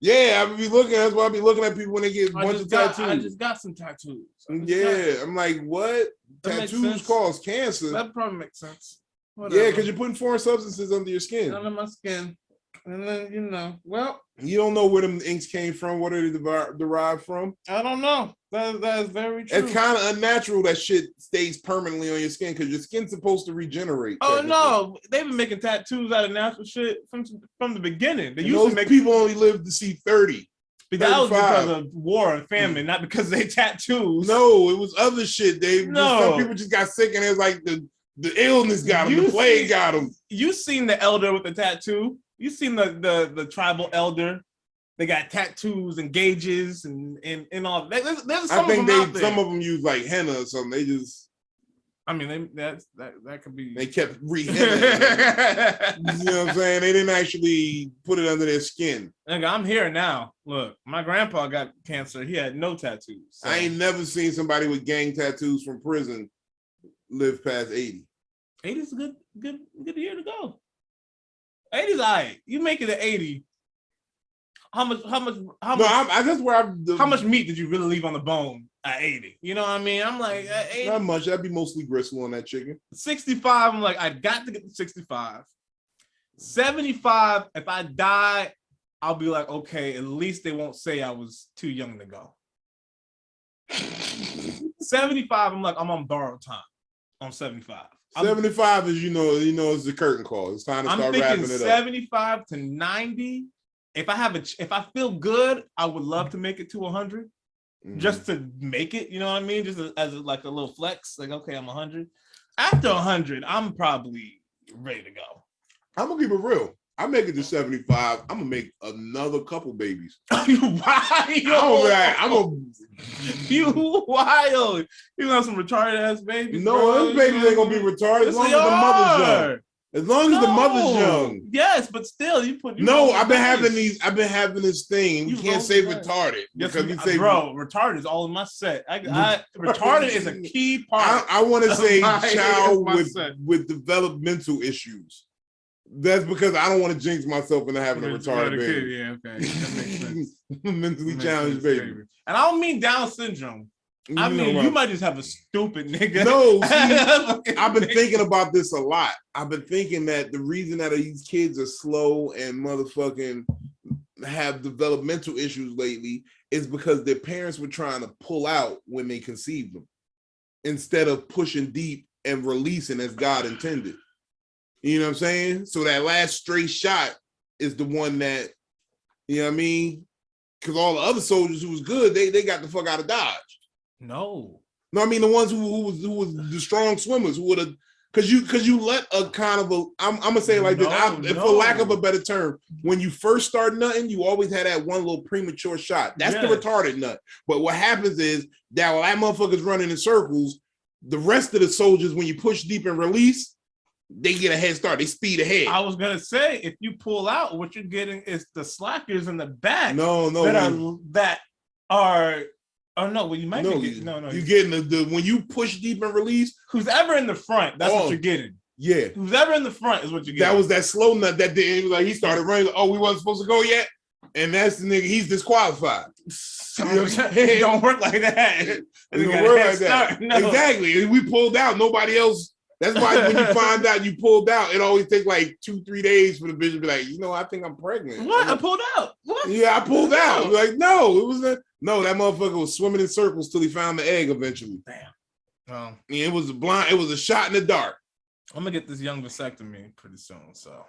Yeah, I be looking. That's why I be looking at people when they get a bunch of tattoos. I just got some tattoos. I'm like, what? Tattoos cause cancer? That probably makes sense. Whatever. Yeah, because you're putting foreign substances under your skin. Under my skin. And then, well. You don't know where them inks came from. What are they derived from? I don't know. That is very true. It's kind of unnatural that shit stays permanently on your skin because your skin's supposed to regenerate. Oh, no. They've been making tattoos out of natural shit from the beginning. They used to make people only live to see 30. But that was because of war and famine, not because they tattoos. No, it was other shit. Some people just got sick and it was like the illness got them, the plague got them. You seen the elder with the tattoo? You seen the tribal elder? They got tattoos and gauges and all. There's some of them out there. Some of them use like henna or something. They just. I mean, that could be. They kept re-henna. You know what I'm saying? They didn't actually put it under their skin. Nigga, I'm here now. Look, my grandpa got cancer. He had no tattoos. So. I ain't never seen somebody with gang tattoos from prison live past 80. 80 is a good year to go. 80's all right. You make it to 80. How much meat did you really leave on the bone at 80? You know what I mean? I'm like, at 80, not much. That'd be mostly gristle on that chicken. 65, I'm like, I got to get to 65. 75, if I die, I'll be like, okay, at least they won't say I was too young to go. 75, I'm like, I'm on borrowed time on 75. 75 is, it's the curtain call. It's time to start wrapping it up. 75 to 90. If I feel good, I would love to make it to 100, just to make it. You know what I mean? Just as like a little flex. Like, okay, I'm 100. After 100, I'm probably ready to go. I'm gonna keep it real. I make it to 75. I'm gonna make another couple babies. You wild? You wild? You got some retarded ass babies? No, those babies ain't gonna be retarded as long as the mother's young. As long as the mother's young. Yes, but still, you put. I've been having this thing. You can't say retarded because you say retarded is all in my set. Retarded is a key part. I want to say child with developmental issues. That's because I don't want to jinx myself into having a retarded baby. Yeah, okay. That makes sense. Mentally challenged baby. And I don't mean Down syndrome. I mean, you might just have a stupid nigga. No, see, I've been thinking about this a lot. I've been thinking that the reason that these kids are slow and motherfucking have developmental issues lately is because their parents were trying to pull out when they conceived them instead of pushing deep and releasing as God intended. You know what I'm saying? So that last straight shot is the one that, you know what I mean? Because all the other soldiers who was good, they got the fuck out of Dodge. No, I mean the ones who was the strong swimmers who would have, because you let a kind of a, I'm gonna say it like this, for lack of a better term, when you first start nutting, you always had that one little premature shot. That's the retarded nut. But what happens is that while that motherfucker's running in circles, the rest of the soldiers, when you push deep and release, they get a head start. They speed ahead. I was gonna say, if you pull out, what you're getting is the slackers in the back. No. That are. Oh no! Well, you might be getting, no. You're getting the when you push deep and release. Who's ever in the front? That's what you're getting. Yeah. Who's ever in the front is what you're getting. That was that slow nut that did. It was like he started running. Like, oh, we wasn't supposed to go yet, and that's the nigga. He's disqualified. It don't work like that. It don't work like that. No. Exactly. We pulled out. Nobody else. That's why when you find out you pulled out, it always takes like 2-3 days for the bitch to be like, I think I'm pregnant. What? I pulled out. What? Yeah, I pulled out. Like, no, it was that motherfucker was swimming in circles till he found the egg eventually. Damn. It was a shot in the dark. I'm gonna get this young vasectomy pretty soon. So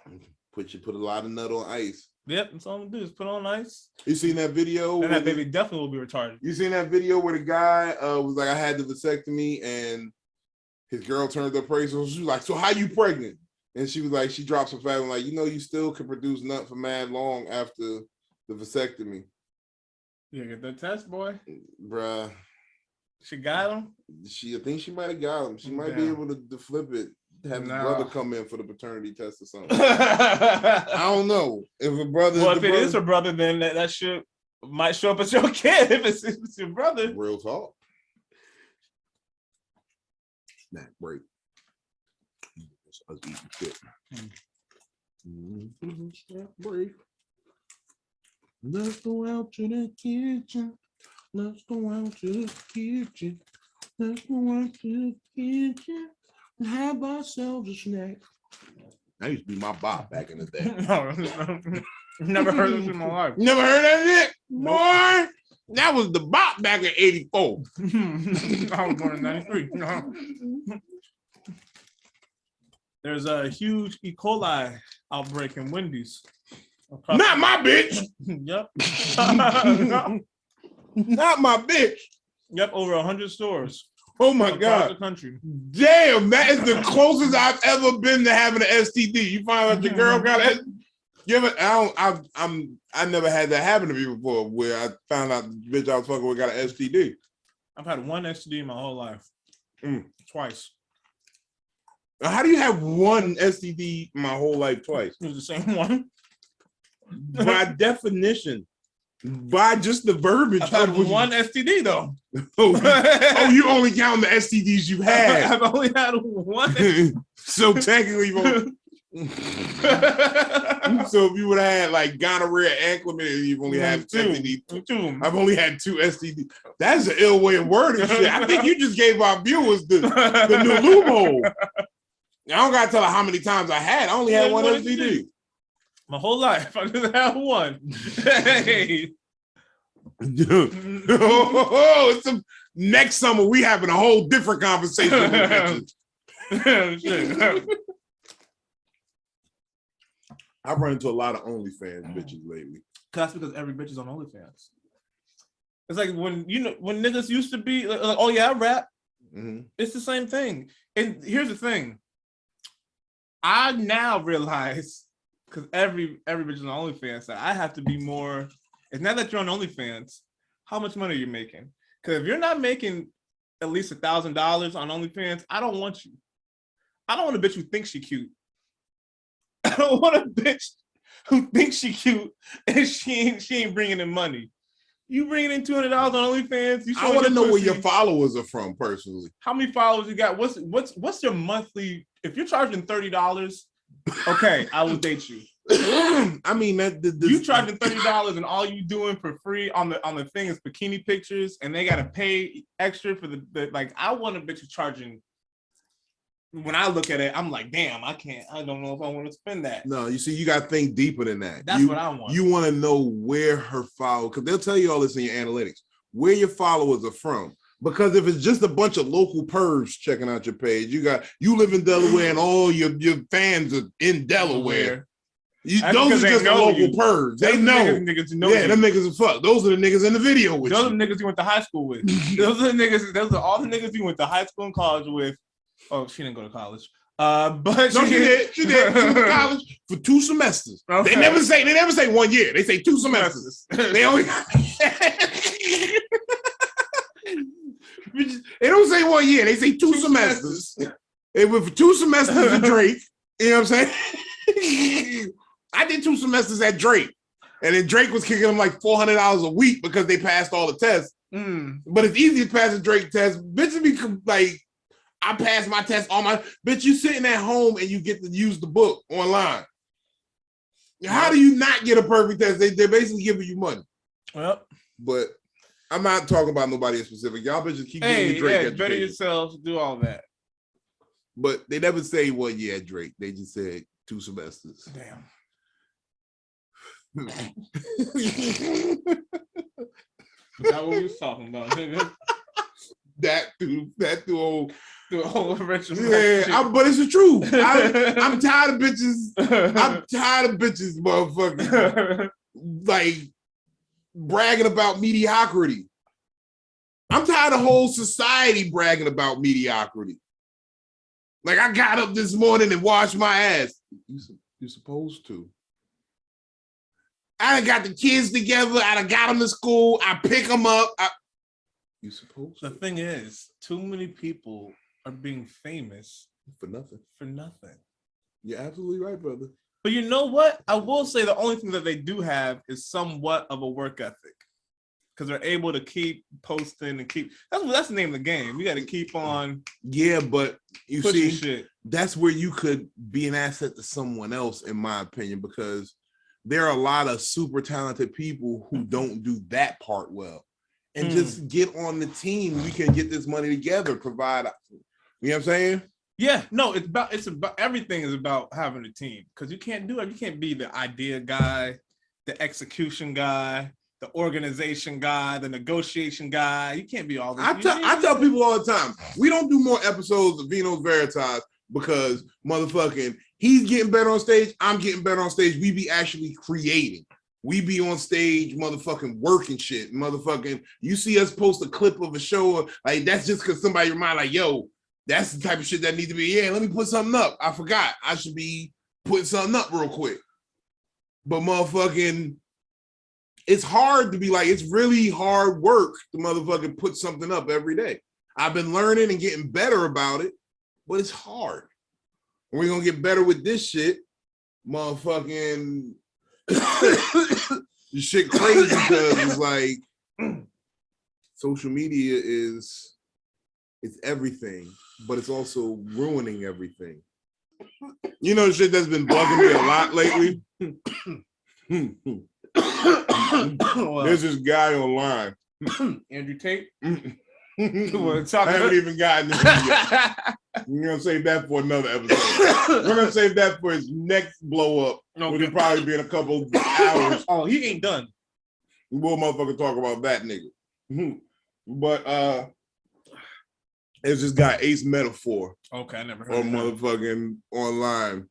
put a lot of nut on ice. Yep, that's all I'm gonna do is put on ice. You seen that video? And that baby definitely will be retarded. You seen that video where the guy was like, I had the vasectomy and his girl turned the appraisal. She was like, so how you pregnant? And she was like, she drops some fat and like, you still can produce nut for mad long after the vasectomy. You get that test, boy? Bruh. She got him? I think she might have got him. She might be able to flip it. Have his brother come in for the paternity test or something. I don't know. If a brother, well, if it is her brother, then that shit might show up as your kid. If it's your brother, real talk. Snack break. Us eating shit. Snack break. Let's go out to the kitchen. Let's go out to the kitchen. Let's go out to the kitchen. Have ourselves a snack. That used to be my bop back in the day. Never heard of this in my life. Never heard that shit? Boy, that was the bop back in 84. I was born in 93. There's a huge E. coli outbreak in Wendy's. Not my bitch. Yep. Not my bitch. Yep, over 100 stores. Oh my God. The country. Damn, that is the closest I've ever been to having an STD. You find out your girl got it. I never had that happen to me before where I found out the bitch I was fucking with got an STD. I've had one STD in my whole life. Twice. How do you have one STD my whole life twice? It was the same one. By definition. By just the verbiage. I've had one STD though. Oh, you only count the STDs you had. I've only had one. So technically, so if you would have had like gonorrhea and chlamydia, you've only had two. I've only had 2 STDs. That's an ill way of wording shit. I think you just gave our viewers the new loophole. I don't gotta tell her how many times I had. I only had one STD. My whole life, I just had one. Hey. It's next summer we having a whole different conversation with bitches. I've run into a lot of OnlyFans bitches lately. That's because every bitch is on OnlyFans. It's like when niggas used to be like, oh yeah, I rap. Mm-hmm. It's the same thing. And here's the thing. I now realize, because every bitch is on OnlyFans, that I have to be more. It's not that you're on OnlyFans. How much money are you making? Because if you're not making at least $1,000 on OnlyFans, I don't want you. I don't want a bitch who thinks she cute. I don't want a bitch who thinks she cute and she ain't bringing in money. You bringing in $200 on OnlyFans? I want to know where your followers are from, personally. How many followers you got? What's your monthly? If you're charging $30, okay, I will date you. I mean, you charging $30 and all you doing for free on the thing is bikini pictures, and they gotta pay extra for the like. I want a bitch who's charging. When I look at it, I'm like, damn, I don't know if I want to spend that. No, you see, you got to think deeper than that. That's what I want. You want to know where her followers, because they'll tell you all this in your analytics, where your followers are from. Because if it's just a bunch of local pervs checking out your page, you live in Delaware and all your fans are in Delaware. Those are just the local pervs. They know. Niggas know them niggas are fuck. Those are the niggas in the video with Those are the niggas you went to high school with. Those are all the niggas you went to high school and college with. Oh, she didn't go to college. But no, she did. She went to college for 2 semesters. Okay. They never say 1 year. They say 2 semesters. They only. They don't say 1 year. They say 2 semesters. It went for 2 semesters at Drake. You know what I'm saying? I did 2 semesters at Drake. And then Drake was kicking them like $400 a week because they passed all the tests. But it's easy to pass a Drake test. Bitches be like, I passed my test on my... Bitch, you sitting at home and you get to use the book online. How do you not get a perfect test? They're basically giving you money. Well, but I'm not talking about nobody in specific. Y'all bitches keep getting the Drake education. Better yourselves, do all that. But they never say 1 year at Drake. They just said 2 semesters. Damn. That's what we was talking about, nigga. That through old Richard. Yeah, but it's the truth. I'm tired of bitches. I'm tired of bitches, motherfucker. Like bragging about mediocrity. I'm tired of whole society bragging about mediocrity. Like I got up this morning and washed my ass. You're supposed to. I done got the kids together. I done got them to school. I pick them up. You supposed to. The thing is, too many people are being famous for nothing. For nothing. You're absolutely right, brother. But you know what? I will say the only thing that they do have is somewhat of a work ethic. Because they're able to keep posting and keep... That's the name of the game. You got to keep on... Yeah, but you see, shit. That's where you could be an asset to someone else, in my opinion, because there are a lot of super talented people who don't do that part well. And just get on the team. We can get this money together, provide... You know what I'm saying? Yeah, no, it's about everything is about having a team, because you can't do it. You can't be the idea guy, the execution guy, the organization guy, the negotiation guy. You can't be all this. I tell people all the time, we don't do more episodes of Vino Veritas because motherfucking he's getting better on stage. I'm getting better on stage. We be actually creating. We be on stage, motherfucking working shit. Motherfucking, you see us post a clip of a show, like that's just because somebody remind like, yo, that's the type of shit that needs to be, yeah, let me put something up. I forgot. I should be putting something up real quick. But motherfucking, it's hard to be like, it's really hard work to motherfucking put something up every day. I've been learning and getting better about it, but it's hard. We're going to get better with this shit. Motherfucking, this shit crazy because it's like, social media is, it's everything, but it's also ruining everything. You know the shit that's been bugging me a lot lately? There's this guy online. Andrew Tate? I haven't even gotten this yet. We're going to save that for another episode. We're going to save that for his next blow up, which will probably be in a couple hours. Oh, he ain't done. We'll motherfucker talk about that nigga. But there's this guy, Ace Metaphor. Okay, I never heard of of motherfucking online.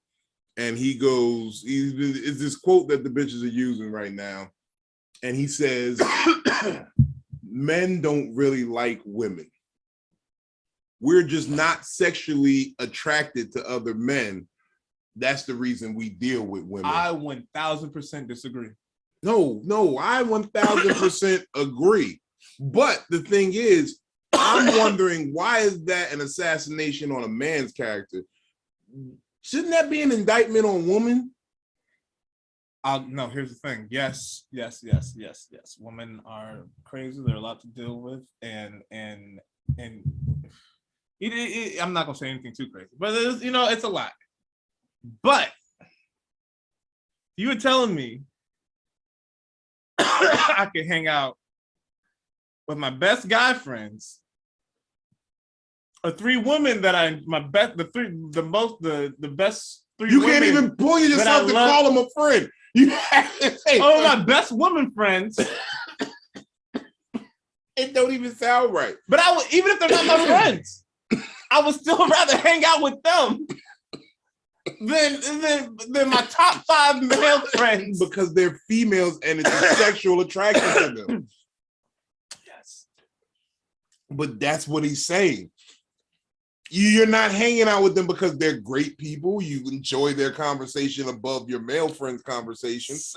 And he goes, it's this quote that the bitches are using right now. And he says, men don't really like women. We're just not sexually attracted to other men. That's the reason we deal with women. I 1000% disagree. No, I 1000% agree. But the thing is, I'm wondering, why is that an assassination on a man's character? Shouldn't that be an indictment on women? No, here's the thing. Yes. Women are crazy. They're a lot to deal with, and I'm not gonna say anything too crazy, but it's a lot. But you were telling me I could hang out with my best guy friends, or 3 women that the best 3 you women. Can't even pull yourself to call them a friend. You have to say, oh, my best woman friends. It don't even sound right. But even if they're not my friends, I would still rather hang out with them than my top 5 male friends. Because they're females and it's a sexual attraction to them. Yes. But that's what he's saying. you're not hanging out with them because they're great people. You enjoy their conversation above your male friends' conversations.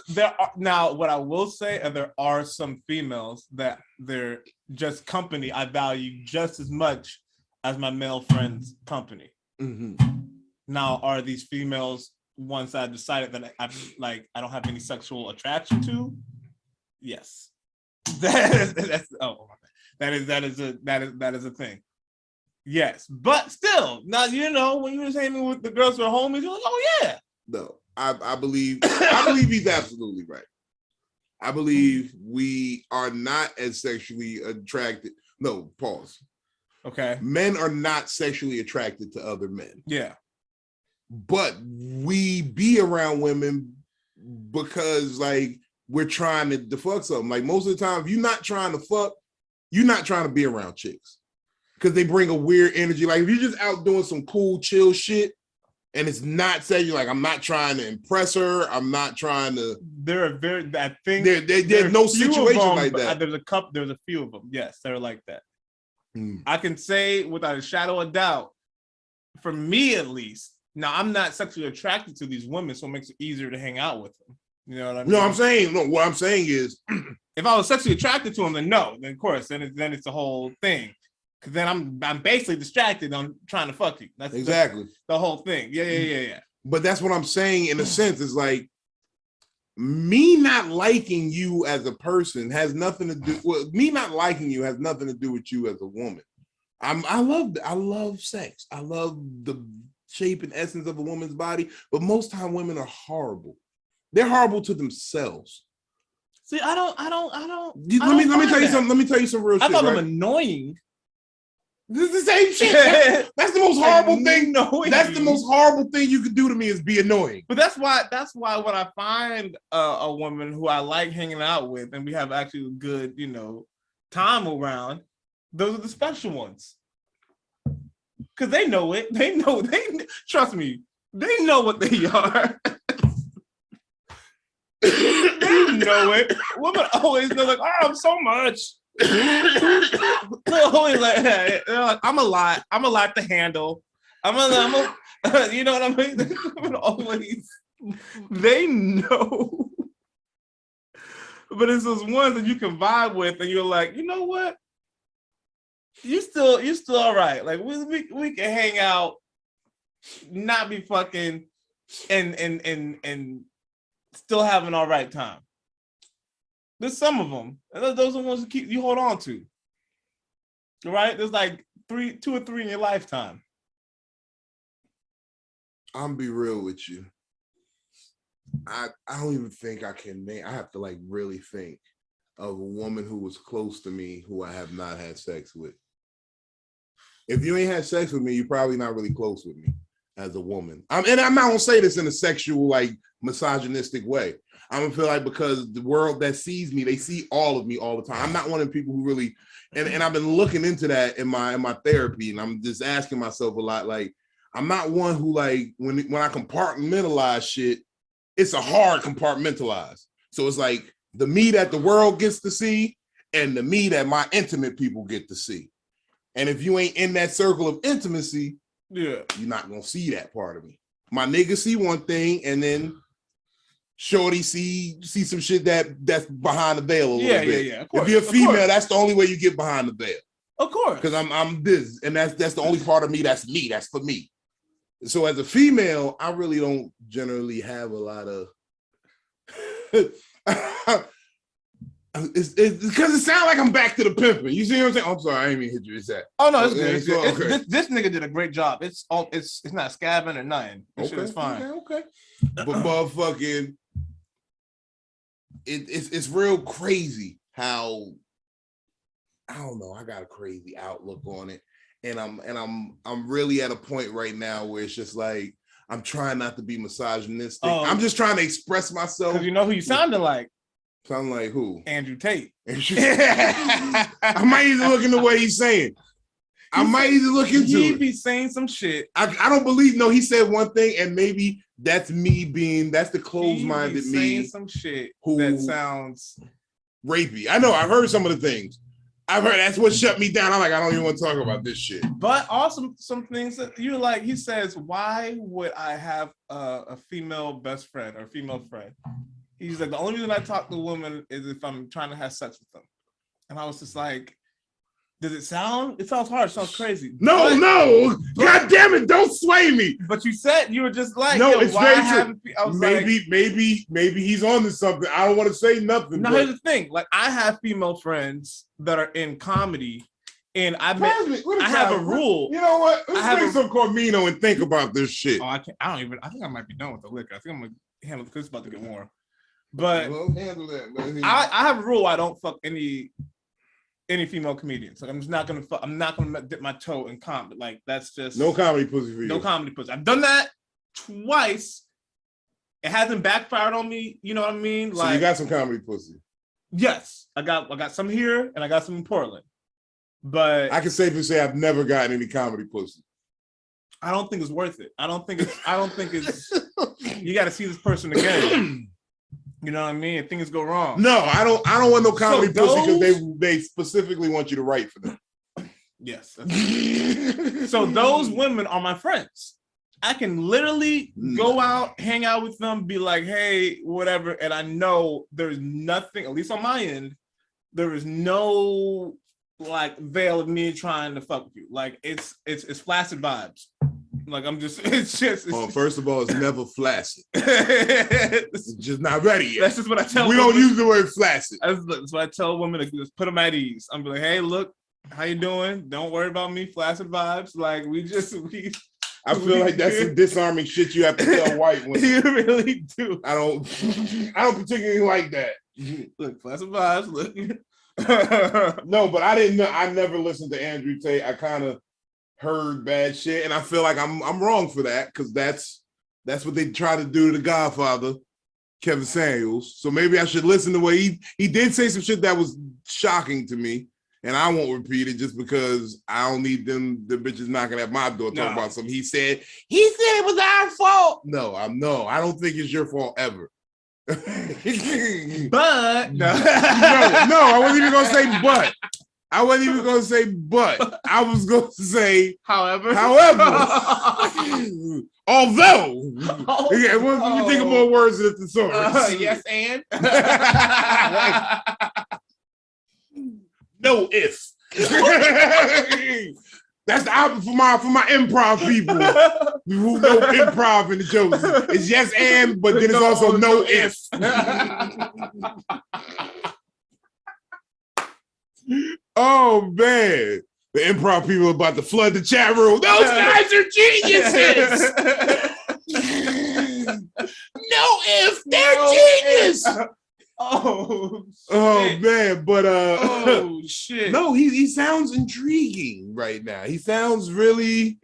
Now, what I will say, there are some females that they're just company I value just as much as my male friends' company. Mm-hmm. Now, are these females ones I decided that I don't have any sexual attraction to? Yes. That is a thing. Yes, but still, now when you was hanging with the girls who are homies, you're like, oh yeah. No, I believe he's absolutely right. I believe we are not as sexually attracted. No, pause. Okay. Men are not sexually attracted to other men. Yeah. But we be around women because like we're trying to fuck something. Like most of the time, if you're not trying to fuck, you're not trying to be around chicks. Because they bring a weird energy. Like if you're just out doing some cool, chill shit, and it's not saying like I'm not trying to impress her. I'm not trying to. There are there's no situation like that. There's a few of them. Yes, they're like that. I can say without a shadow of doubt, for me at least. Now I'm not sexually attracted to these women, so it makes it easier to hang out with them. You know what I mean? No, what I'm saying is, if I was sexually attracted to them, then no, then of course, then it's the whole thing. Because then I'm basically distracted on trying to fuck you. That's exactly the whole thing. Yeah. But that's what I'm saying in a sense. It's like me not liking you as a person has nothing to do. Well, me not liking you has nothing to do with you as a woman. I love sex. I love the shape and essence of a woman's body. But most time women are horrible. They're horrible to themselves. See, I don't. Let me tell you something. Let me tell you some real shit. I thought I'm annoying. This is the same shit. That's the most horrible thing. That's the most horrible thing you could do to me is be annoying. But that's why when I find a woman who I like hanging out with and we have actually a good, time around, those are the special ones. Because they know it. They trust me. They know what they are. They know it. Women always know like, I'm so much. Always like, I'm a lot to handle. I'm a you know what I mean? Always, they know. But it's those ones that you can vibe with, and you're like, you know what? You still all right. Like we can hang out, not be fucking, and still have an all right time. There's some of them, and those are the ones you hold on to. Right? There's like 2 or 3 in your lifetime. I'm be real with you. I don't even think I can name. I have to like really think of a woman who was close to me who I have not had sex with. If you ain't had sex with me, you're probably not really close with me as a woman. And I'm not gonna say this in a sexual, like misogynistic way. I'm gonna feel like because the world that sees me, they see all of me all the time. I'm not one of the people who really, and I've been looking into that in my therapy, and I'm just asking myself a lot. Like, I'm not one who like when I compartmentalize shit, it's a hard compartmentalize. So it's like the me that the world gets to see and the me that my intimate people get to see. And if you ain't in that circle of intimacy, you're not gonna see that part of me. My niggas see one thing, and then shorty see some shit that's behind the veil a little bit. Yeah. Of course, if you're a female, that's the only way you get behind the veil. Of course. Because I'm this, and that's the only part of me that's me. That's for me. So as a female, I really don't generally have a lot of. It's because it sounds like I'm back to the pimping. You see what I'm saying? I'm sorry, I ain't mean to hit you. It's that. Oh no, it's good. It's good. Okay. This nigga did a great job. It's not scabbing or nothing. This shit is fine. Okay. But motherfucking, it's real crazy how I don't know. I got a crazy outlook on it, and I'm really at a point right now where it's just like I'm trying not to be misogynistic. I'm just trying to express myself. Because you know who you sounded like. Sound like who? Andrew Tate. I might need to look into what he's saying. I might need to look into it. He be saying some shit. I don't believe. No, he said one thing, and maybe that's me that's the closed-minded me saying some shit that sounds rapey. I know. I've heard some of the things, I've heard that's what shut me down. I'm like, I don't even want to talk about this shit. But also some things that you're like, he says, why would I have a female best friend or female friend? He's like, the only reason I talk to women is if I'm trying to have sex with them. And I was just like, does it sound? It sounds hard. It sounds crazy. No. God damn it. Don't sway me. But you said you were just like, no, it's very true. Maybe he's on to something. I don't want to say nothing. Now, here's the thing. Like, I have female friends that are in comedy, and I have a rule. You know what? Let's drink some Cormino and think about this shit. Oh, I think I might be done with the liquor. I think I'm going to handle it because it's about to get warm. But handle that, man. I have a rule. I don't fuck any female comedians. Like, I'm just not gonna fuck. I'm not gonna dip my toe in comedy. Like, that's just no comedy pussy for you. No comedy pussy. I've done that twice. It hasn't backfired on me. You know what I mean? So you got some comedy pussy. Yes, I got some here and I got some in Portland. But I can safely say I've never gotten any comedy pussy. I don't think it's worth it. I don't think it's. You got to see this person again. You know what I mean? If things go wrong. No, I don't want no comedy pussy because they specifically want you to write for them. Yes. So those women are my friends. I can literally go out, hang out with them, be like, hey, whatever. And I know there's nothing, at least on my end, there is no like veil of me trying to fuck with you. Like it's flaccid vibes. Like first of all, it's never flaccid. It's just not ready yet. That's just what I tell. We don't use the word flaccid. That's what I tell women to just put them at ease. I'm like, hey, look, how you doing? Don't worry about me. Flaccid vibes. Like I feel like that's some disarming shit you have to tell white women. You really do. I don't particularly like that. Look, flaccid vibes. Look. No, but I didn't know. I never listened to Andrew Tate. I kind of heard bad shit, and I feel like I'm wrong for that because that's what they try to do to the Godfather, Kevin Samuels. So maybe I should listen to what he did say some shit that was shocking to me, and I won't repeat it just because I don't need the bitches knocking at my door talking about something. He said it was our fault. No, I don't think it's your fault ever. But no, I wasn't even gonna say but. I wasn't even going to say but. I was going to say however. Although. Okay, let me think of more words at the source. Yes, and? No if. That's the opposite for my improv people who know improv in the jokes. It's yes and, but then it's also no if. Oh man, the improv people are about to flood the chat room. Those guys are geniuses. No if, they're genius. Oh man, but oh shit. No, he sounds intriguing right now. He sounds really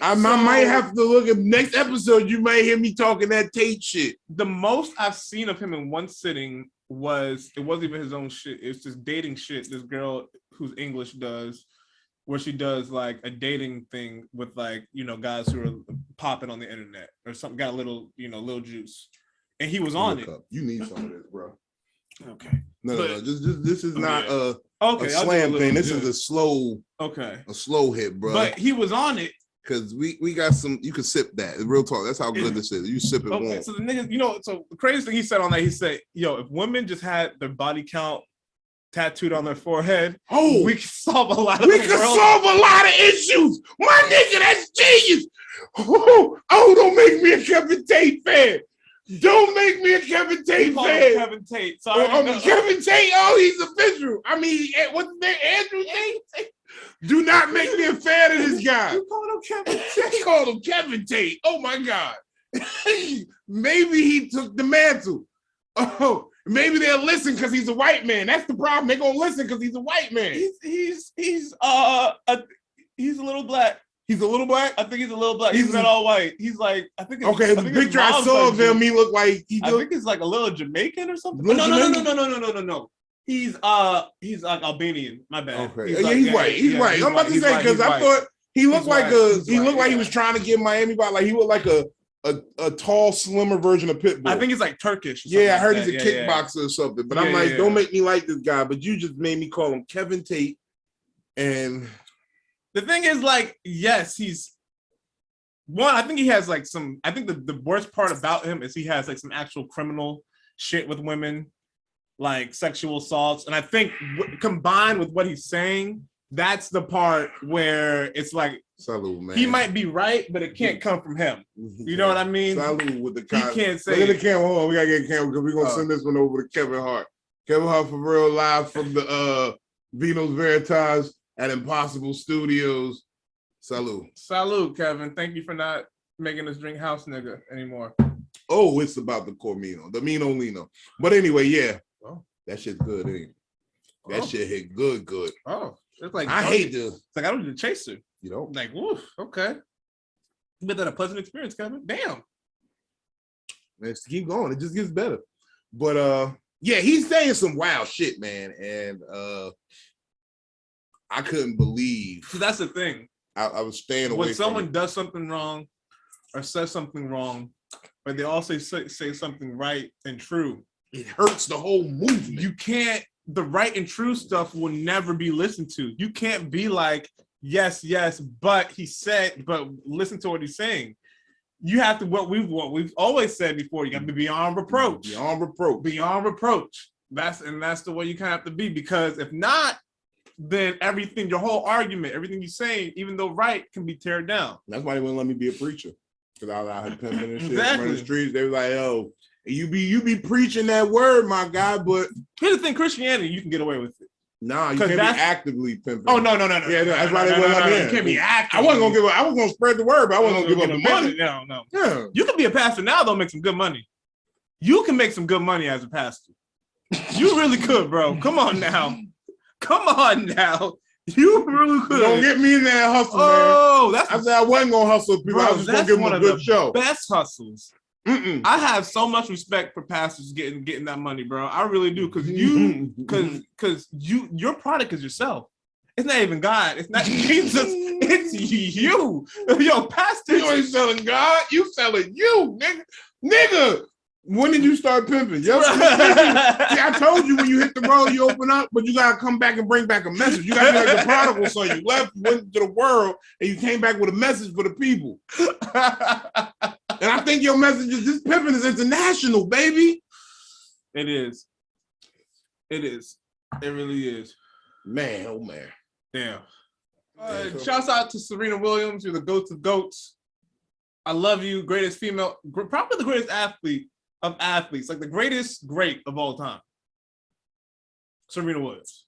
I might have to look at next episode. You might hear me talking that Tate shit. The most I've seen of him in one sitting it wasn't even his own shit. It's just dating shit. This girl whose English does, where she does like a dating thing with like, you know, guys who are popping on the internet or something, got a little, you know, little juice. And he was on it. You need some of this, bro. Okay. No. This is not a slam thing. This is a slow hit, bro. But he was on it. Because we got some, you can sip that. Real talk. That's how good this is. You sip it warm. So the niggas, you know, so the crazy thing he said on that, he said, yo, if women just had their body count tattooed on their forehead, we could solve a lot of issues. My nigga, that's genius. Don't make me a Kevin Tate fan. Don't make me a Kevin Tate fan. Kevin Tate. Sorry. Kevin Tate. He's official. I mean, what's his name? Andrew Tate. Do not make me a fan of this guy. You called him Kevin Tate. He called him Kevin Tate. Oh my God. Maybe he took the mantle. Maybe they'll listen because he's a white man. That's the problem. They're gonna listen because he's a white man. He's a little black. He's a little black? I think he's a little black. He's not all white. He's like, I think the picture I saw of him, he looked like I think he's like a little Jamaican or something. No. He's like Albanian. My bad. Okay. He's white. He's white. I'm about to say because I thought he looked like he was trying to get Miami vibe. Like he looked like a a tall, slimmer version of Pitbull. I think it's like Turkish. Yeah, I heard like he's a kickboxer or something. But I'm like, don't make me like this guy. But you just made me call him Kevin Tate. And the thing is, like, yes, he's one. I think he has like some. I think the worst part about him is he has like some actual criminal shit with women, like sexual assaults. And I think combined with what he's saying, that's the part where it's like, salute, man. He might be right, but it can't come from him. You know what I mean? Salute with the He can't say. Look at the camera. Hold on, we gotta get camera because we're gonna send this one over to Kevin Hart. Kevin Hart for real, live from the Vino Veritas at Impossible Studios. Salute, Kevin. Thank you for not making us drink house nigga anymore. Oh, it's about the Cormino, the Mino Lino. But anyway, yeah, that shit's good. Ain't it? That shit hit good. Oh, it's like I hate this. It's like I don't need a chaser. You know, like, woof, okay. You made that a pleasant experience, Kevin. Damn. Let's keep going. It just gets better. But yeah, he's saying some wild shit, man. And I couldn't believe. So that's the thing. I was staying away. When someone does something wrong or says something wrong, but they also say something right and true, it hurts the whole movement. You can't. The right and true stuff will never be listened to. You can't be like, yes, but he said, but listen to what he's saying. You have to what we've always said before. You got to be beyond reproach. Beyond reproach. That's the way you kind of have to be, because if not, then everything, your whole argument, everything you're saying, even though right, can be teared down. That's why they wouldn't let me be a preacher, because I was out here pimping and shit, running the streets. They were like, "Oh, you be preaching that word, my guy." But here's the thing: Christianity, you can get away with it. Nah, you can't be actively pimping. Oh no! Yeah, that's why they wouldn't let me in. You can't be active. I was gonna spread the word, but I wasn't gonna give up the money. No. Yeah. You can be a pastor now, though, make some good money. You can make some good money as a pastor. You really could, bro. Come on now. You really could. Don't get me in that hustle, man. I said I wasn't gonna hustle people. I was just gonna give them a good show. Best hustles. I have so much respect for pastors getting that money, bro. I really do, because your product is yourself. It's not even God. It's not Jesus. It's you. Yo, pastor. You ain't selling God. You selling you, nigga. When did you start pimping? See, I told you when you hit the road, you open up, but you gotta come back and bring back a message. You gotta be like the prodigal son. You left, went to the world, and you came back with a message for the people. And I think your message is this pimping is international, baby. It is. It really is. Man, oh man. Damn. Shouts out to Serena Williams. You're the goats of goats. I love you. Greatest female, probably the greatest athlete of athletes, like the greatest great of all time. Serena Williams.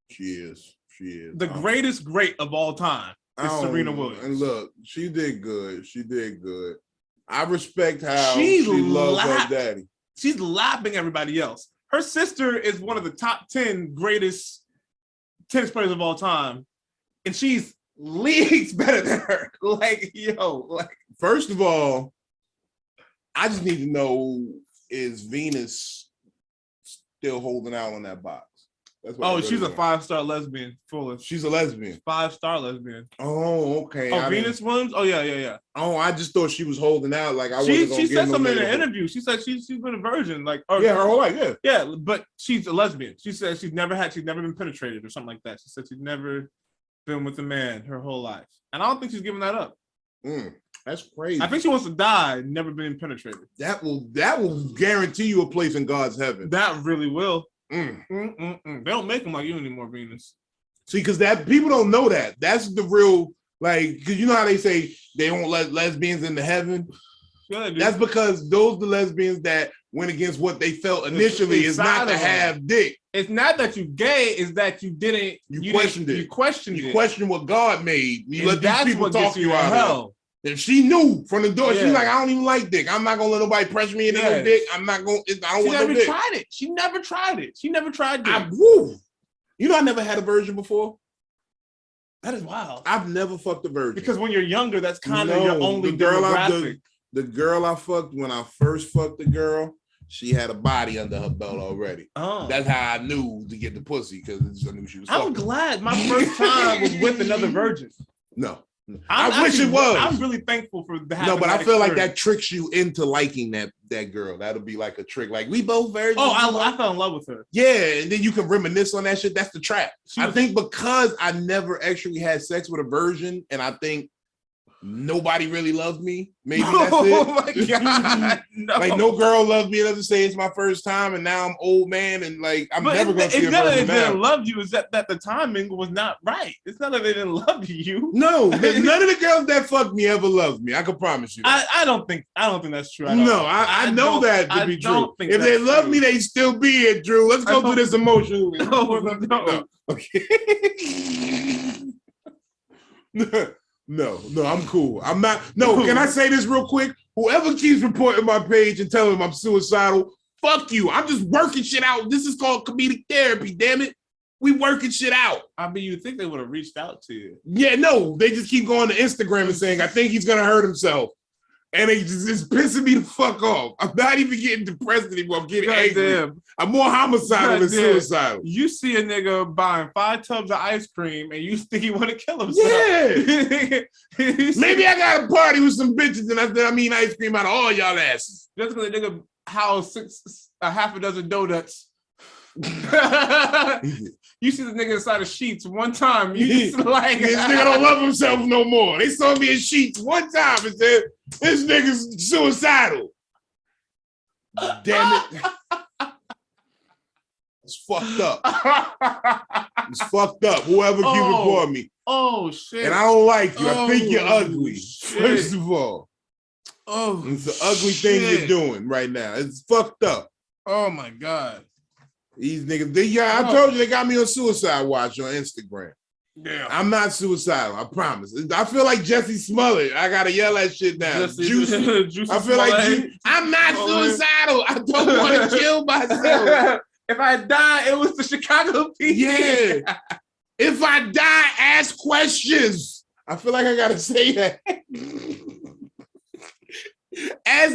She is. The greatest great of all time is Serena Williams. And look, she did good. I respect how she loves her daddy. She's lapping everybody else. Her sister is one of the top 10 greatest tennis players of all time, and she's leagues better than her. First of all, I just need to know, is Venus still holding out on that box? That's she's a 5-star lesbian. She's a lesbian. 5-star lesbian. Oh, okay. Venus Williams? Oh, yeah. Oh, I just thought she was holding out. Like she said something in an interview. She said she's been a virgin. Her whole life, yeah. Yeah, but she's a lesbian. She said she's never been penetrated or something like that. She said she's never been with a man her whole life. And I don't think she's giving that up. That's crazy. I think she wants to die, never been penetrated. That will guarantee you a place in God's heaven. That really will. They don't make them like you anymore, Venus. See, because that people don't know that. That's the real, because you know how they say they won't let lesbians into heaven? Yeah, that's because those the lesbians that went against what they felt initially is not to have dick. It's not that you gay, it's that you didn't. You questioned it. You questioned it. You questioned what God made. You let these people talk you out of hell. And she knew from the door, she's like, I don't even like dick. I'm not gonna let nobody pressure me into no dick. I'm not gonna, I don't want no dick. She never tried it. She never tried dick. You know, I never had a virgin before. That is wild. I've never fucked a virgin. Because when you're younger, that's kind of your only demographic. The girl I fucked, when I first fucked the girl, she had a body under her belt already. Oh. That's how I knew to get the pussy, because I knew she was fucking. I'm glad my first time was with another virgin. No. I wish it was. I'm really thankful for that. No, but I feel like that tricks you into liking that girl. That'll be like a trick. Like we both very. I fell in love with her. Yeah, and then you can reminisce on that shit. That's the trap. I think because I never actually had sex with a virgin, and I think nobody really loved me. Maybe that's it. Oh my God. No. Like no girl loved me enough to say it's my first time, and now I'm old man, and like I'm never gonna see a virgin now. Didn't love you. Is that the timing was not right? It's not that they didn't love you. No, none of the girls that fucked me ever loved me. I can promise you that. I don't think that's true. I know that to be true. If they love me, they still be here, Drew. Let's go through this emotionally. No. Okay. No, I'm cool. I'm not. No, can I say this real quick? Whoever keeps reporting my page and telling them I'm suicidal, fuck you. I'm just working shit out. This is called comedic therapy, damn it. We working shit out. I mean, you think they would have reached out to you? Yeah, no. They just keep going to Instagram and saying, I think he's going to hurt himself. And it's pissing me the fuck off. I'm not even getting depressed anymore. I'm getting angry. I'm more homicidal than suicidal. You see a nigga buying 5 tubs of ice cream and you think he want to kill himself. Yeah. Maybe I got a party with some bitches and I said, I mean ice cream out of all y'all asses. Just because a nigga house a half a dozen donuts. You see the nigga inside of Sheets one time. You just like this nigga don't love himself no more. They saw me in Sheets one time and said, this nigga's suicidal. Damn it. It's fucked up. It's fucked up. Whoever keep reporting me. Oh shit. And I don't like you. I think you're ugly. Shit. First of all. Oh, it's the ugly thing you're doing right now. It's fucked up. Oh my God. These niggas, I told you they got me on suicide watch on Instagram. Yeah. I'm not suicidal, I promise. I feel like Jesse Smollett. I gotta yell that shit down. Juicy. I feel like I'm not suicidal. I don't want to kill myself. If I die, it was the Chicago PD. Yeah. If I die, ask questions. I feel like I gotta say that.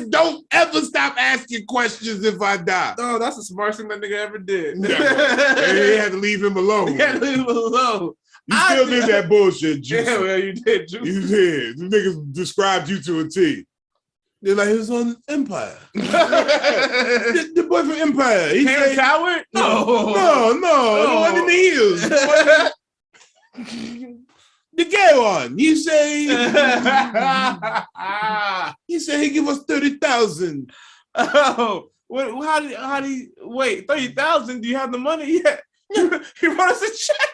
Don't ever stop asking questions if I die. Oh, that's the smartest thing that nigga ever did. They had to leave him alone. They had to leave him alone. You still did that bullshit, Juicy. Yeah, well, you did, Juicy. You did. The niggas described you to a T. They're like, he was on Empire. the boy from Empire. He Terrence Howard? No, the one in the heels. The gay one. You say he give us 30,000. Oh, how do you wait? 30,000? Do you have the money yet? He wrote us a check.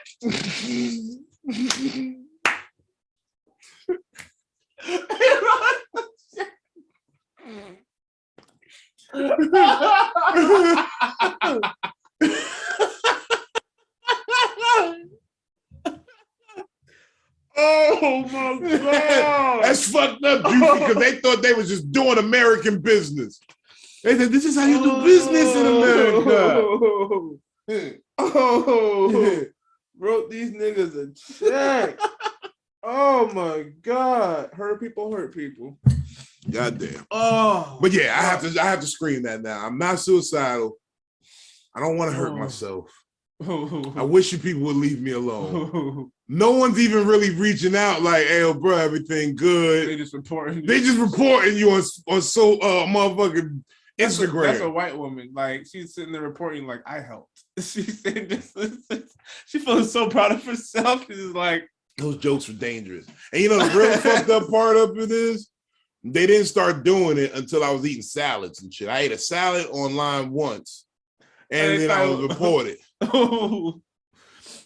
Oh my God. That's fucked up, Juicy, because they thought they was just doing American business. They said, this is how you do business in America. Wrote these niggas a check. Oh my God. Hurt people. Goddamn. Oh. But yeah, I have to scream that now. I'm not suicidal. I don't want to hurt myself. I wish you people would leave me alone. No one's even really reaching out like, hey, bro, everything good. They just reporting you on motherfucking Instagram. That's a white woman. Like, she's sitting there reporting like, I helped. She's saying this. She feels so proud of herself. She's like, those jokes were dangerous. And you know the real fucked up part of it is they didn't start doing it until I was eating salads and shit. I ate a salad online once and then I was reported.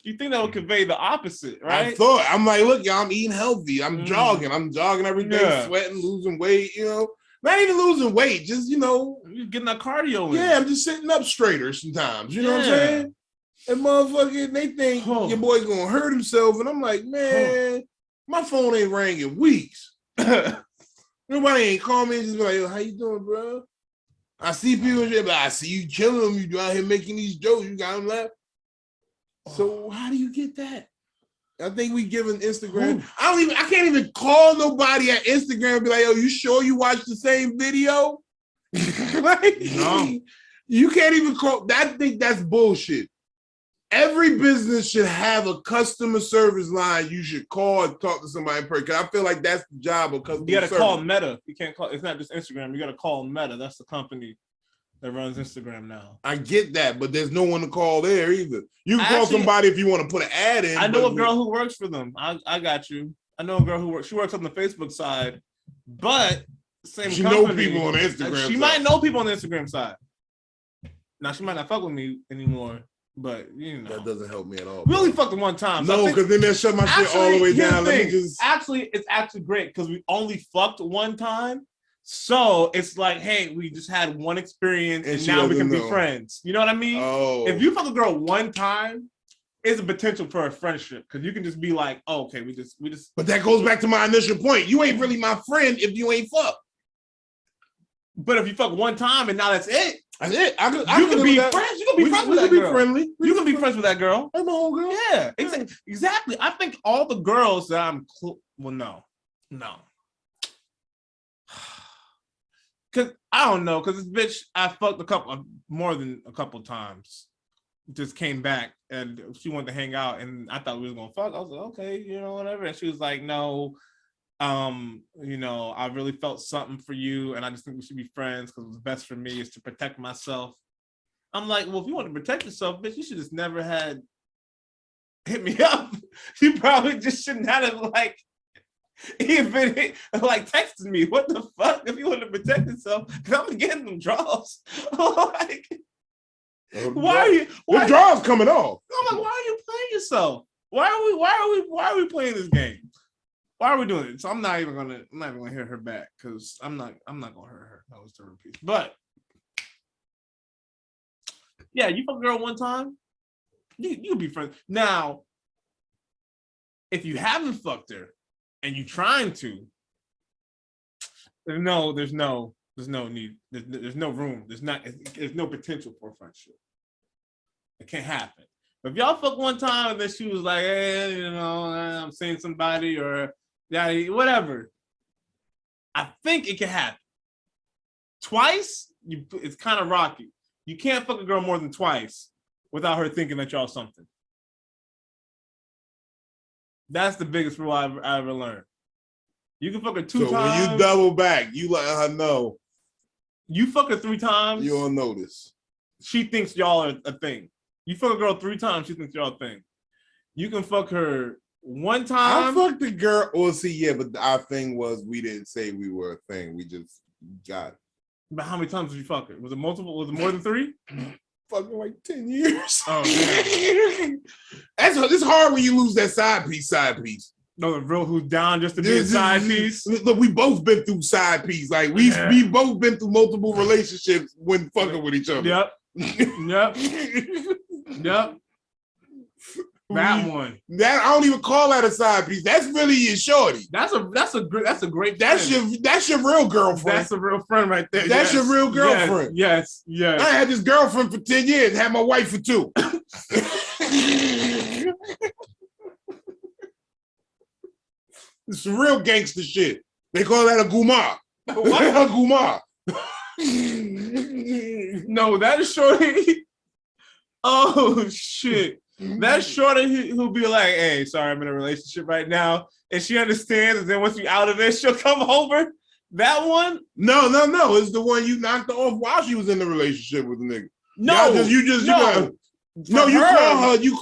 You think that would convey the opposite, right? I'm like, look, y'all, I'm eating healthy. I'm jogging every day, sweating, losing weight, not even losing weight, just, you're getting that cardio in. Yeah, I'm just sitting up straighter sometimes, you know what I'm saying? And motherfucker, they think your boy's gonna hurt himself, and I'm like, man, my phone ain't rang in weeks. Nobody ain't call me and just be like, yo, how you doing, bro? I see people and shit, but I see you killing them. You out here making these jokes. You got them left. So how do you get that? I think we giving Instagram. I can't even call nobody at Instagram and be like, yo, you sure you watched the same video? No. You can't even call. I think that's bullshit. Every business should have a customer service line you should call and talk to somebody in person. Because I feel like that's the job of customer service. You got to call Meta. You can't call. It's not just Instagram. You got to call Meta. That's the company that runs Instagram now. I get that, but there's no one to call there either. You can call somebody if you want to put an ad in. I know a girl who works for them. I got you. I know a girl who works. She works on the Facebook side, but same she company. Know people on the Instagram. She might know people on the Instagram side. Now she might not fuck with me anymore, but you know that doesn't help me at all. We only fucked them one time. So no, because then they shut my shit all the way down. Let me just it's actually great because we only fucked one time. So it's like, hey, we just had one experience and now we can be friends. You know what I mean? Oh. If you fuck a girl one time, it's a potential for a friendship because you can just be like, oh, okay, we just. But that goes back to my initial point. You ain't really my friend if you ain't fuck. But if you fuck one time and now that's it. That's it. You can be friends. You can be friends with that girl. Friendly. You can be friends with that girl. Hey, my whole girl. Yeah, exactly. I think all the girls that I'm no. Cause I don't know, cause this bitch I fucked more than a couple times. Just came back and she wanted to hang out, and I thought we was gonna fuck. I was like, okay, whatever. And she was like, no, I really felt something for you, and I just think we should be friends because what's best for me is to protect myself. I'm like, well, if you want to protect yourself, bitch, you should just never had hit me up. You probably just shouldn't have even texted me. What the fuck? If you want to protect yourself, because I'm getting them draws. Why are you? The draws coming off. I'm like, why are you playing yourself? Why are we playing this game? Why are we doing it? So I'm not even gonna hit her back because I'm not gonna hurt her. That was the repeat. But yeah, you fuck a girl one time, you be friends. Now, if you haven't fucked her and you trying to, there's no need. There's no room. There's no potential for a friendship. It can't happen. But if y'all fuck one time and then she was like, hey, I'm seeing somebody or whatever, I think it can happen. Twice, it's kind of rocky. You can't fuck a girl more than twice without her thinking that y'all something. That's the biggest rule I ever learned. You can fuck her two times. When you double back, you let her know. You fuck her 3 times. You don't notice. She thinks y'all are a thing. You fuck a girl 3 times, she thinks y'all a thing. You can fuck her 1 time. I fucked the girl. Well, see, yeah, but our thing was we didn't say we were a thing. We just got it. But how many times did you fuck her? Was it multiple? Was it more than 3? Fucking like 10 years. Oh, man. It's hard when you lose that side piece. No, the real who's down just to be a side piece. Look, we both been through side piece. Like we both been through multiple relationships when fucking with each other. Yep. That one. That I don't even call that a side piece. That's really your shorty. That's a great. That's your real girlfriend. That's a real friend right there. That's your real girlfriend. Yes. I had this girlfriend for 10 years. Had my wife for 2. It's some real gangster shit. They call that a guma. What? A guma. No, that is shorty. Oh shit. That's shorty who'll be like, hey, sorry, I'm in a relationship right now. And she understands, and then once you out of it, she'll come over. That one? No. It's the one you knocked off while she was in the relationship with the nigga. You call her.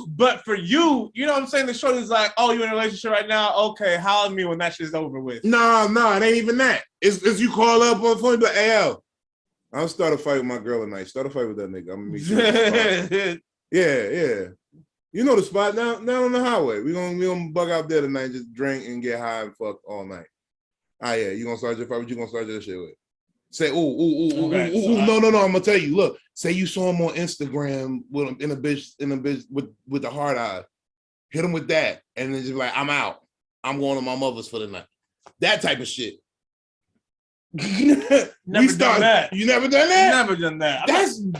But for you, you know what I'm saying? The shorty's like, oh, you in a relationship right now? Okay, holler at me when that shit's over with. No, it ain't even that. It's you call up on the phone, but AL. I'll start a fight with my girl tonight. Start a fight with that nigga. I'm gonna meet you. Yeah. You know the spot down on the highway. We gonna bug out there tonight, just drink and get high and fuck all night. Yeah. You gonna start your fight? What you gonna start your shit with? Say, ooh. No. I'm gonna tell you. Look, say you saw him on Instagram with him in a bitch with the hard eye. Hit him with that, and then just like, I'm out. I'm going to my mother's for the night. That type of shit. Never done that. You never done that? Never done that.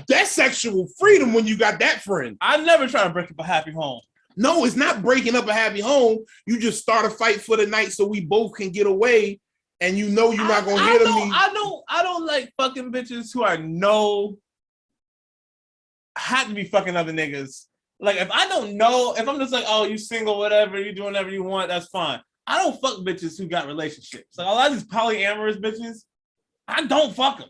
That's sexual freedom when you got that friend. I never try to break up a happy home. No, it's not breaking up a happy home. You just start a fight for the night so we both can get away, and you know you're not gonna hit me. I don't like fucking bitches who I know had to be fucking other niggas Like, if I don't know, if I'm just like, oh, you single, whatever, you doing whatever you want, that's fine. I don't fuck bitches who got relationships. Like, a lot of these polyamorous bitches, I don't fuck them.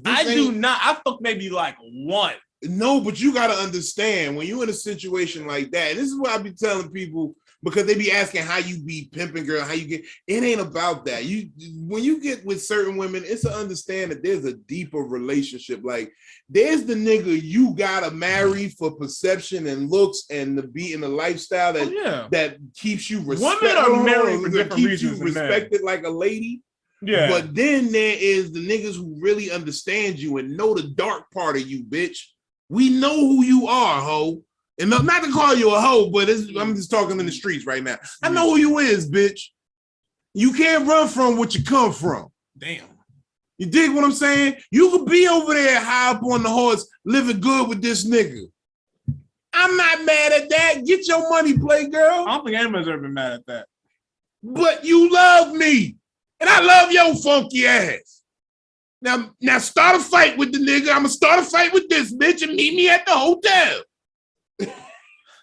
I do not. I fuck maybe like one. No, but you got to understand when you're in a situation like that. This is what I be telling people because they be asking how you be pimping, girl, how you get. It ain't about that. When you get with certain women, it's to understand that there's a deeper relationship. Like there's the nigga you gotta marry for perception and looks and the beat and the lifestyle that keeps you respected. Women are married for different keeps reasons. You respected like a lady. Yeah. But then there is the niggas who really understand you and know the dark part of you, bitch. We know who you are, ho. And not to call you a hoe, but I'm just talking in the streets right now. I know who you is, bitch. You can't run from what you come from. Damn. You dig what I'm saying? You could be over there high up on the horse, living good with this nigga. I'm not mad at that. Get your money, play girl. I don't think anybody's ever been mad at that. But you love me. And I love your funky ass. Now start a fight with the nigga. I'm gonna start a fight with this bitch and meet me at the hotel.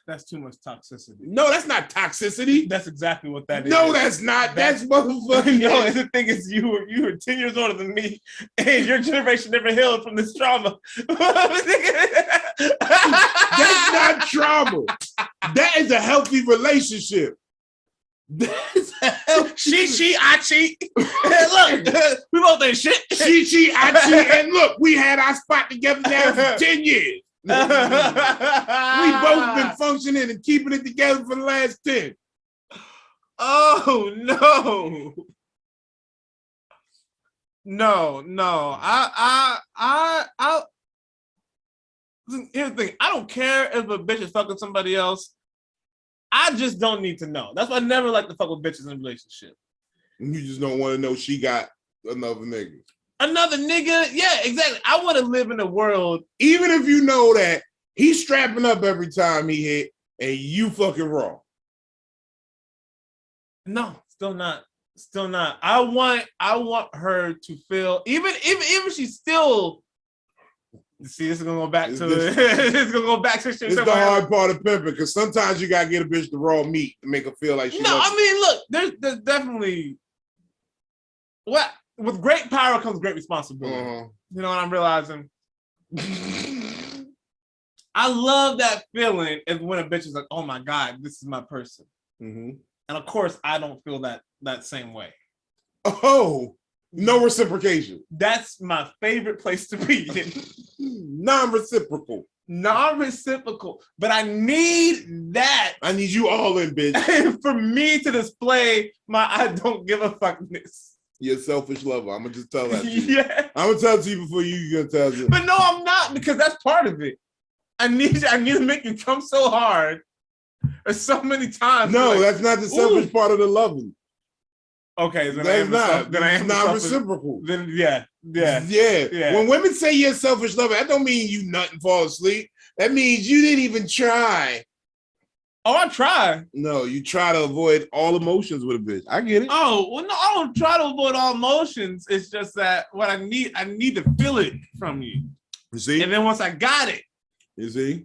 That's too much toxicity. No, that's not toxicity. That's exactly what that is. No, that's not. That's motherfucking. No, and the thing is, you were 10 years older than me, and your generation never healed from this trauma. That's not trauma. That is a healthy relationship. She, I cheat. Look, we both ain't shit. She, I cheat. And look, we had our spot together now for 10 years. We both been functioning and keeping it together for the last 10. Oh no. No. Here's the thing. I don't care if a bitch is fucking somebody else. I just don't need to know. That's why I never like to fuck with bitches in a relationship. You just don't want to know she got another nigga. Another nigga? Yeah, exactly. I want to live in a world. Even if you know that he's strapping up every time he hit and you fucking wrong. No, still not. Still not. I want her to feel, even she's still. See, this is gonna go back to this is gonna go back to shit. It's the hard part of pimping because sometimes you gotta get a bitch the raw meat to make her feel like she. No, I mean, look, there's definitely what with great power comes great responsibility. You know what I'm realizing? I love that feeling is when a bitch is like, "Oh my god, this is my person," and of course, I don't feel that same way. Oh. No reciprocation. That's my favorite place to be in. Non-reciprocal. But I need that. I need you all in, bitch. For me to display my I don't give a fuckness. You're a selfish lover. I'm gonna just tell that to you. Yeah. I'm gonna tell it to you before you're gonna tell it. But no, I'm not, because that's part of it. I need to make you come so hard or so many times. No, like, that's not the selfish part of the loving. Okay, then that's not reciprocal. Then yeah. When women say you're a selfish lover, that don't mean you nut and fall asleep. That means you didn't even try. Oh, I try. No, you try to avoid all emotions with a bitch. I get it. Oh, well, no, I don't try to avoid all emotions. It's just that what I need to feel it from you. You see? And then once I got it. You see?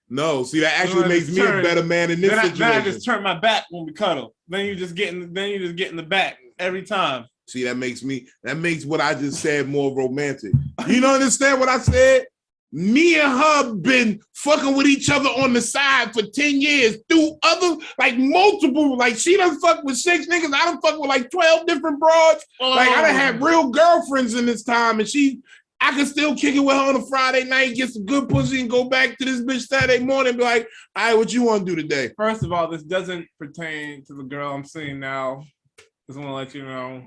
No, see, that actually makes me a better man in this situation. Then I just turn my back when we cuddle. Then you just get in the back every time. See, that makes what I just said more romantic. You don't understand what I said? Me and her been fucking with each other on the side for 10 years through other, like multiple, like she done fuck with 6 niggas. I done fuck with like 12 different broads. Like I done had real girlfriends in this time, and I can still kick it with her on a Friday night, get some good pussy, and go back to this bitch Saturday morning and be like, all right, what you want to do today? First of all, this doesn't pertain to the girl I'm seeing now. Just want to let you know.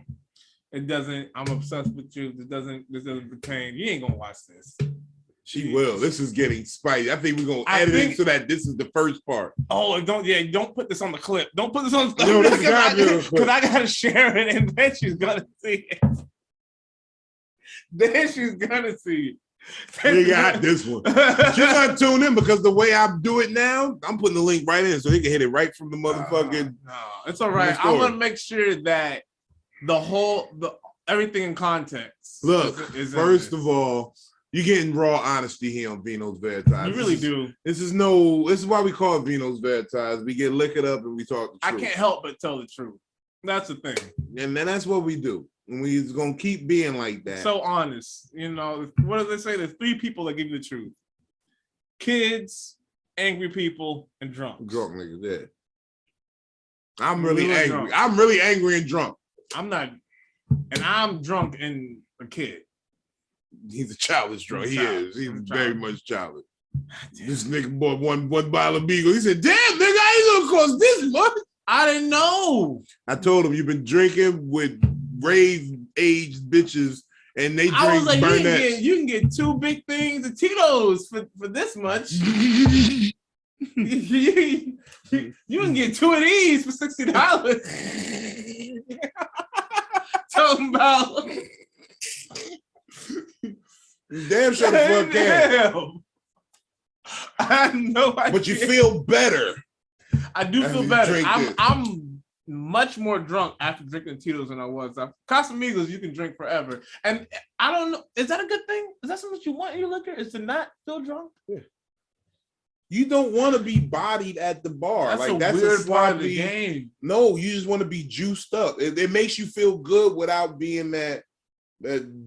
It doesn't. I'm obsessed with you. This doesn't pertain. You ain't gonna watch this. She will. This is getting spicy. I think we're gonna edit it so that this is the first part. Oh, don't put this on the clip. Don't put this on the clip. No, because I gotta share it, and then she's gonna see it. Then she's gonna see it. We got this one. You're gonna tune in because the way I do it now, I'm putting the link right in so he can hit it right from the motherfucking. No, it's all right. I want to make sure that everything in context. Look, first of all, You're getting raw honesty here on Vino Veritas. You really do. This is why we call it Vino Veritas. We get liquored up and we talk the truth. I can't help but tell the truth. That's the thing. And then that's what we do. And we're gonna keep being like that. So honest. You know, what do they say? There's 3 people that give you the truth. Kids, angry people, and drunks. Drunk niggas, yeah. I'm really angry. Drunk. I'm really angry and drunk. I'm not, and I'm drunk and a kid. He's a childish drunk. He is. He's very much childish. Damn. This nigga bought one bottle of Beagle. He said, damn, nigga, I ain't gonna cost this much. I didn't know. I told him, you've been drinking with rave-aged bitches, and they drink I was like, Burnett. you can get 2 big things of Tito's for this much. You can get 2 of these for $60. Talking about Damn sure the fuck can. I know. But you feel better. I do feel better. I'm much more drunk after drinking Tito's than I was. Casamigos, you can drink forever. And I don't know. Is that a good thing? Is that something you want in your liquor? Is to not feel drunk? Yeah. You don't want to be bodied at the bar. That's a weird part of the game. No, you just want to be juiced up. It makes you feel good without being that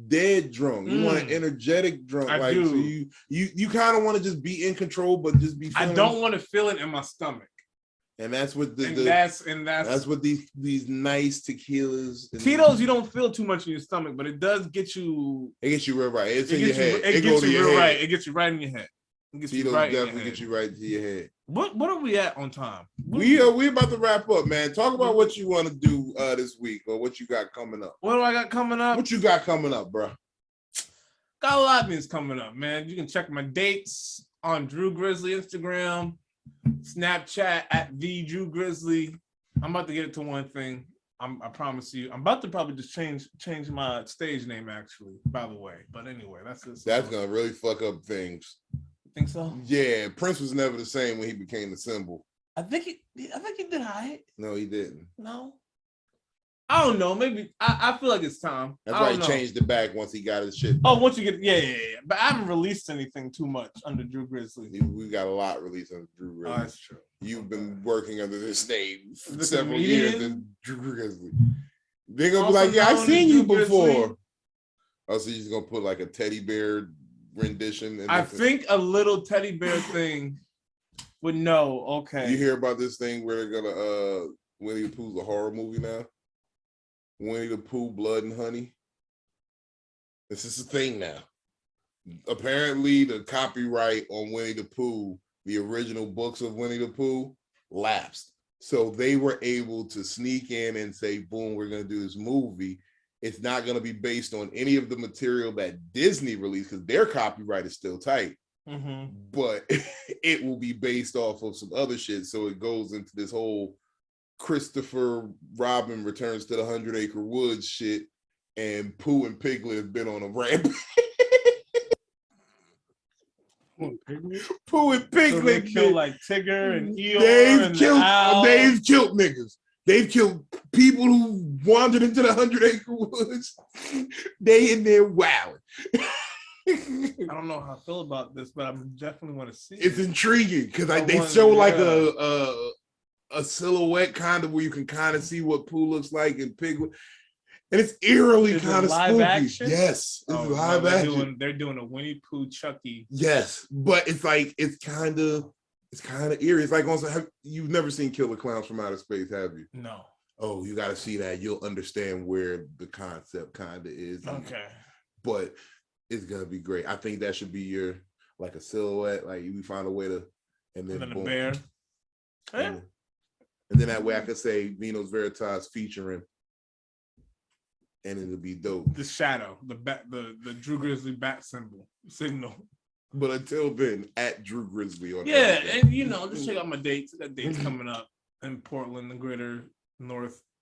dead drunk. You want an energetic drunk. I do. So you kind of want to just be in control, but just be feeling. I don't want to feel it in my stomach. And that's what that's what these nice tequilas. Tito's, you don't feel too much in your stomach, but it does get you. It gets you real right. It's in your head. It goes to your head. Right. It gets you right in your head. Tito's definitely get you right to your head. What are we at on time? We about to wrap up, man. Talk about what you want to do this week or what you got coming up. What do I got coming up? What you got coming up, bro? Got a lot of things coming up, man. You can check my dates on Drew Grizzly Instagram, Snapchat at @DrewGrizzly. I'm about to get it to one thing. I promise you. I'm about to probably just change my stage name, actually, by the way. But anyway, that's gonna really fuck up things. Think so? Yeah, Prince was never the same when he became the symbol. I think he did hide. No, he didn't. No. I don't know. Maybe I feel like it's time. That's why he changed it back once he got his shit. Oh, once you get yeah. But I haven't released anything too much under Drew Grizzly. We got a lot released under Drew Grizzly. Oh, that's true. You've been working under this name for several years in Drew Grizzly. They're gonna be like, yeah, I've seen you before. Grizzly. Oh, so you're just gonna put like a teddy bear rendition. I think a little teddy bear thing would know. Okay. You hear about this thing where they're gonna Winnie the Pooh's a horror movie now? Winnie the Pooh, Blood and Honey. This is a thing now. Apparently, the copyright on Winnie the Pooh, the original books of Winnie the Pooh, lapsed. So they were able to sneak in and say, boom, we're going to do this movie. It's not going to be based on any of the material that Disney released because their copyright is still tight. Mm-hmm. But it will be based off of some other shit. So it goes into this whole Christopher Robin Returns to the 100 Acre Woods shit, and Pooh and Piglet have been on a rampage. Pooh and Piglet, so they kill like Tigger and Eeyore. They've killed niggas. They've killed people who wandered into the 100 Acre Woods. They in there wilding. I don't know how I feel about this, but I definitely want to see it. It's intriguing because they show like a silhouette kind of where you can kind of see what Pooh looks like in Piglet. And it's eerily kind of spooky. Action? Yes, it's live action. They're doing a Winnie Pooh Chucky. Yes, but it's like it's kind of eerie. It's like you've never seen Killer Clowns from Outer Space, have you? No. Oh, you got to see that. You'll understand where the concept kind of is. Okay. But it's gonna be great. I think that should be your like a silhouette. Like we find a way to, and then a bear. And then that way I could say Vino Veritas featuring. And it'll be dope. The shadow, the Drew Grizzly bat signal. But until then, at Drew Grizzly on everything. And just check out my dates. I got dates coming up in Portland, the greater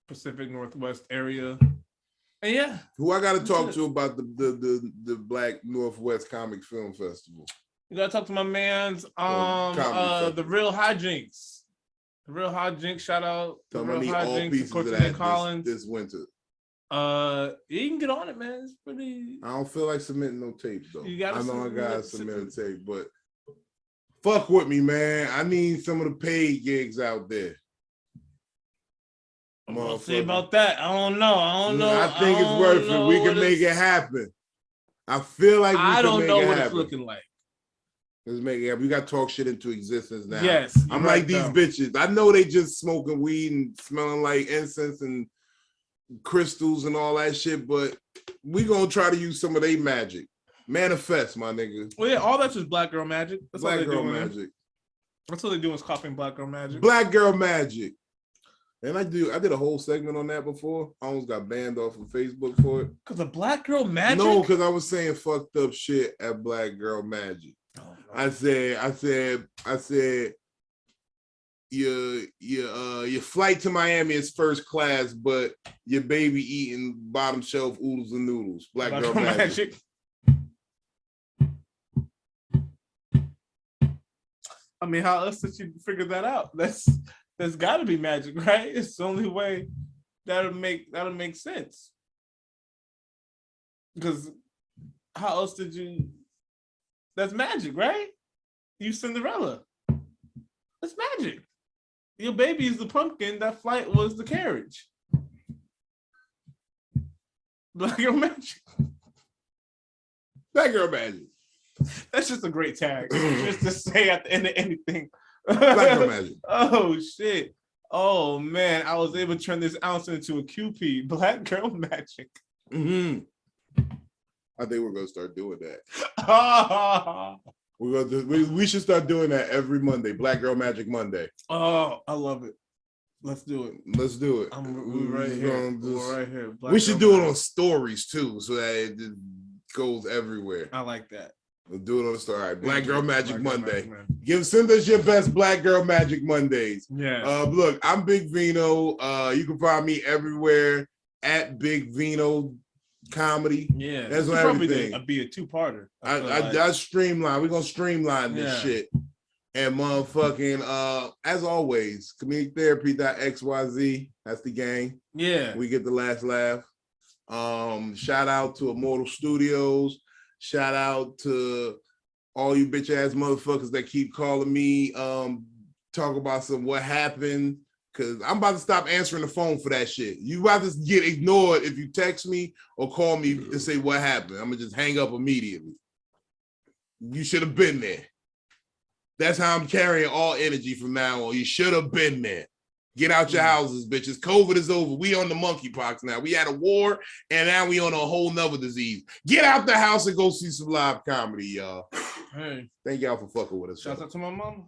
Pacific Northwest area. And yeah. Who I gotta talk to about the Black Northwest Comic Film Festival. You gotta talk to my man's the Real Hijinks. The Real Hijinks, shout out. Tell me all pieces of that this winter. You can get on it, man. It's pretty. I don't feel like submitting no tapes though. I know I gotta submit a tape, but fuck with me, man. I need some of the paid gigs out there. We'll see about that. I don't know. I think it's worth it. We can make it happen. I feel like I don't know what it's looking like. Let's make it happen. We got to talk shit into existence now. Yes. I'm like these bitches. I know they just smoking weed and smelling like incense and crystals and all that shit, but we gonna try to use some of their magic. Manifest, my nigga. Well, yeah, all that's just black girl magic. That's black all girl magic. That's what they do is copying black girl magic. Black girl magic. And I did a whole segment on that before. I almost got banned off of Facebook for it. Because of black girl magic? No, because I was saying fucked up shit at black girl magic. Oh, no. I said your flight to Miami is first class, but your baby eating bottom shelf oodles and noodles. Black girl magic. I mean, how else did you figure that out? There's got to be magic, right? It's the only way that'll make sense. Because how else did you? That's magic, right? You Cinderella. That's magic. Your baby is the pumpkin. That flight was the carriage. Black girl magic. Black girl magic. That's just a great tag. Just to say at the end of anything. Black girl magic. Oh shit. Oh man, I was able to turn this ounce into a QP. Black girl magic. Mm-hmm. I think we're gonna start doing that. We should start doing that every Monday. Black Girl Magic Monday. Oh, I love it. Let's do it. Let's do it. We're right here. We're right here. We should do it on stories too, so that it goes everywhere. I like that. We'll do it on the story. All right, Black Girl Magic Monday. Send us your best Black Girl Magic Mondays. Yeah. Look, I'm Big Vino. You can find me everywhere at Big Vino Comedy. Yeah, that's on everything. Be a two-parter. I streamline. We're gonna streamline this shit. And motherfucking as always, ComedicTherapy.xyz. That's the gang. Yeah. We get the last laugh. Shout out to Immortal Studios. Shout out to all you bitch ass motherfuckers that keep calling me, talk about some what happened. Cause I'm about to stop answering the phone for that shit. You about to get ignored if you text me or call me and say what happened. I'm gonna just hang up immediately. You should have been there. That's how I'm carrying all energy from now on. You should have been there. Get out your houses, bitches. COVID is over. We on the monkeypox now. We had a war, and now we on a whole nother disease. Get out the house and go see some live comedy, y'all. Hey. Thank y'all for fucking with us. Shout out to my mama.